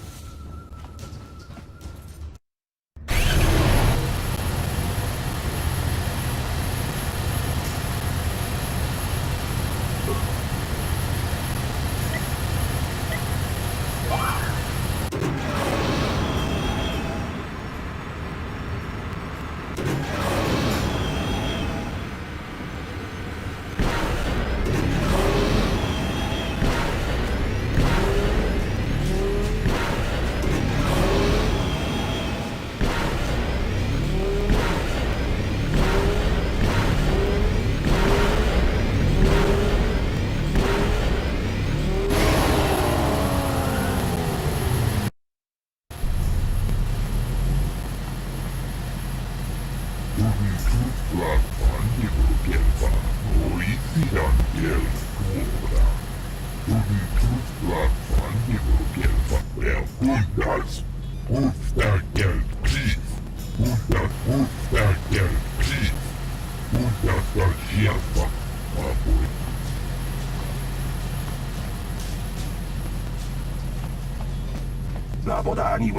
Speaker 21: La Bodani.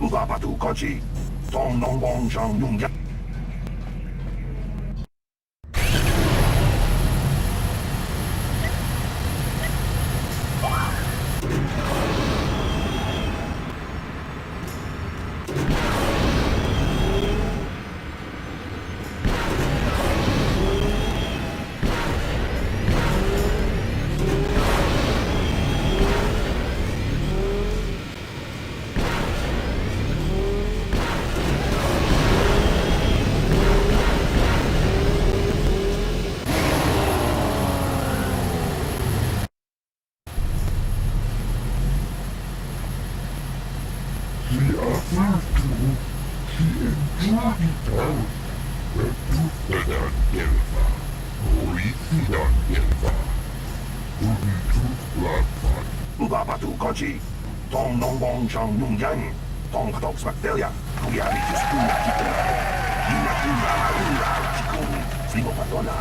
Speaker 21: Ubapatu Kochi. Tong Nong Bong Shang Yung Ya. Uba patu kochi. Tong nong bong chang nung yang. Tong patok smaktelia. Kuya ni kuskuna kita. Ina kura marura chikong. Frimo patona.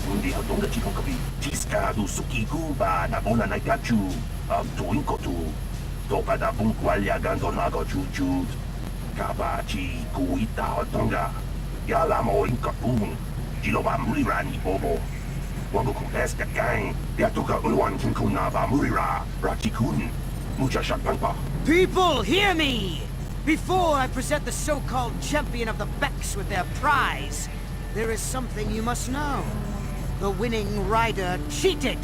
Speaker 21: Mundi hadonga chikong kapi. Tiska du suki kuba na bona na gachu. Tuin kotu. Topa da bungkwalya gando nago chuchu. Kabachi kuita hadonga. Yala mo inkapung. Jiloba murirani bobo. Wango kules ka gang. Yatuka ulwan kinkunaba murira. Rakikun. Mucha shakpangpa.
Speaker 12: People, hear me! Before I present the so-called champion of the Becks with their prize, there is something you must know. The winning rider cheated!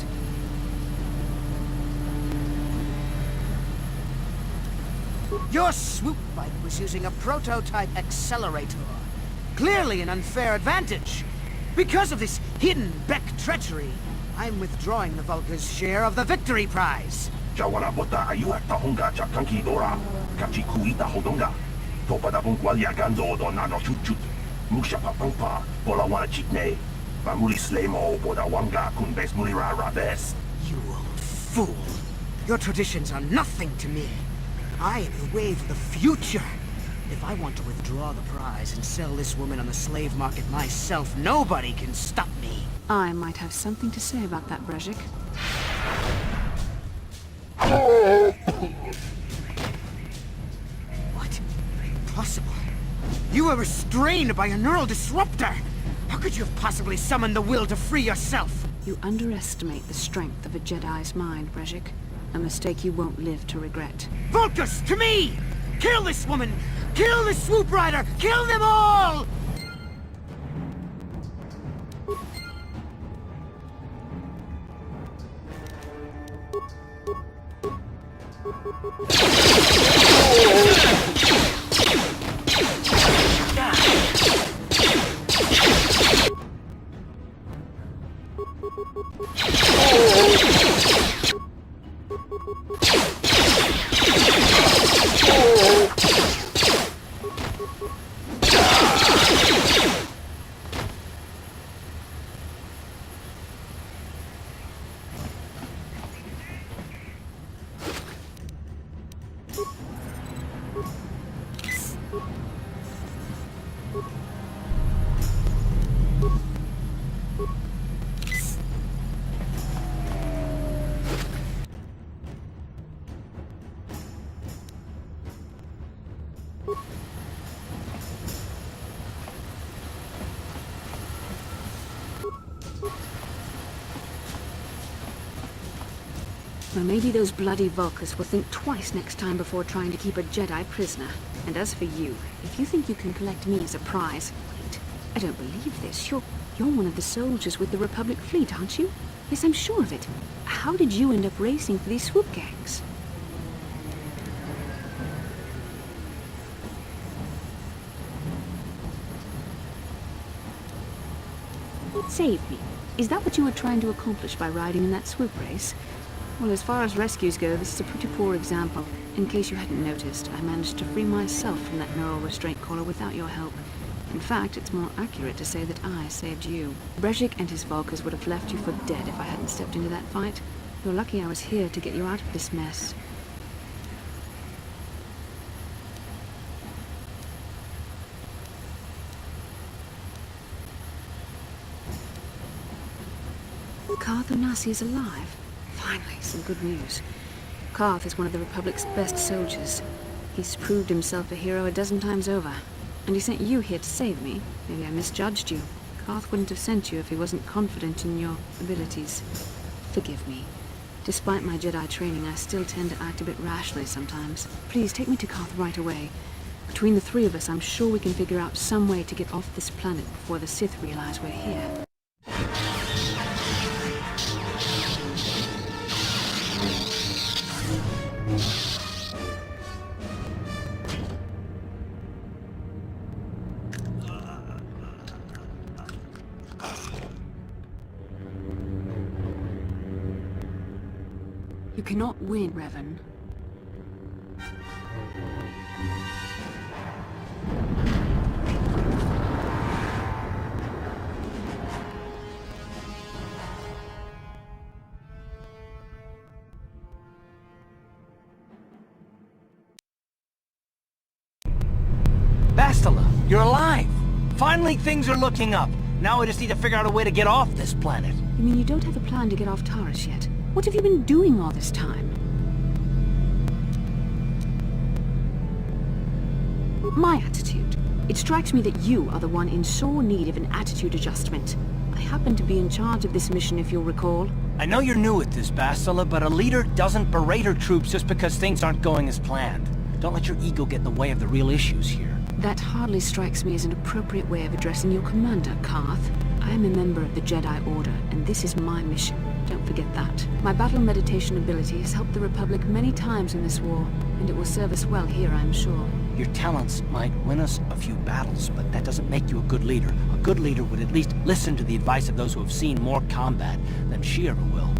Speaker 12: Your swoop bike was using a prototype accelerator. Clearly an unfair advantage. Because of this hidden Beck treachery, I'm withdrawing the Vulca's share of the victory prize.
Speaker 21: Jawala bota ayuak tahonga chakanki dora. Kachi kuita hodonga. Topa da bungkwalya gando do nano chuchut. Musha papangpa. Bola wana chitne. Bamuli slemo boda wanga kunbes mulira rabes.
Speaker 12: You old fool. Your traditions are nothing to me. I am the wave of the future. If I want to withdraw the prize and sell this woman on the slave market myself, nobody can stop me.
Speaker 8: I might have something to say about that, Brezhik.
Speaker 12: What? Impossible. You were restrained by a neural disruptor. How could you have possibly summoned the will to free yourself?
Speaker 8: You underestimate the strength of a Jedi's mind, Brezhik. A mistake you won't live to regret.
Speaker 12: Vulcus, to me! Kill this woman! Kill the swoop rider! Kill them all!
Speaker 8: Well, maybe those bloody Vulcans will think twice next time before trying to keep a Jedi prisoner. And as for you, if you think you can collect me as a prize... Wait, I don't believe this. You're one of the soldiers with the Republic fleet, aren't you? Yes, I'm sure of it. How did you end up racing for these swoop gangs? Save me. Is that what you were trying to accomplish by riding in that swoop race? Well, as far as rescues go, this is a pretty poor example. In case you hadn't noticed, I managed to free myself from that neural restraint collar without your help. In fact, it's more accurate to say that I saved you. Brezhik and his Vulcans would have left you for dead if I hadn't stepped into that fight. You're lucky I was here to get you out of this mess. Karth Onasi is alive. Finally, some good news. Karth is one of the Republic's best soldiers. He's proved himself a hero a dozen times over. And he sent you here to save me. Maybe I misjudged you. Karth wouldn't have sent you if he wasn't confident in your abilities. Forgive me. Despite my Jedi training, I still tend to act a bit rashly sometimes. Please, take me to Karth right away. Between the three of us, I'm sure we can figure out some way to get off this planet before the Sith realize we're here. You cannot win, Revan.
Speaker 4: Bastila, you're alive! Finally, things are looking up. Now we just need to figure out a way to get off this planet.
Speaker 8: You mean you don't have a plan to get off Taurus yet? What have you been doing all this time? My attitude. It strikes me that you are the one in sore need of an attitude adjustment. I happen to be in charge of this mission, if you'll recall.
Speaker 4: I know you're new at this, Bastila, but a leader doesn't berate her troops just because things aren't going as planned. Don't let your ego get in the way of the real issues here.
Speaker 8: That hardly strikes me as an appropriate way of addressing your commander, Karth. I am a member of the Jedi Order, and this is my mission. Don't forget that. My battle meditation ability has helped the Republic many times in this war, and it will serve us well here, I'm sure.
Speaker 4: Your talents might win us a few battles, but that doesn't make you a good leader. A good leader would at least listen to the advice of those who have seen more combat than she ever will.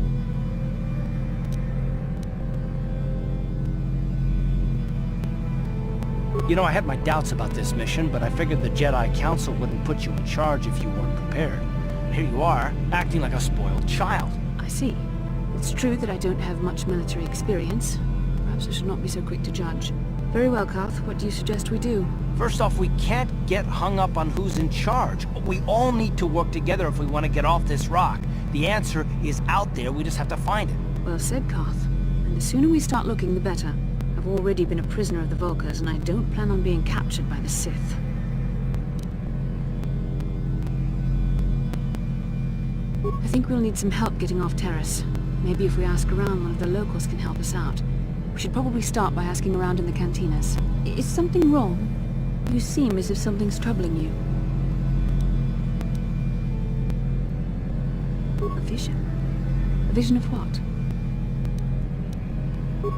Speaker 4: You know, I had my doubts about this mission, but I figured the Jedi Council wouldn't put you in charge if you weren't prepared. And here you are, acting like a spoiled child.
Speaker 8: I see. It's true that I don't have much military experience. Perhaps I should not be so quick to judge. Very well, Karth. What do you suggest we do?
Speaker 4: First off, we can't get hung up on who's in charge. We all need to work together if we want to get off this rock. The answer is out there, we just have to find it.
Speaker 8: Well said, Karth. And the sooner we start looking, the better. I've already been a prisoner of the Vulkars, and I don't plan on being captured by the Sith. I think we'll need some help getting off Terrace. Maybe if we ask around, one of the locals can help us out. We should probably start by asking around in the cantinas. Is something wrong? You seem as if something's troubling you. A vision? A vision of what?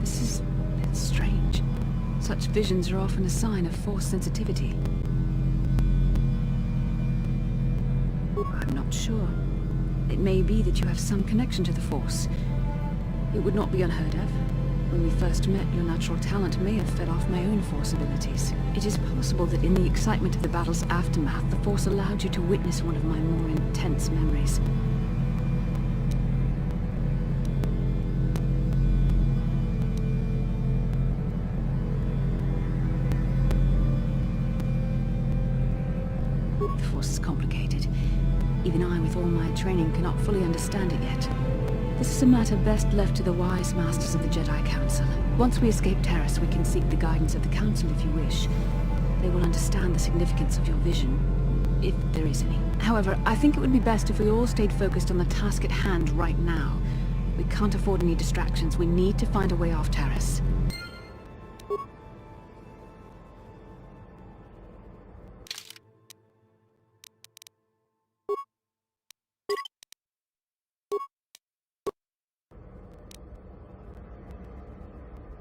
Speaker 8: This is... it's strange. Such visions are often a sign of Force sensitivity. I'm not sure. It may be that you have some connection to the Force. It would not be unheard of. When we first met, your natural talent may have fed off my own Force abilities. It is possible that in the excitement of the battle's aftermath, the Force allowed you to witness one of my more intense memories. The Force is complicated. Even I, with all my training, cannot fully understand it yet. This is a matter best left to the wise masters of the Jedi Council. Once we escape Terrace, we can seek the guidance of the Council if you wish. They will understand the significance of your vision, if there is any. However, I think it would be best if we all stayed focused on the task at hand right now. We can't afford any distractions. We need to find a way off Terrace.